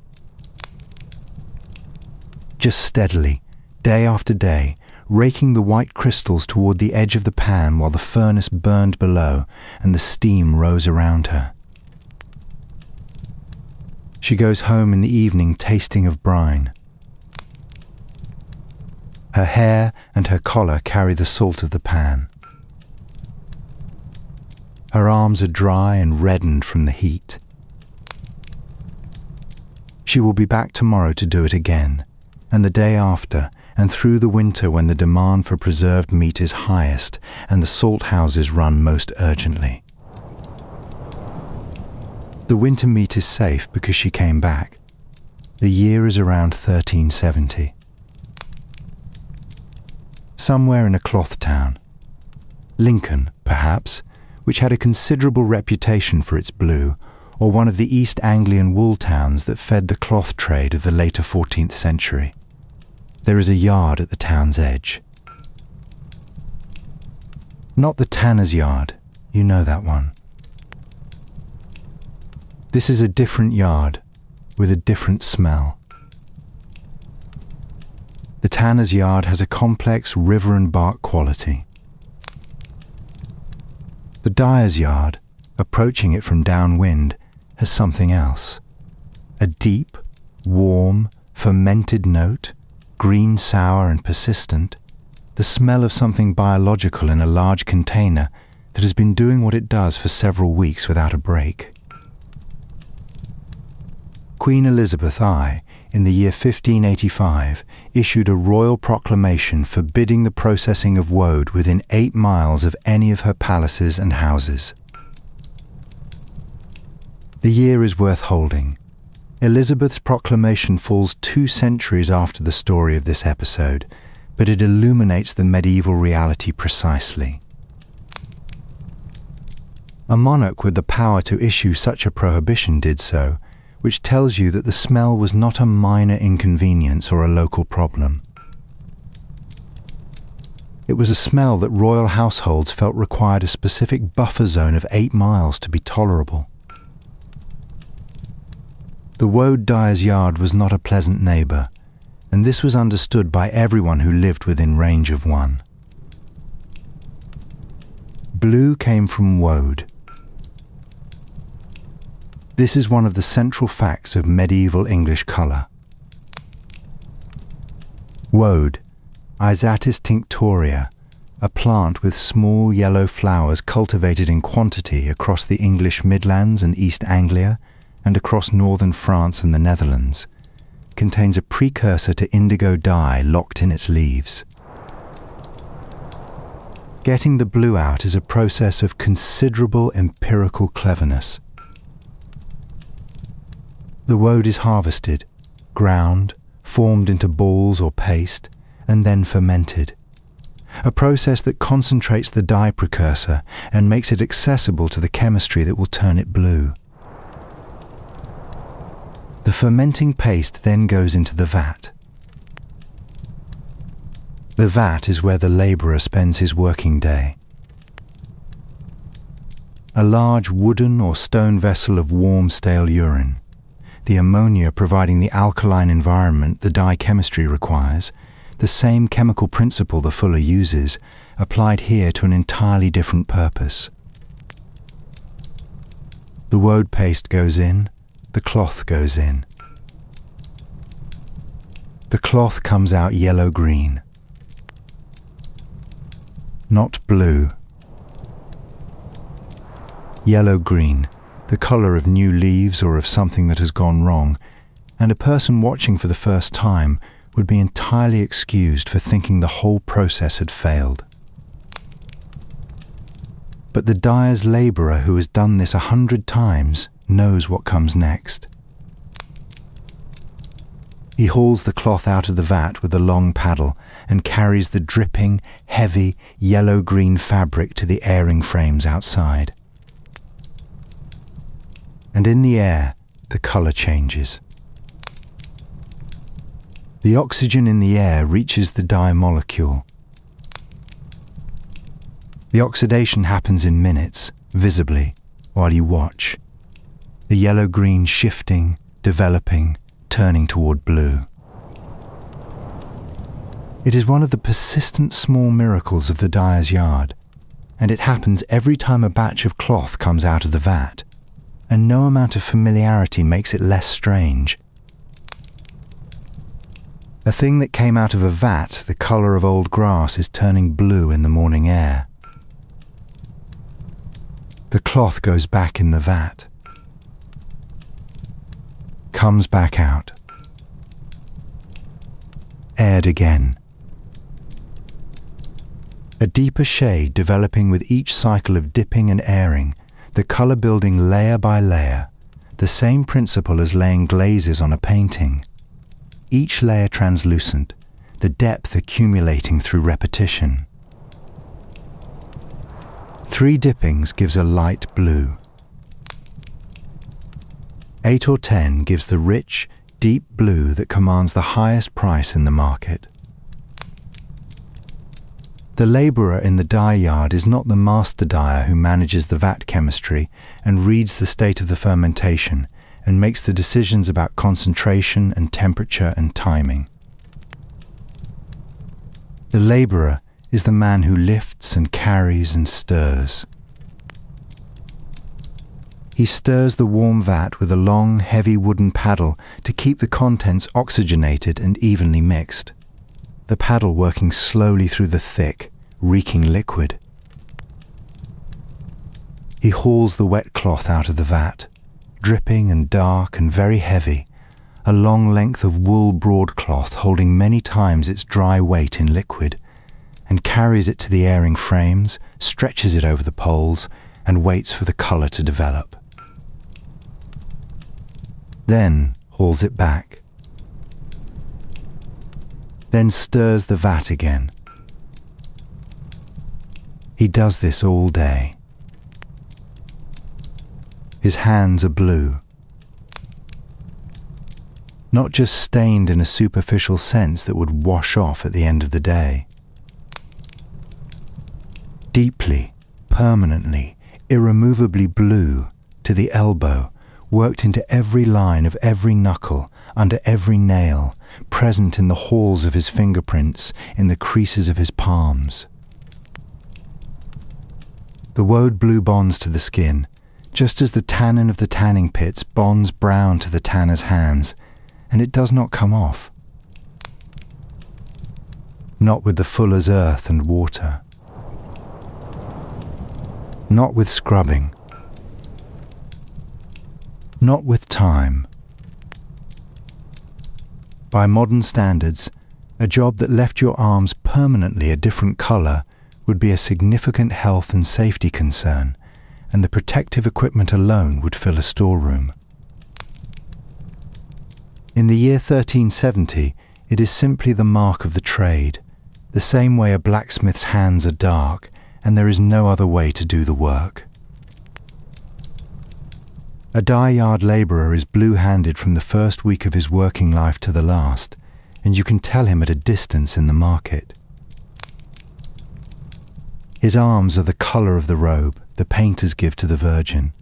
[SPEAKER 1] just steadily, day after day, raking the white crystals toward the edge of the pan while the furnace burned below and the steam rose around her. She goes home in the evening tasting of brine. Her hair and her collar carry the salt of the pan. Her arms are dry and reddened from the heat. She will be back tomorrow to do it again, and the day after, and through the winter when the demand for preserved meat is highest and the salt houses run most urgently. The winter meat is safe because she came back. The year is around 1370. Somewhere in a cloth town, Lincoln, perhaps, which had a considerable reputation for its blue, or one of the East Anglian wool towns that fed the cloth trade of the later 14th century. There is a yard at the town's edge. Not the tanner's yard, you know that one. This is a different yard, with a different smell. The tanner's yard has a complex river and bark quality. The dyer's yard, approaching it from downwind, has something else. A deep, warm, fermented note, green, sour and persistent, the smell of something biological in a large container that has been doing what it does for several weeks without a break. Queen Elizabeth I, in the year 1585, issued a royal proclamation forbidding the processing of woad within 8 miles of any of her palaces and houses. The year is worth holding. Elizabeth's proclamation falls 2 centuries after the story of this episode, but it illuminates the medieval reality precisely. A monarch with the power to issue such a prohibition did so, which tells you that the smell was not a minor inconvenience or a local problem. It was a smell that royal households felt required a specific buffer zone of 8 miles to be tolerable. The Woad Dyer's yard was not a pleasant neighbour, and this was understood by everyone who lived within range of one. Blue came from woad. This is one of the central facts of medieval English colour. Woad, Isatis tinctoria, a plant with small yellow flowers cultivated in quantity across the English Midlands and East Anglia and across northern France and the Netherlands, contains a precursor to indigo dye locked in its leaves. Getting the blue out is a process of considerable empirical cleverness. The woad is harvested, ground, formed into balls or paste, and then fermented. A process that concentrates the dye precursor and makes it accessible to the chemistry that will turn it blue. The fermenting paste then goes into the vat. The vat is where the labourer spends his working day. A large wooden or stone vessel of warm, stale urine, the ammonia providing the alkaline environment the dye chemistry requires, the same chemical principle the fuller uses, applied here to an entirely different purpose. The woad paste goes in, the cloth goes in. The cloth comes out yellow-green. Not blue. Yellow-green, the colour of new leaves or of something that has gone wrong, and a person watching for the first time would be entirely excused for thinking the whole process had failed. But the dyer's labourer who has done this 100 times knows what comes next. He hauls the cloth out of the vat with a long paddle and carries the dripping, heavy, yellow-green fabric to the airing frames outside. And in the air, the colour changes. The oxygen in the air reaches the dye molecule. The oxidation happens in minutes, visibly, while you watch. The yellow-green shifting, developing, turning toward blue. It is one of the persistent small miracles of the dyer's yard, and it happens every time a batch of cloth comes out of the vat, and no amount of familiarity makes it less strange. A thing that came out of a vat the colour of old grass is turning blue in the morning air. The cloth goes back in the vat, comes back out, aired again. A deeper shade developing with each cycle of dipping and airing, the colour building layer by layer, the same principle as laying glazes on a painting. Each layer translucent, the depth accumulating through repetition. 3 dippings gives a light blue. 8 or 10 gives the rich, deep blue that commands the highest price in the market. The labourer in the dye yard is not the master dyer who manages the vat chemistry and reads the state of the fermentation and makes the decisions about concentration and temperature and timing. The labourer is the man who lifts and carries and stirs. He stirs the warm vat with a long, heavy wooden paddle to keep the contents oxygenated and evenly mixed. the paddle working slowly through the thick, reeking liquid. He hauls the wet cloth out of the vat, dripping and dark and very heavy, a long length of wool broadcloth holding many times its dry weight in liquid, and carries it to the airing frames, stretches it over the poles, and waits for the colour to develop. Then hauls it back. Then stirs the vat again. He does this all day. His hands are blue. Not just stained in a superficial sense that would wash off at the end of the day. Deeply, permanently, irremovably blue to the elbow, worked into every line of every knuckle, under every nail, present in the halls of his fingerprints, in the creases of his palms. The Woad blue bonds to the skin, just as the tannin of the tanning pits bonds brown to the tanner's hands, and it does not come off. Not with the fuller's earth and water. Not with scrubbing. Not with time. By modern standards, a job that left your arms permanently a different colour would be a significant health and safety concern, and the protective equipment alone would fill a storeroom. In the year 1370, it is simply the mark of the trade, the same way a blacksmith's hands are dark, and there is no other way to do the work. A dye yard labourer is blue-handed from the first week of his working life to the last, and you can tell him at a distance in the market. His arms are the colour of the robe the painters give to the Virgin.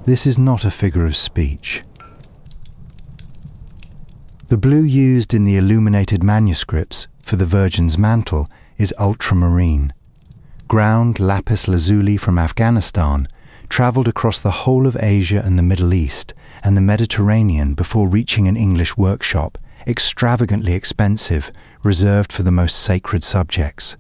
[SPEAKER 1] This is not a figure of speech. The blue used in the illuminated manuscripts for the Virgin's mantle is ultramarine. Ground lapis lazuli from Afghanistan travelled across the whole of Asia and the Middle East and the Mediterranean before reaching an English workshop, extravagantly expensive, reserved for the most sacred subjects.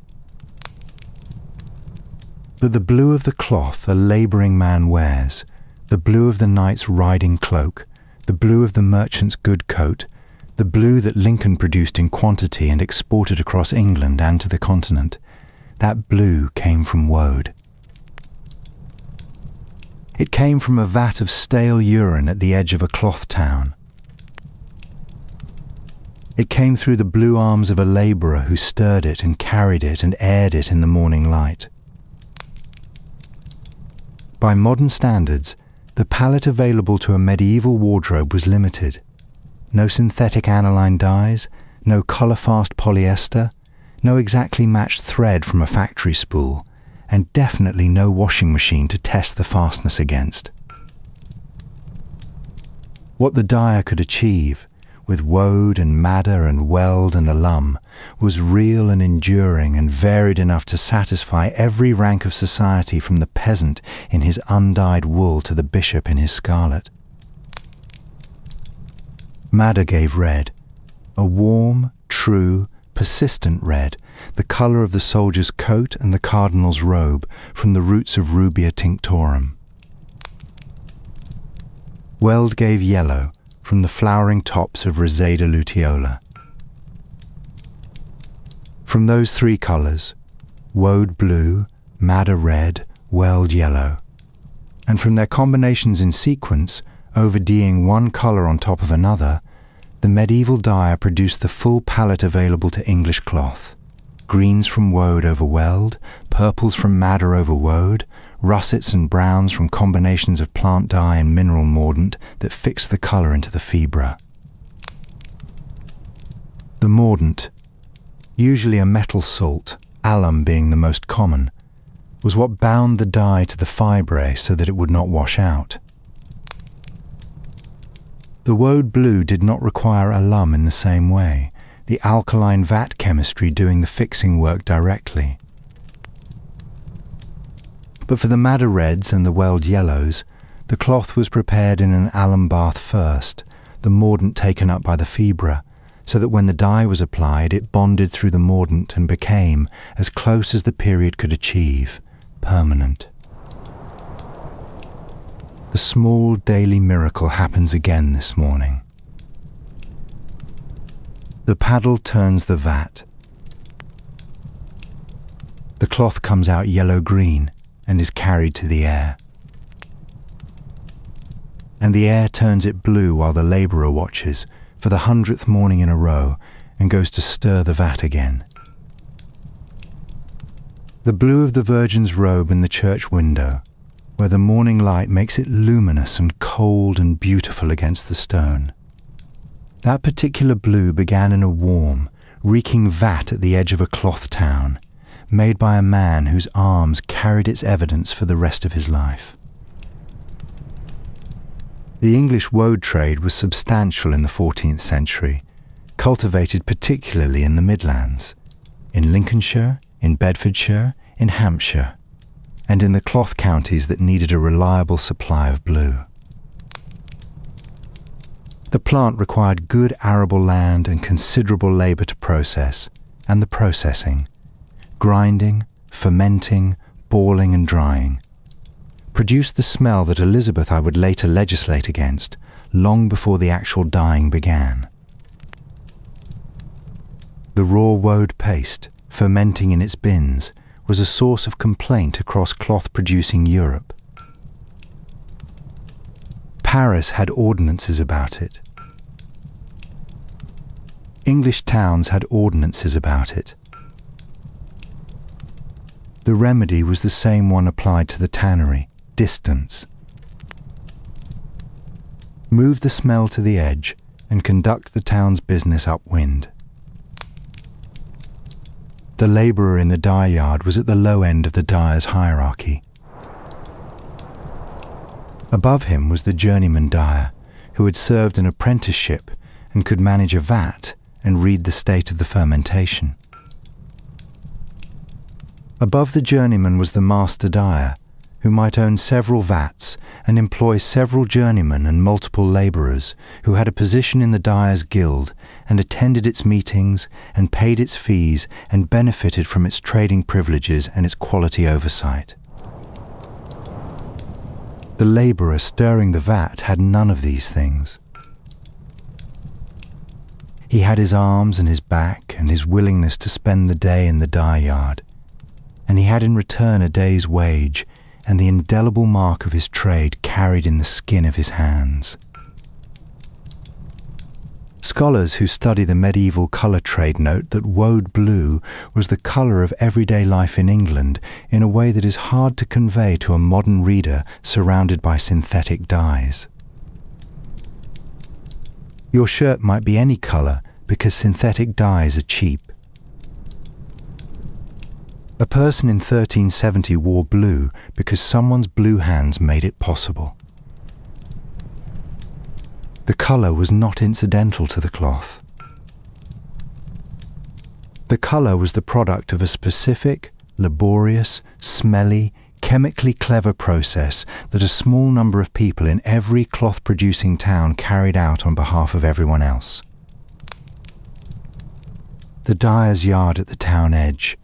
[SPEAKER 1] But the blue of the cloth a labouring man wears, the blue of the knight's riding cloak, the blue of the merchant's good coat, the blue that Lincoln produced in quantity and exported across England and to the continent, that blue came from Woad. It came from a vat of stale urine at the edge of a cloth town. It came through the blue arms of a labourer who stirred it and carried it and aired it in the morning light. By modern standards, the palette available to a medieval wardrobe was limited. No synthetic aniline dyes, no colour-fast polyester, no exactly matched thread from a factory spool, and definitely no washing machine to test the fastness against. What the dyer could achieve, with Woad and madder and weld and alum, was real and enduring and varied enough to satisfy every rank of society, from the peasant in his undyed wool to the bishop in his scarlet. Madder gave red, a warm, true, persistent red, the colour of the soldier's coat and the cardinal's robe, from the roots of Rubia tinctorum. Weld gave yellow, from the flowering tops of Reseda luteola. From those three colours, Woad blue, madder red, weld yellow, and from their combinations in sequence, over-D'ing one colour on top of another, the medieval dyer produced the full palette available to English cloth. Greens from Woad over weld, purples from madder over Woad, russets and browns from combinations of plant dye and mineral mordant that fixed the colour into the fibra. The mordant, usually a metal salt, alum being the most common, was what bound the dye to the fibre so that it would not wash out. The Woad blue did not require alum in the same way, the alkaline vat chemistry doing the fixing work directly. But for the madder reds and the weld yellows, the cloth was prepared in an alum bath first, the mordant taken up by the fibra, so that when the dye was applied it bonded through the mordant and became, as close as the period could achieve, permanent. The small daily miracle happens again this morning. The paddle turns the vat. The cloth comes out yellow-green and is carried to the air. And the air turns it blue while the labourer watches for the 100th morning in a row and goes to stir the vat again. The blue of the Virgin's robe in the church window, where the morning light makes it luminous and cold and beautiful against the stone. That particular blue began in a warm, reeking vat at the edge of a cloth town, made by a man whose arms carried its evidence for the rest of his life. The English woad trade was substantial in the 14th century, cultivated particularly in the Midlands, in Lincolnshire, in Bedfordshire, in Hampshire, and in the cloth counties that needed a reliable supply of blue. The plant required good arable land and considerable labour to process, and the processing, grinding, fermenting, balling and drying, produced the smell that Elizabeth I would later legislate against, long before the actual dyeing began. The raw woad paste, fermenting in its bins, was a source of complaint across cloth-producing Europe. Paris had ordinances about it. English towns had ordinances about it. The remedy was the same one applied to the tannery: distance. Move the smell to the edge and conduct the town's business upwind. The labourer in the dye yard was at the low end of the dyer's hierarchy. Above him was the journeyman dyer, who had served an apprenticeship and could manage a vat and read the state of the fermentation. Above the journeyman was the master dyer, who might own several vats and employ several journeymen and multiple labourers, who had a position in the dyers' guild and attended its meetings and paid its fees and benefited from its trading privileges and its quality oversight. The labourer stirring the vat had none of these things. He had his arms and his back and his willingness to spend the day in the dye yard, and he had in return a day's wage and the indelible mark of his trade carried in the skin of his hands. Scholars who study the medieval colour trade note that woad blue was the colour of everyday life in England in a way that is hard to convey to a modern reader surrounded by synthetic dyes. Your shirt might be any colour because synthetic dyes are cheap. A person in 1370 wore blue because someone's blue hands made it possible. The colour was not incidental to the cloth. The colour was the product of a specific, laborious, smelly, chemically clever process that a small number of people in every cloth-producing town carried out on behalf of everyone else. The dyer's yard at the town edge,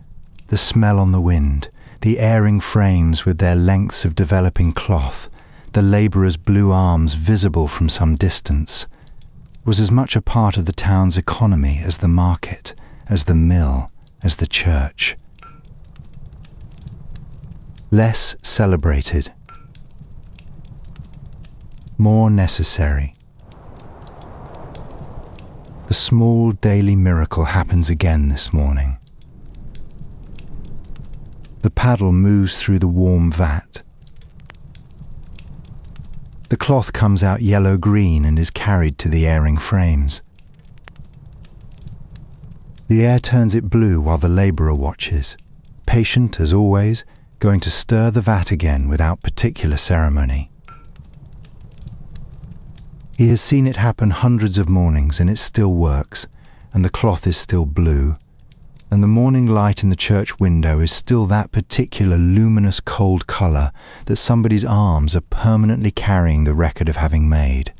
[SPEAKER 1] the smell on the wind, the airing frames with their lengths of developing cloth, the labourer's blue arms visible from some distance, was as much a part of the town's economy as the market, as the mill, as the church. Less celebrated, more necessary. The small daily miracle happens again this morning. The paddle moves through the warm vat. The cloth comes out yellow-green and is carried to the airing frames. The air turns it blue while the labourer watches, patient as always, going to stir the vat again without particular ceremony. He has seen it happen hundreds of mornings and it still works, and the cloth is still blue, and the morning light in the church window is still that particular luminous cold colour that somebody's arms are permanently carrying the record of having made.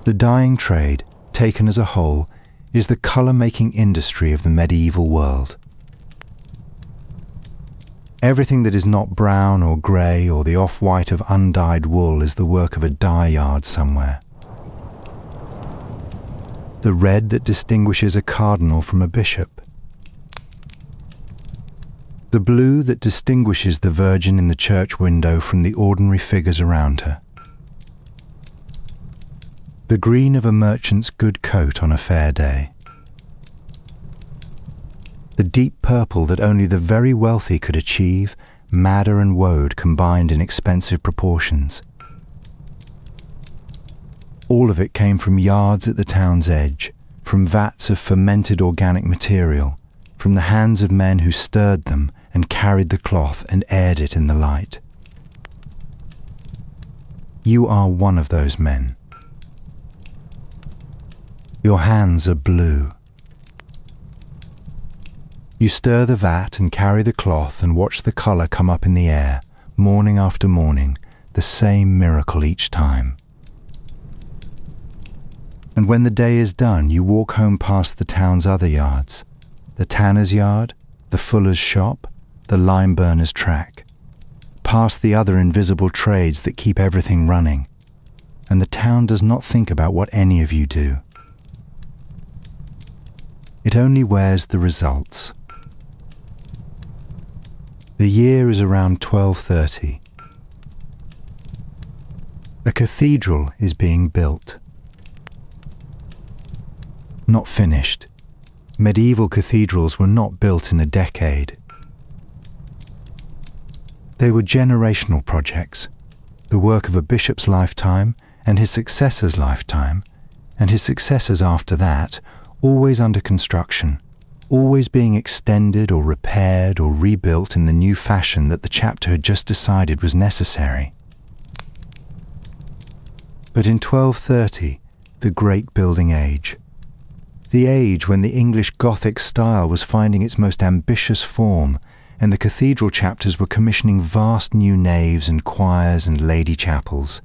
[SPEAKER 1] The dyeing trade, taken as a whole, is the colour-making industry of the medieval world. Everything that is not brown or grey or the off-white of undyed wool is the work of a dye yard somewhere. The red that distinguishes a cardinal from a bishop. The blue that distinguishes the Virgin in the church window from the ordinary figures around her. The green of a merchant's good coat on a fair day. The deep purple that only the very wealthy could achieve, madder and woad combined in expensive proportions. All of it came from yards at the town's edge, from vats of fermented organic material, from the hands of men who stirred them and carried the cloth and aired it in the light. You are one of those men. Your hands are blue. You stir the vat and carry the cloth and watch the colour come up in the air, morning after morning, the same miracle each time. And when the day is done, you walk home past the town's other yards, the tanner's yard, the fuller's shop, the lime burner's track, past the other invisible trades that keep everything running, and the town does not think about what any of you do. It only wears the results. The year is around 1230. A cathedral is being built. Not finished. Medieval cathedrals were not built in a decade. They were generational projects, the work of a bishop's lifetime and his successor's lifetime, and his successors after that, always under construction, always being extended or repaired or rebuilt in the new fashion that the chapter had just decided was necessary. But in 1230, the great building age, the age when the English Gothic style was finding its most ambitious form, and the cathedral chapters were commissioning vast new naves and choirs and lady chapels,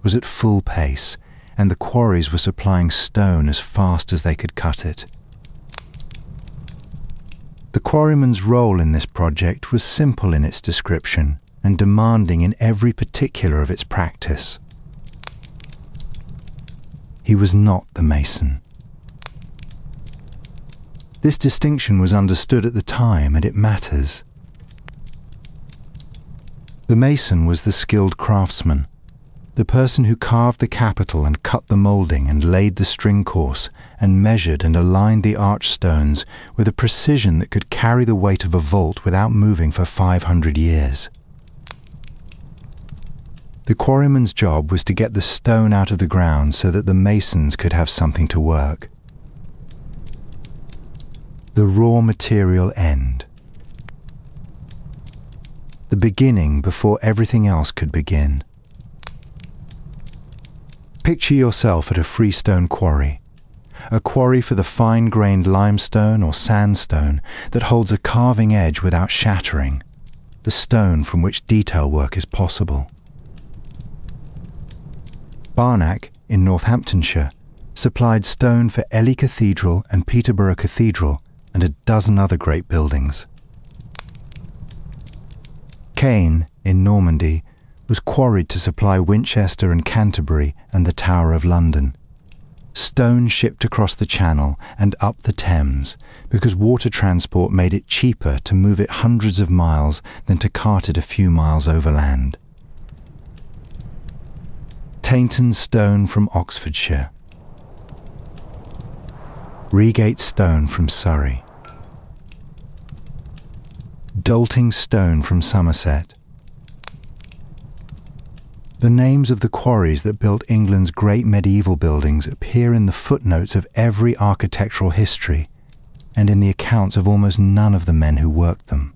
[SPEAKER 1] was at full pace, and the quarries were supplying stone as fast as they could cut it. The quarryman's role in this project was simple in its description and demanding in every particular of its practice. He was not the mason. This distinction was understood at the time, and it matters. The mason was the skilled craftsman, the person who carved the capital and cut the moulding and laid the string course and measured and aligned the arch stones with a precision that could carry the weight of a vault without moving for 500 years. The quarryman's job was to get the stone out of the ground so that the masons could have something to work. The raw material end. The beginning before everything else could begin. Picture yourself at a freestone quarry, a quarry for the fine-grained limestone or sandstone that holds a carving edge without shattering, the stone from which detail work is possible. Barnack, in Northamptonshire, supplied stone for Ely Cathedral and Peterborough Cathedral and a dozen other great buildings. Caen, in Normandy, was quarried to supply Winchester and Canterbury and the Tower of London. Stone shipped across the Channel and up the Thames because water transport made it cheaper to move it hundreds of miles than to cart it a few miles overland. Tainton stone from Oxfordshire. Reigate stone from Surrey. Dolting stone from Somerset. The names of the quarries that built England's great medieval buildings appear in the footnotes of every architectural history and in the accounts of almost none of the men who worked them.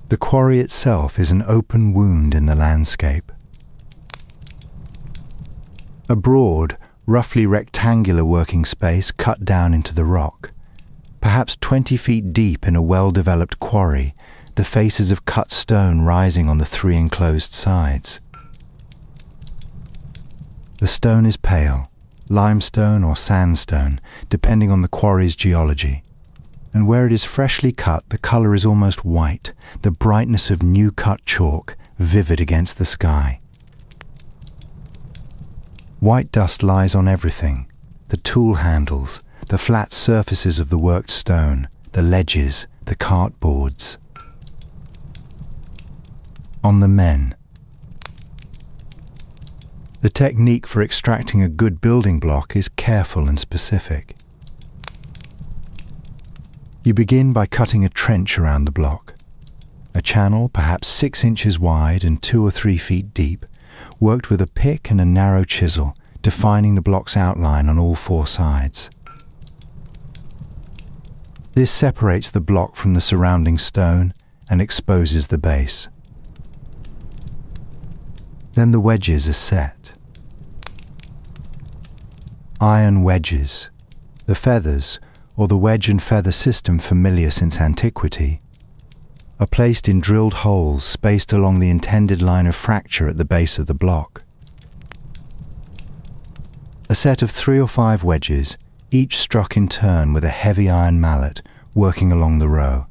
[SPEAKER 1] The quarry itself is an open wound in the landscape. A broad, roughly rectangular working space cut down into the rock, perhaps 20 feet deep in a well-developed quarry, the faces of cut stone rising on the 3 enclosed sides. The stone is pale, limestone or sandstone, depending on the quarry's geology. And where it is freshly cut, the colour is almost white, the brightness of new-cut chalk, vivid against the sky. White dust lies on everything, the tool handles, the flat surfaces of the worked stone, the ledges, the cart boards. On the men. The technique for extracting a good building block is careful and specific. You begin by cutting a trench around the block. A channel, perhaps 6 inches wide and 2 or 3 feet deep, worked with a pick and a narrow chisel, defining the block's outline on all 4 sides. This separates the block from the surrounding stone and exposes the base. Then the wedges are set. Iron wedges, the feathers, or the wedge and feather system familiar since antiquity, are placed in drilled holes spaced along the intended line of fracture at the base of the block. A set of 3 or 5 wedges, each struck in turn with a heavy iron mallet, working along the row.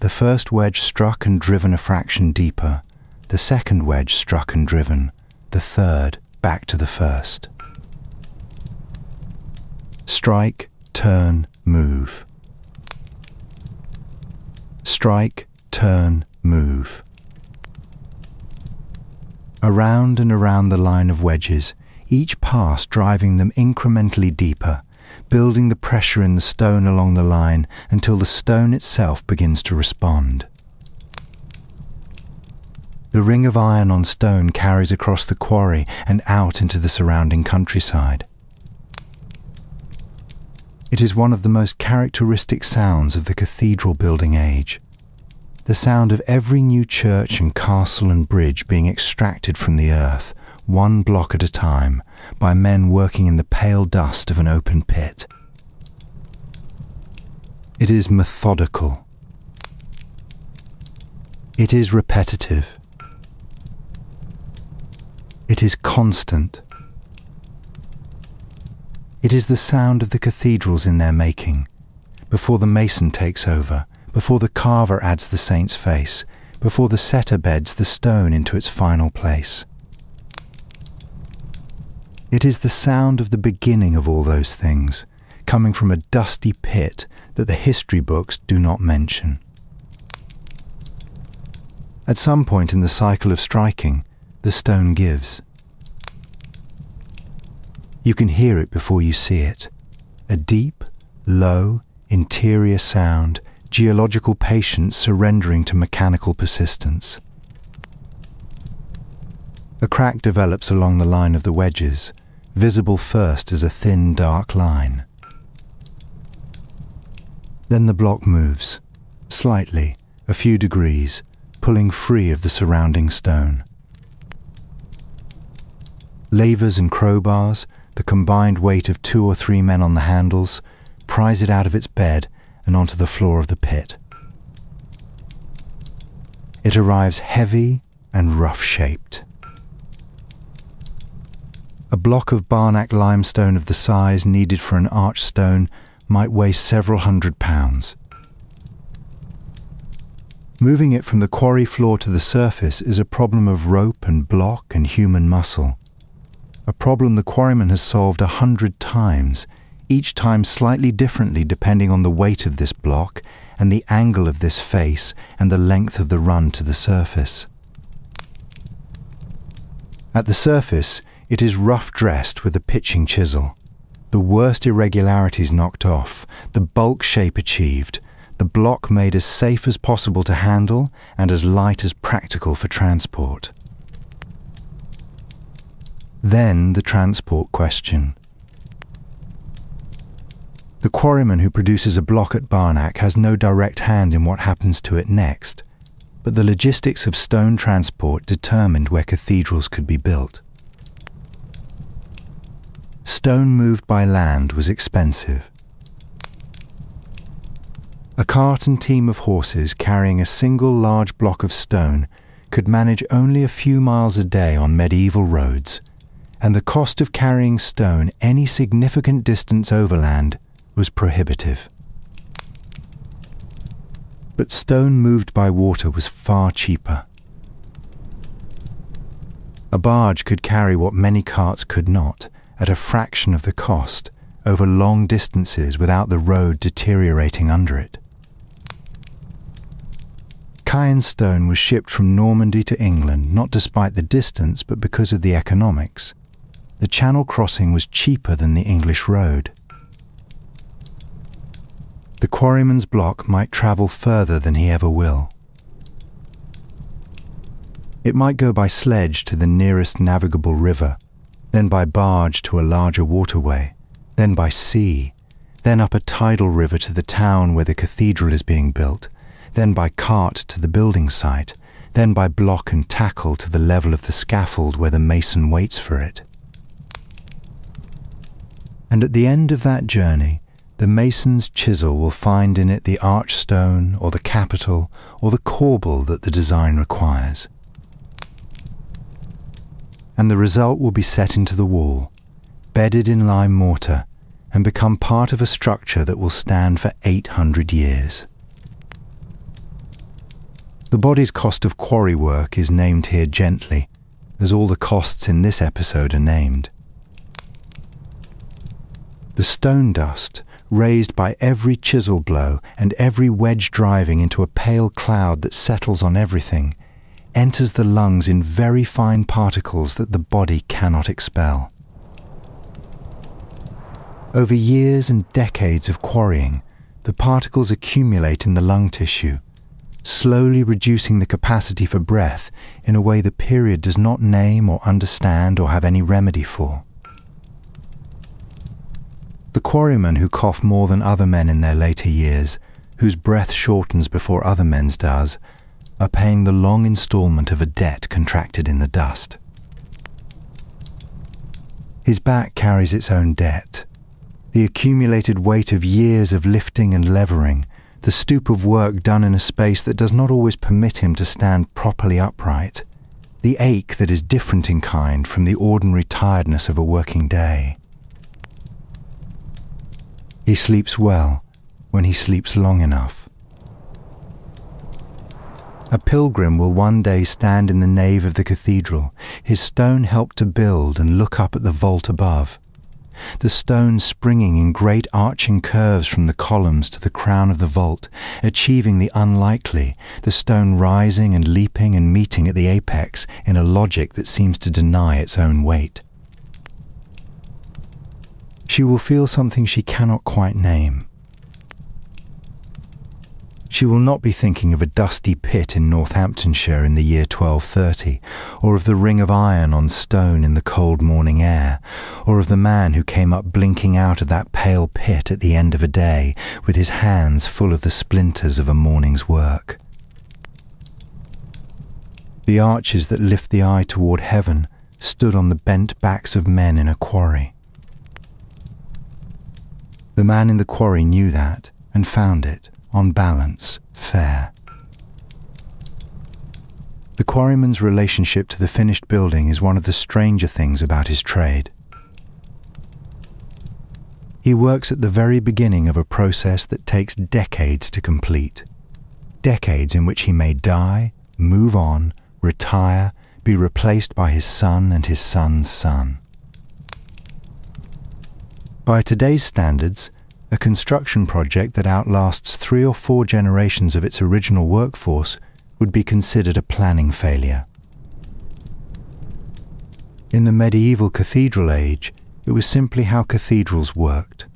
[SPEAKER 1] The first wedge struck and driven a fraction deeper, the second wedge struck and driven, the third back to the first. Strike, turn, move. Strike, turn, move. Around and around the line of wedges, each pass driving them incrementally deeper, building the pressure in the stone along the line until the stone itself begins to respond. The ring of iron on stone carries across the quarry and out into the surrounding countryside. It is one of the most characteristic sounds of the cathedral building age. The sound of every new church and castle and bridge being extracted from the earth, one block at a time, by men working in the pale dust of an open pit. It is methodical. It is repetitive. It is constant. It is the sound of the cathedrals in their making, before the mason takes over, before the carver adds the saint's face, before the setter beds the stone into its final place. It is the sound of the beginning of all those things, coming from a dusty pit that the history books do not mention. At some point in the cycle of striking, the stone gives. You can hear it before you see it. A deep, low, interior sound, geological patience surrendering to mechanical persistence. A crack develops along the line of the wedges, visible first as a thin, dark line. Then the block moves, slightly, a few degrees, pulling free of the surrounding stone. Lavers and crowbars, the combined weight of 2 or 3 men on the handles, prise it out of its bed and onto the floor of the pit. It arrives heavy and rough-shaped. A block of Barnack limestone of the size needed for an archstone might weigh several hundred pounds. Moving it from the quarry floor to the surface is a problem of rope and block and human muscle. A problem the quarryman has solved 100 times, each time slightly differently depending on the weight of this block and the angle of this face and the length of the run to the surface. At the surface, it is rough-dressed with a pitching chisel, the worst irregularities knocked off, the bulk shape achieved, the block made as safe as possible to handle and as light as practical for transport. Then the transport question. The quarryman who produces a block at Barnack has no direct hand in what happens to it next, but the logistics of stone transport determined where cathedrals could be built. Stone moved by land was expensive. A cart and team of horses carrying a single large block of stone could manage only a few miles a day on medieval roads, and the cost of carrying stone any significant distance overland was prohibitive. But stone moved by water was far cheaper. A barge could carry what many carts could not, at a fraction of the cost, over long distances without the road deteriorating under it. Caen stone was shipped from Normandy to England not despite the distance but because of the economics. The Channel crossing was cheaper than the English road. The quarryman's block might travel further than he ever will. It might go by sledge to the nearest navigable river, then by barge to a larger waterway, then by sea, then up a tidal river to the town where the cathedral is being built, then by cart to the building site, then by block and tackle to the level of the scaffold where the mason waits for it. And at the end of that journey, the mason's chisel will find in it the archstone or the capital or the corbel that the design requires. And the result will be set into the wall, bedded in lime mortar, and become part of a structure that will stand for 800 years. The body's cost of quarry work is named here gently, as all the costs in this episode are named. The stone dust, raised by every chisel blow and every wedge driving into a pale cloud that settles on everything, enters the lungs in very fine particles that the body cannot expel. Over years and decades of quarrying, the particles accumulate in the lung tissue, slowly reducing the capacity for breath in a way the period does not name or understand or have any remedy for. The quarrymen who cough more than other men in their later years, whose breath shortens before other men's does, are paying the long instalment of a debt contracted in the dust. His back carries its own debt. The accumulated weight of years of lifting and levering, the stoop of work done in a space that does not always permit him to stand properly upright, the ache that is different in kind from the ordinary tiredness of a working day. He sleeps well when he sleeps long enough. A pilgrim will one day stand in the nave of the cathedral, his stone helped to build, and look up at the vault above. The stone springing in great arching curves from the columns to the crown of the vault, achieving the unlikely, the stone rising and leaping and meeting at the apex in a logic that seems to deny its own weight. She will feel something she cannot quite name. She will not be thinking of a dusty pit in Northamptonshire in the year 1230, or of the ring of iron on stone in the cold morning air, or of the man who came up blinking out of that pale pit at the end of a day, with his hands full of the splinters of a morning's work. The arches that lift the eye toward heaven stood on the bent backs of men in a quarry. The man in the quarry knew that, and found it, on balance, fair. The quarryman's relationship to the finished building is one of the stranger things about his trade. He works at the very beginning of a process that takes decades to complete. Decades in which he may die, move on, retire, be replaced by his son and his son's son. By today's standards, a construction project that outlasts 3 or 4 generations of its original workforce would be considered a planning failure. In the medieval cathedral age, it was simply how cathedrals worked.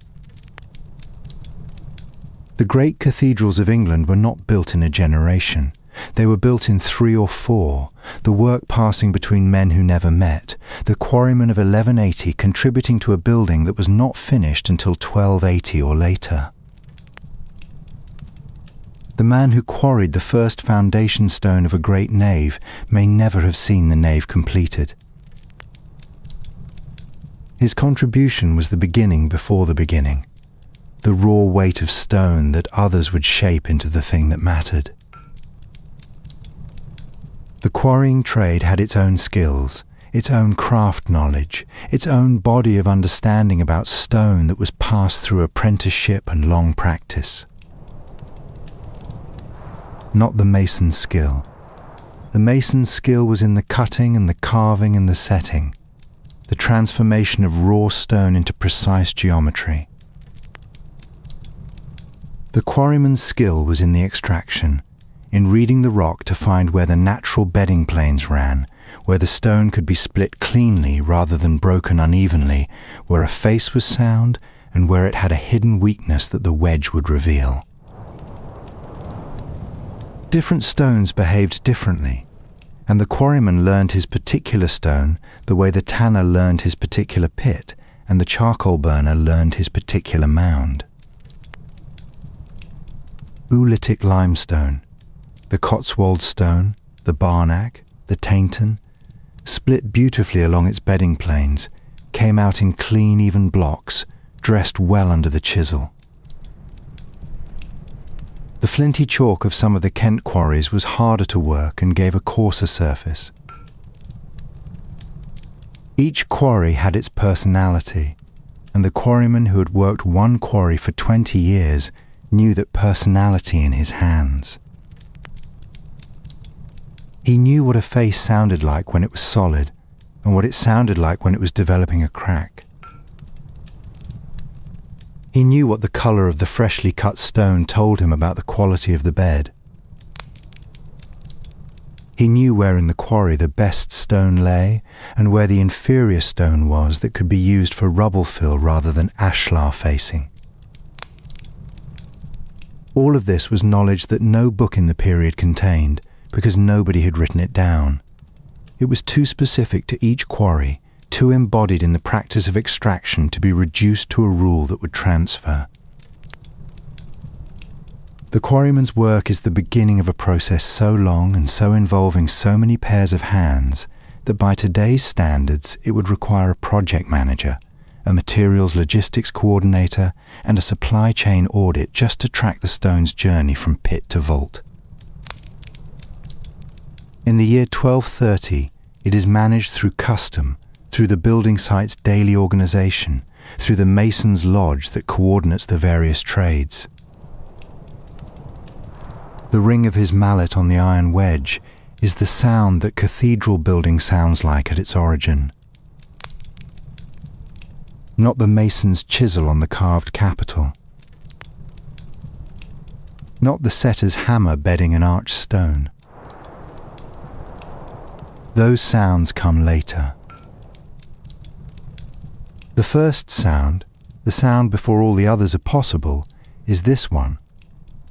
[SPEAKER 1] The great cathedrals of England were not built in a generation. They were built in 3 or 4, the work passing between men who never met, the quarrymen of 1180 contributing to a building that was not finished until 1280 or later. The man who quarried the first foundation stone of a great nave may never have seen the nave completed. His contribution was the beginning before the beginning, the raw weight of stone that others would shape into the thing that mattered. The quarrying trade had its own skills, its own craft knowledge, its own body of understanding about stone that was passed through apprenticeship and long practice. Not the mason's skill. The mason's skill was in the cutting and the carving and the setting, the transformation of raw stone into precise geometry. The quarryman's skill was in the extraction, in reading the rock to find where the natural bedding planes ran, where the stone could be split cleanly rather than broken unevenly, where a face was sound and where it had a hidden weakness that the wedge would reveal. Different stones behaved differently, and the quarryman learned his particular stone the way the tanner learned his particular pit, and the charcoal burner learned his particular mound. Oolitic limestone, the Cotswold stone, the Barnack, the Tainton, split beautifully along its bedding planes, came out in clean, even blocks, dressed well under the chisel. The flinty chalk of some of the Kent quarries was harder to work and gave a coarser surface. Each quarry had its personality, and the quarryman who had worked one quarry for 20 years knew that personality in his hands. He knew what a face sounded like when it was solid, and what it sounded like when it was developing a crack. He knew what the colour of the freshly cut stone told him about the quality of the bed. He knew where in the quarry the best stone lay, and where the inferior stone was that could be used for rubble fill rather than ashlar facing. All of this was knowledge that no book in the period contained, because nobody had written it down. It was too specific to each quarry, too embodied in the practice of extraction to be reduced to a rule that would transfer. The quarryman's work is the beginning of a process so long and so involving so many pairs of hands that by today's standards it would require a project manager, a materials logistics coordinator, and a supply chain audit just to track the stone's journey from pit to vault. In the year 1230, it is managed through custom, through the building site's daily organisation, through the mason's lodge that coordinates the various trades. The ring of his mallet on the iron wedge is the sound that cathedral building sounds like at its origin. Not the mason's chisel on the carved capital. Not the setter's hammer bedding an arched stone. Those sounds come later. The first sound, the sound before all the others are possible, is this one.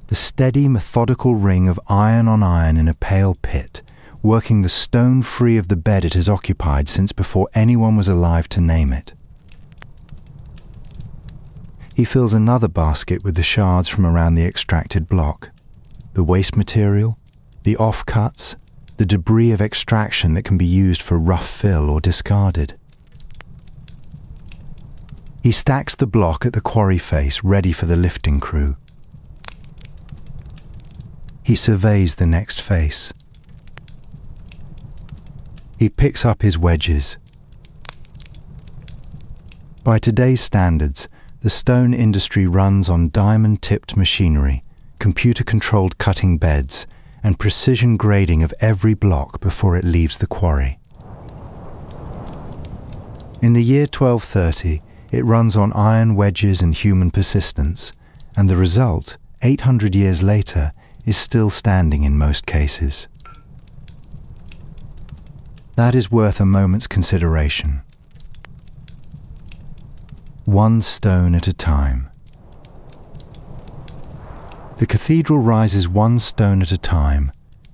[SPEAKER 1] The steady, methodical ring of iron on iron in a pale pit, working the stone free of the bed it has occupied since before anyone was alive to name it. He fills another basket with the shards from around the extracted block, the waste material, the offcuts, the debris of extraction that can be used for rough fill or discarded. He stacks the block at the quarry face ready for the lifting crew. He surveys the next face. He picks up his wedges. By today's standards, the stone industry runs on diamond-tipped machinery, computer-controlled cutting beds, and precision grading of every block before it leaves the quarry. In the year 1230, it runs on iron wedges and human persistence, and the result, 800 years later, is still standing in most cases. That is worth a moment's consideration. One stone at a time. The cathedral rises one stone at a time,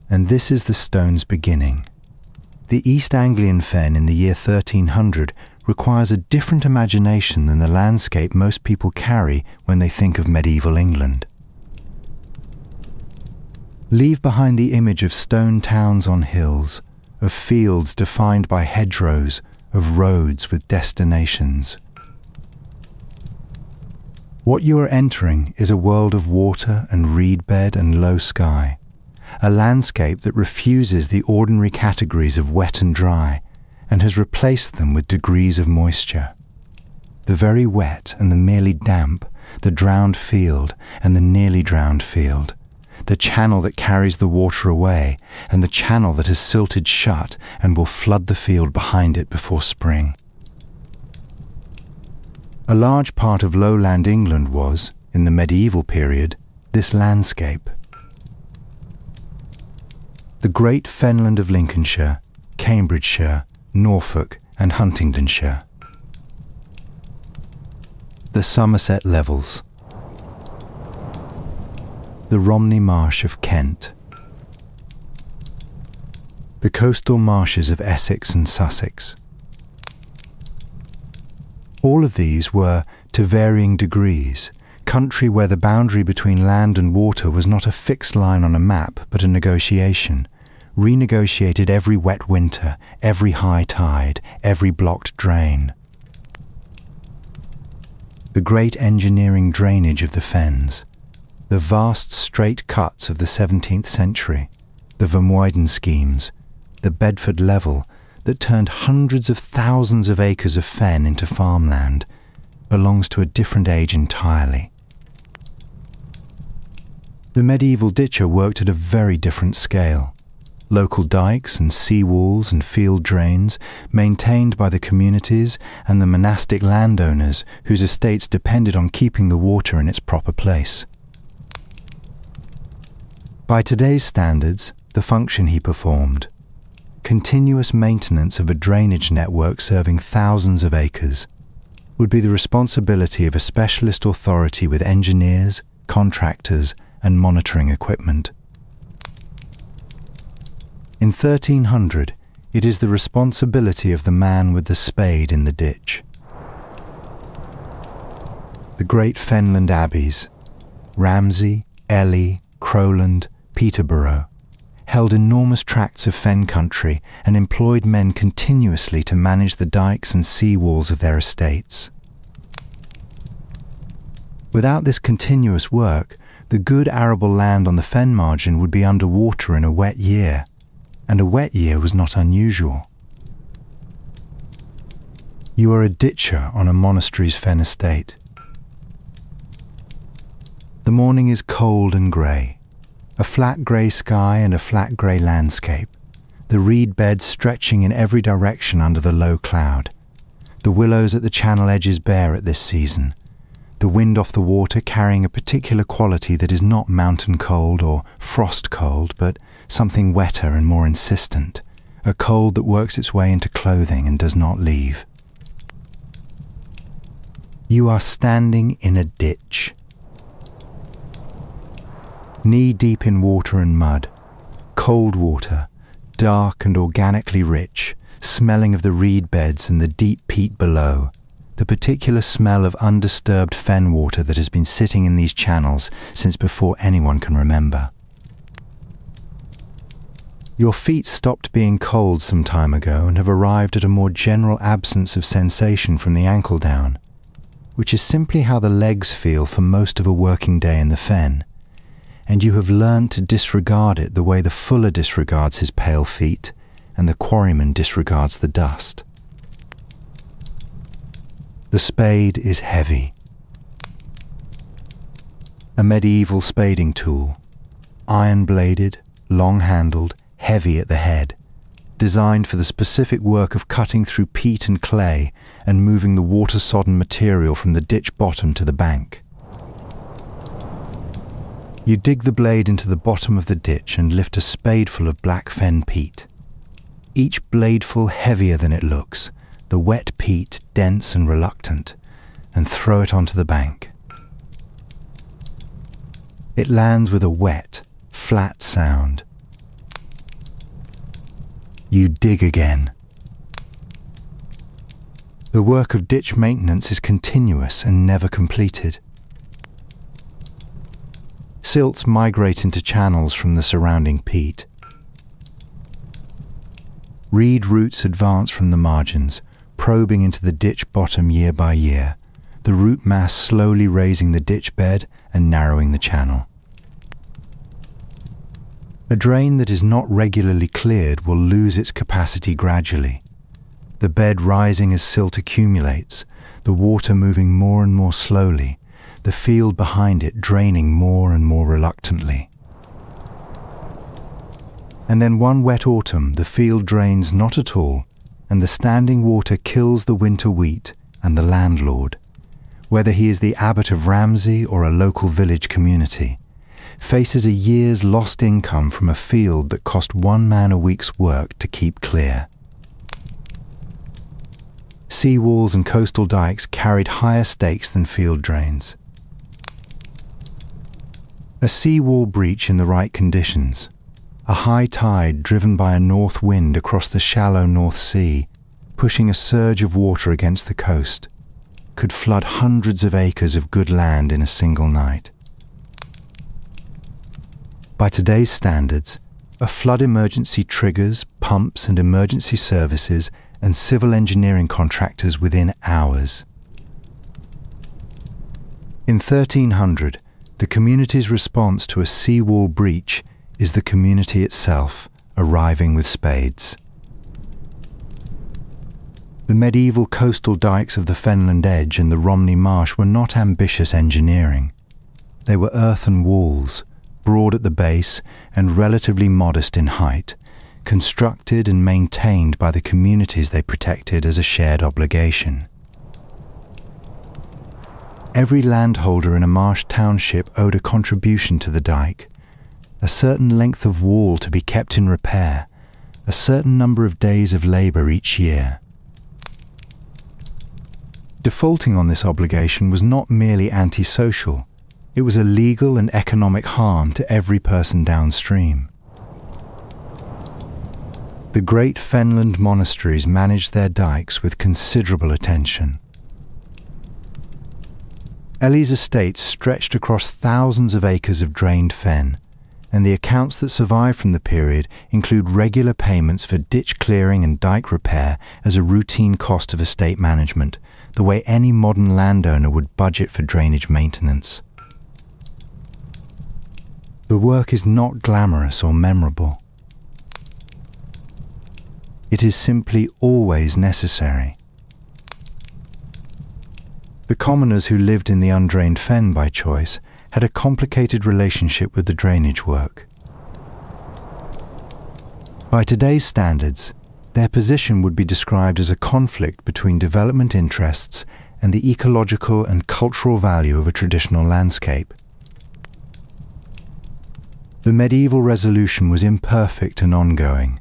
[SPEAKER 1] and this is the stone's beginning. The East Anglian fen in the year 1300 requires a different imagination than the landscape most people carry when they think of medieval England. Leave behind the image of stone towns on hills, of fields defined by hedgerows, of roads with destinations. What you are entering is a world of water and reed bed and low sky, a landscape that refuses the ordinary categories of wet and dry, and has replaced them with degrees of moisture. The very wet and the merely damp, the drowned field and the nearly drowned field, the channel that carries the water away and the channel that has silted shut and will flood the field behind it before spring. A large part of lowland England was, in the medieval period, this landscape. The great fenland of Lincolnshire, Cambridgeshire, Norfolk and Huntingdonshire. The Somerset Levels. The Romney Marsh of Kent. The coastal marshes of Essex and Sussex. All of these were, to varying degrees, country where the boundary between land and water was not a fixed line on a map, but a negotiation, renegotiated every wet winter, every high tide, every blocked drain. The great engineering drainage of the fens, the vast straight cuts of the 17th century, the Vermuyden schemes, the Bedford level that turned hundreds of thousands of acres of fen into farmland, belongs to a different age entirely. The medieval ditcher worked at a very different scale. Local dikes and sea walls and field drains maintained by the communities and the monastic landowners whose estates depended on keeping the water in its proper place. By today's standards, the function he performed, continuous maintenance of a drainage network serving thousands of acres, would be the responsibility of a specialist authority with engineers, contractors, and monitoring equipment. In 1300, it is the responsibility of the man with the spade in the ditch. The great fenland abbeys, Ramsey, Ely, Crowland, Peterborough, held enormous tracts of fen country and employed men continuously to manage the dikes and sea walls of their estates. Without this continuous work, the good arable land on the fen margin would be under water in a wet year, and a wet year was not unusual. You are a ditcher on a monastery's fen estate. The morning is cold and grey, a flat grey sky and a flat grey landscape, the reed beds stretching in every direction under the low cloud, the willows at the channel edges bare at this season, the wind off the water carrying a particular quality that is not mountain cold or frost cold, but something wetter and more insistent, a cold that works its way into clothing and does not leave. You are standing in a ditch, knee-deep in water and mud, cold water, dark and organically rich, smelling of the reed beds and the deep peat below, the particular smell of undisturbed fen water that has been sitting in these channels since before anyone can remember. Your feet stopped being cold some time ago and have arrived at a more general absence of sensation from the ankle down, which is simply how the legs feel for most of a working day in the fen, and you have learned to disregard it the way the fuller disregards his pale feet and the quarryman disregards the dust. The spade is heavy. A medieval spading tool, iron-bladed, long-handled, heavy at the head, designed for the specific work of cutting through peat and clay and moving the water-sodden material from the ditch bottom to the bank. You dig the blade into the bottom of the ditch and lift a spadeful of black fen peat. Each bladeful heavier than it looks, the wet peat dense and reluctant, and throw it onto the bank. It lands with a wet, flat sound. You dig again. The work of ditch maintenance is continuous and never completed. Silts migrate into channels from the surrounding peat. Reed roots advance from the margins, probing into the ditch bottom year by year, the root mass slowly raising the ditch bed and narrowing the channel. A drain that is not regularly cleared will lose its capacity gradually. the bed rising as silt accumulates, the water moving more and more slowly, the field behind it draining more and more reluctantly. And then one wet autumn the field drains not at all, and the standing water kills the winter wheat and the landlord, whether he is the abbot of Ramsey or a local village community, faces a year's lost income from a field that cost one man a week's work to keep clear. Seawalls and coastal dikes carried higher stakes than field drains. A seawall breach in the right conditions, a high tide driven by a north wind across the shallow North Sea, pushing a surge of water against the coast, could flood hundreds of acres of good land in a single night. By today's standards, a flood emergency triggers pumps and emergency services and civil engineering contractors within hours. In 1300, the community's response to a seawall breach is the community itself arriving with spades. The medieval coastal dikes of the Fenland Edge and the Romney Marsh were not ambitious engineering. They were earthen walls, broad at the base and relatively modest in height, constructed and maintained by the communities they protected as a shared obligation. Every landholder in a marsh township owed a contribution to the dike, a certain length of wall to be kept in repair, a certain number of days of labour each year. Defaulting on this obligation was not merely antisocial, it was a legal and economic harm to every person downstream. The great Fenland monasteries managed their dikes with considerable attention. Ellie's estate stretched across thousands of acres of drained fen, and the accounts that survive from the period include regular payments for ditch clearing and dike repair as a routine cost of estate management, the way any modern landowner would budget for drainage maintenance. The work is not glamorous or memorable. It is simply always necessary. The commoners who lived in the undrained fen by choice had a complicated relationship with the drainage work. By today's standards, their position would be described as a conflict between development interests and the ecological and cultural value of a traditional landscape. The medieval resolution was imperfect and ongoing,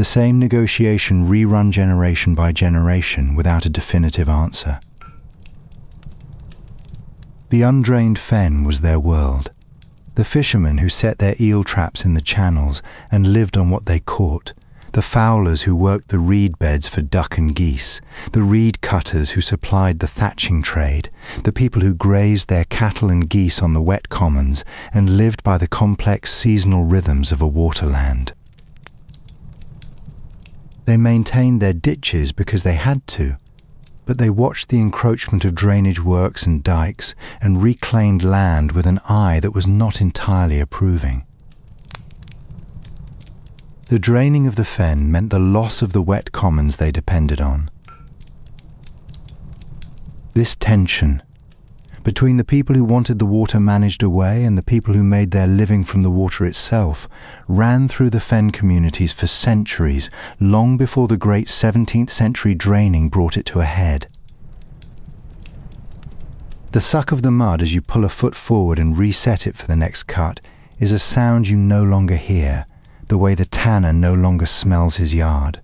[SPEAKER 1] the same negotiation rerun generation by generation without a definitive answer. The undrained fen was their world. The fishermen who set their eel traps in the channels and lived on what they caught, the fowlers who worked the reed beds for duck and geese, the reed cutters who supplied the thatching trade, the people who grazed their cattle and geese on the wet commons and lived by the complex seasonal rhythms of a waterland. They maintained their ditches because they had to, but they watched the encroachment of drainage works and dikes and reclaimed land with an eye that was not entirely approving. The draining of the fen meant the loss of the wet commons they depended on. This tension between the people who wanted the water managed away and the people who made their living from the water itself ran through the fen communities for centuries, long before the great 17th century draining brought it to a head. The suck of the mud as you pull a foot forward and reset it for the next cut is a sound you no longer hear, the way the tanner no longer smells his yard.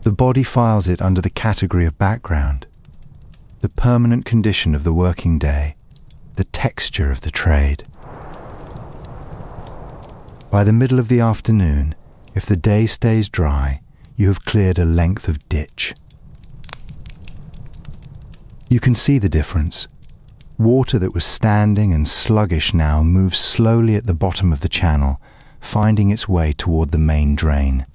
[SPEAKER 1] The body files it under the category of background, the permanent condition of the working day, the texture of the trade. By the middle of the afternoon, if the day stays dry, you have cleared a length of ditch. You can see the difference. Water that was standing and sluggish now moves slowly at the bottom of the channel, finding its way toward the main drain.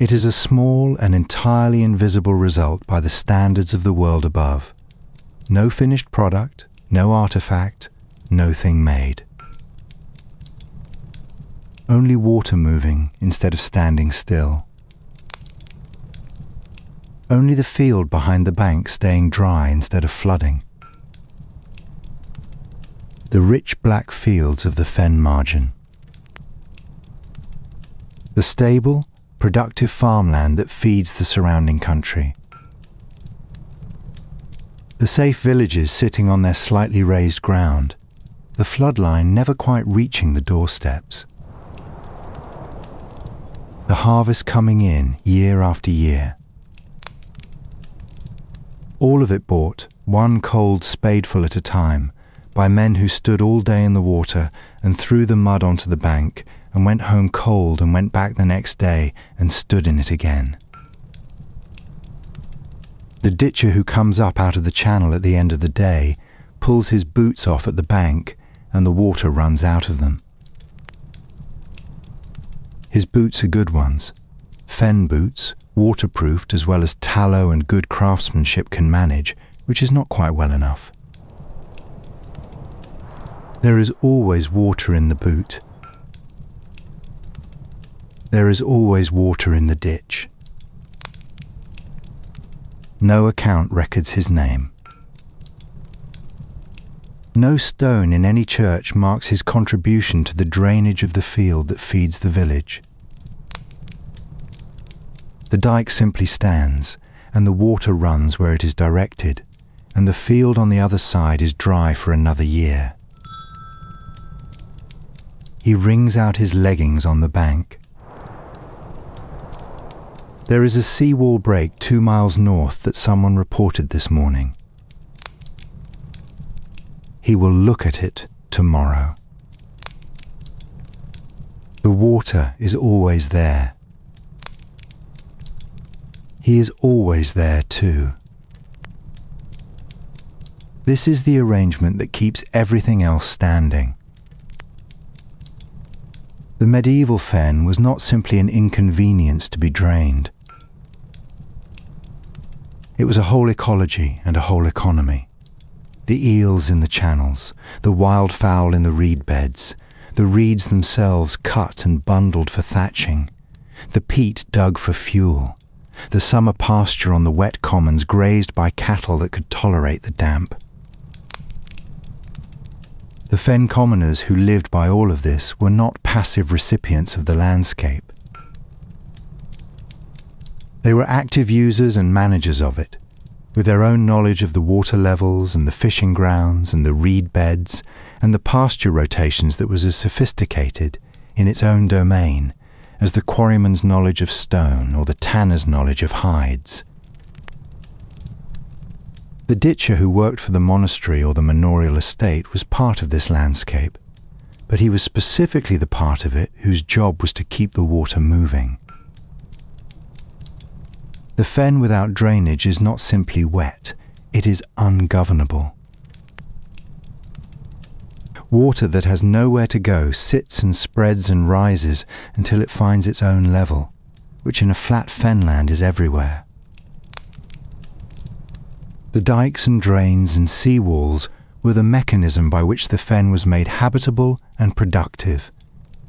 [SPEAKER 1] It is a small and entirely invisible result by the standards of the world above. No finished product, no artifact, no thing made. only water moving instead of standing still. Only the field behind the bank staying dry instead of flooding. The rich black fields of the fen margin. The stable, productive farmland that feeds the surrounding country. The safe villages sitting on their slightly raised ground, the floodline never quite reaching the doorsteps. The harvest coming in year after year. All of it bought, one cold spadeful at a time, by men who stood all day in the water and threw the mud onto the bank and went home cold and went back the next day and stood in it again. The ditcher who comes up out of the channel at the end of the day pulls his boots off at the bank and the water runs out of them. His boots are good ones, fen boots, waterproofed as well as tallow and good craftsmanship can manage, which is not quite well enough. There is always water in the boot. There is always water in the ditch. No account records his name. No stone in any church marks his contribution to the drainage of the field that feeds the village. The dike simply stands, and the water runs where it is directed, and the field on the other side is dry for another year. He wrings out his leggings on the bank. There is a seawall break 2 miles north that someone reported this morning. He will look at it tomorrow. The water is always there. He is always there too. This is the arrangement that keeps everything else standing. The medieval fen was not simply an inconvenience to be drained. It was a whole ecology and a whole economy. The eels in the channels, the wildfowl in the reed beds, the reeds themselves cut and bundled for thatching, the peat dug for fuel, the summer pasture on the wet commons grazed by cattle that could tolerate the damp. The fen commoners who lived by all of this were not passive recipients of the landscape. They were active users and managers of it, with their own knowledge of the water levels and the fishing grounds and the reed beds and the pasture rotations that was as sophisticated in its own domain as the quarryman's knowledge of stone or the tanner's knowledge of hides. The ditcher who worked for the monastery or the manorial estate was part of this landscape, but he was specifically the part of it whose job was to keep the water moving. The fen without drainage is not simply wet, it is ungovernable. Water that has nowhere to go sits and spreads and rises until it finds its own level, which in a flat fenland is everywhere. The dikes and drains and sea walls were the mechanism by which the fen was made habitable and productive,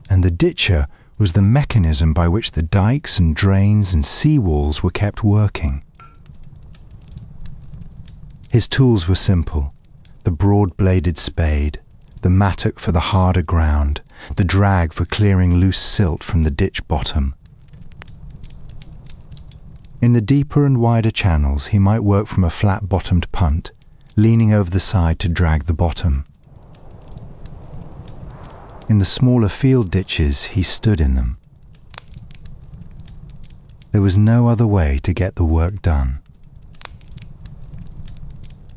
[SPEAKER 1] and the ditcher was the mechanism by which the dikes and drains and sea walls were kept working. His tools were simple: the broad-bladed spade, the mattock for the harder ground, the drag for clearing loose silt from the ditch bottom. In the deeper and wider channels he might work from a flat-bottomed punt, leaning over the side to drag the bottom. In the smaller field ditches he stood in them. There was no other way to get the work done.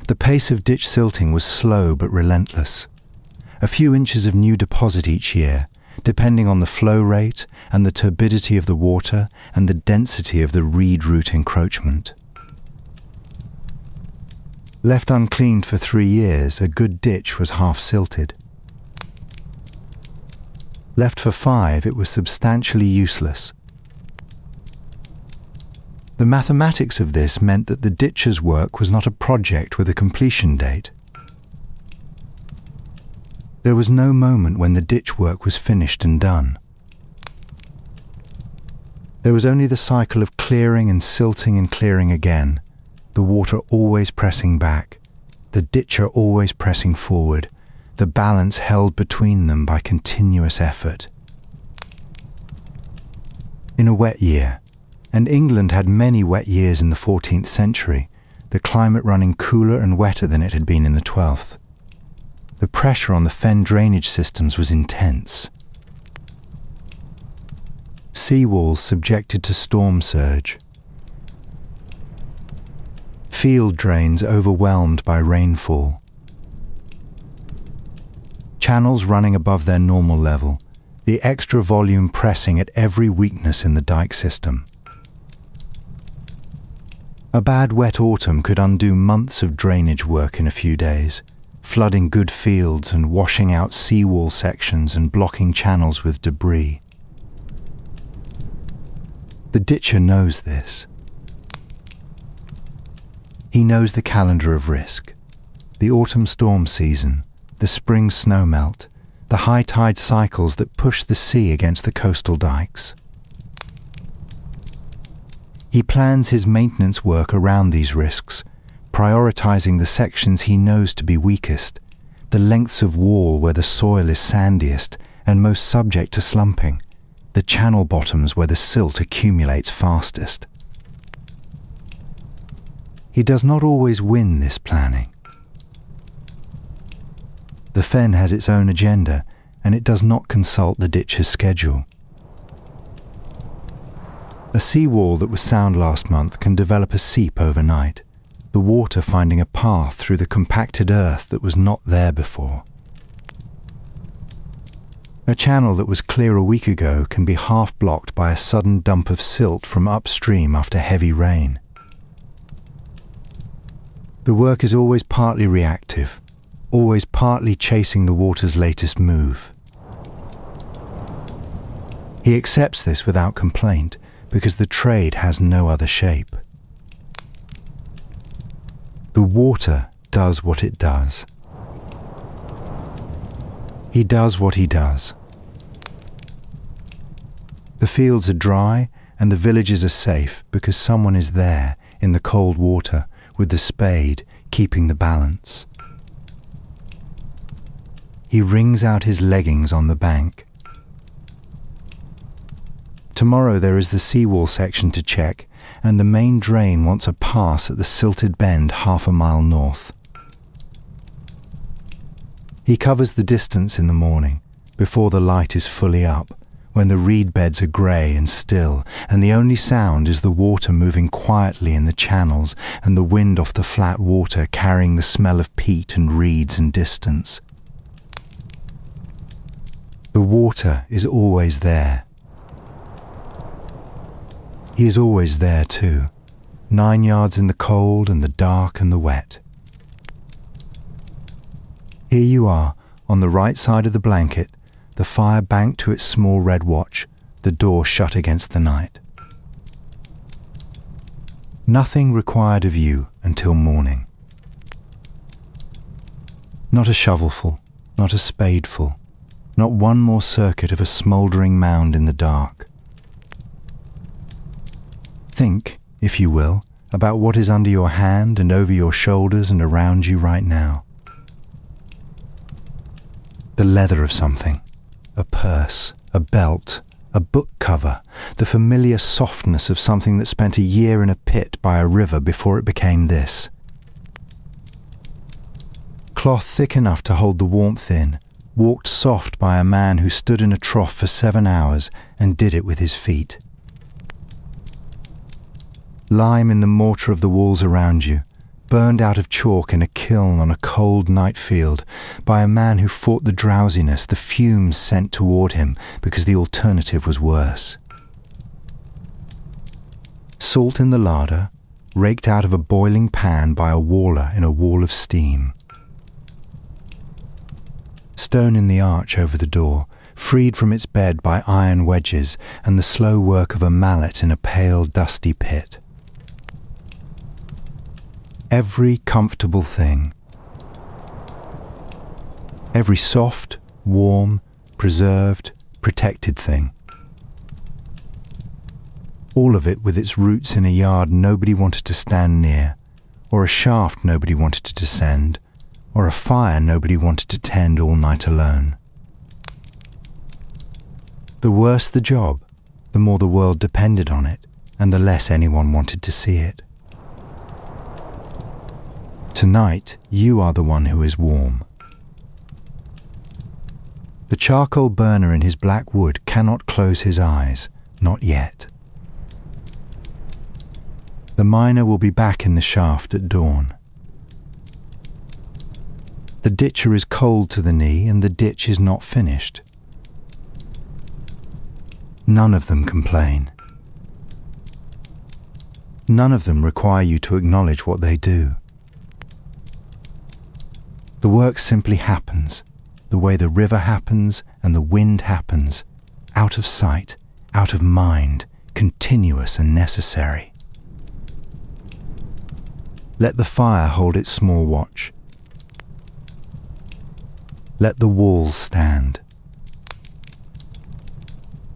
[SPEAKER 1] The pace of ditch silting was slow but relentless. A few inches of new deposit each year, depending on the flow rate and the turbidity of the water and the density of the reed root encroachment. Left uncleaned for 3 years, a good ditch was half silted. Left for 5, it was substantially useless. The mathematics of this meant that the ditcher's work was not a project with a completion date. There was no moment when the ditch work was finished and done. There was only the cycle of clearing and silting and clearing again, the water always pressing back, the ditcher always pressing forward, the balance held between them by continuous effort. In a wet year, and England had many wet years in the 14th century, the climate running cooler and wetter than it had been in the 12th. The pressure on the fen drainage systems was intense. Seawalls subjected to storm surge. Field drains overwhelmed by rainfall. Channels running above their normal level, the extra volume pressing at every weakness in the dike system. A bad wet autumn could undo months of drainage work in a few days, flooding good fields and washing out seawall sections and blocking channels with debris. The ditcher knows this. He knows the calendar of risk, the autumn storm season, the spring snowmelt, the high tide cycles that push the sea against the coastal dikes. He plans his maintenance work around these risks, prioritizing the sections he knows to be weakest, the lengths of wall where the soil is sandiest and most subject to slumping, the channel bottoms where the silt accumulates fastest. He does not always win this planning. The fen has its own agenda, and it does not consult the ditcher's schedule. A seawall that was sound last month can develop a seep overnight, the water finding a path through the compacted earth that was not there before. A channel that was clear a week ago can be half blocked by a sudden dump of silt from upstream after heavy rain. The work is always partly reactive, always partly chasing the water's latest move. He accepts this without complaint because the trade has no other shape. The water does what it does. He does what he does. The fields are dry and the villages are safe because someone is there in the cold water with the spade keeping the balance. He wrings out his leggings on the bank. Tomorrow there is the seawall section to check, and the main drain wants a pass at the silted bend half a mile north. He covers the distance in the morning, before the light is fully up, when the reed beds are grey and still, and the only sound is the water moving quietly in the channels and the wind off the flat water carrying the smell of peat and reeds and distance. The water is always there. He is always there too, 9 yards in the cold and the dark and the wet. Here you are, on the right side of the blanket, the fire banked to its small red watch, the door shut against the night. Nothing required of you until morning. Not a shovelful, not a spadeful, not one more circuit of a smouldering mound in the dark. Think, if you will, about what is under your hand and over your shoulders and around you right now. The leather of something, a purse, a belt, a book cover, the familiar softness of something that spent a year in a pit by a river before it became this. Cloth thick enough to hold the warmth in, walked soft by a man who stood in a trough for 7 hours and did it with his feet. Lime in the mortar of the walls around you, burned out of chalk in a kiln on a cold night field by a man who fought the drowsiness the fumes sent toward him because the alternative was worse. Salt in the larder, raked out of a boiling pan by a waller in a wall of steam. Stone in the arch over the door, freed from its bed by iron wedges and the slow work of a mallet in a pale, dusty pit. Every comfortable thing. Every soft, warm, preserved, protected thing. All of it with its roots in a yard nobody wanted to stand near, or a shaft nobody wanted to descend, or a fire nobody wanted to tend all night alone. The worse the job, the more the world depended on it, and the less anyone wanted to see it. Tonight, you are the one who is warm. The charcoal burner in his black wood cannot close his eyes, not yet. The miner will be back in the shaft at dawn. The ditcher is cold to the knee and the ditch is not finished. None of them complain. None of them require you to acknowledge what they do. The work simply happens, the way the river happens and the wind happens, out of sight, out of mind, continuous and necessary. Let the fire hold its small watch. Let the walls stand.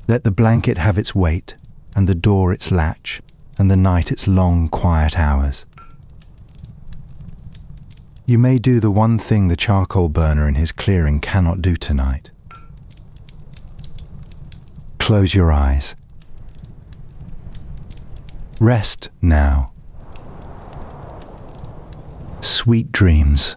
[SPEAKER 1] Let the blanket have its weight, and the door its latch, and the night its long, quiet hours. You may do the one thing the charcoal burner in his clearing cannot do tonight. Close your eyes. Rest now. Sweet dreams.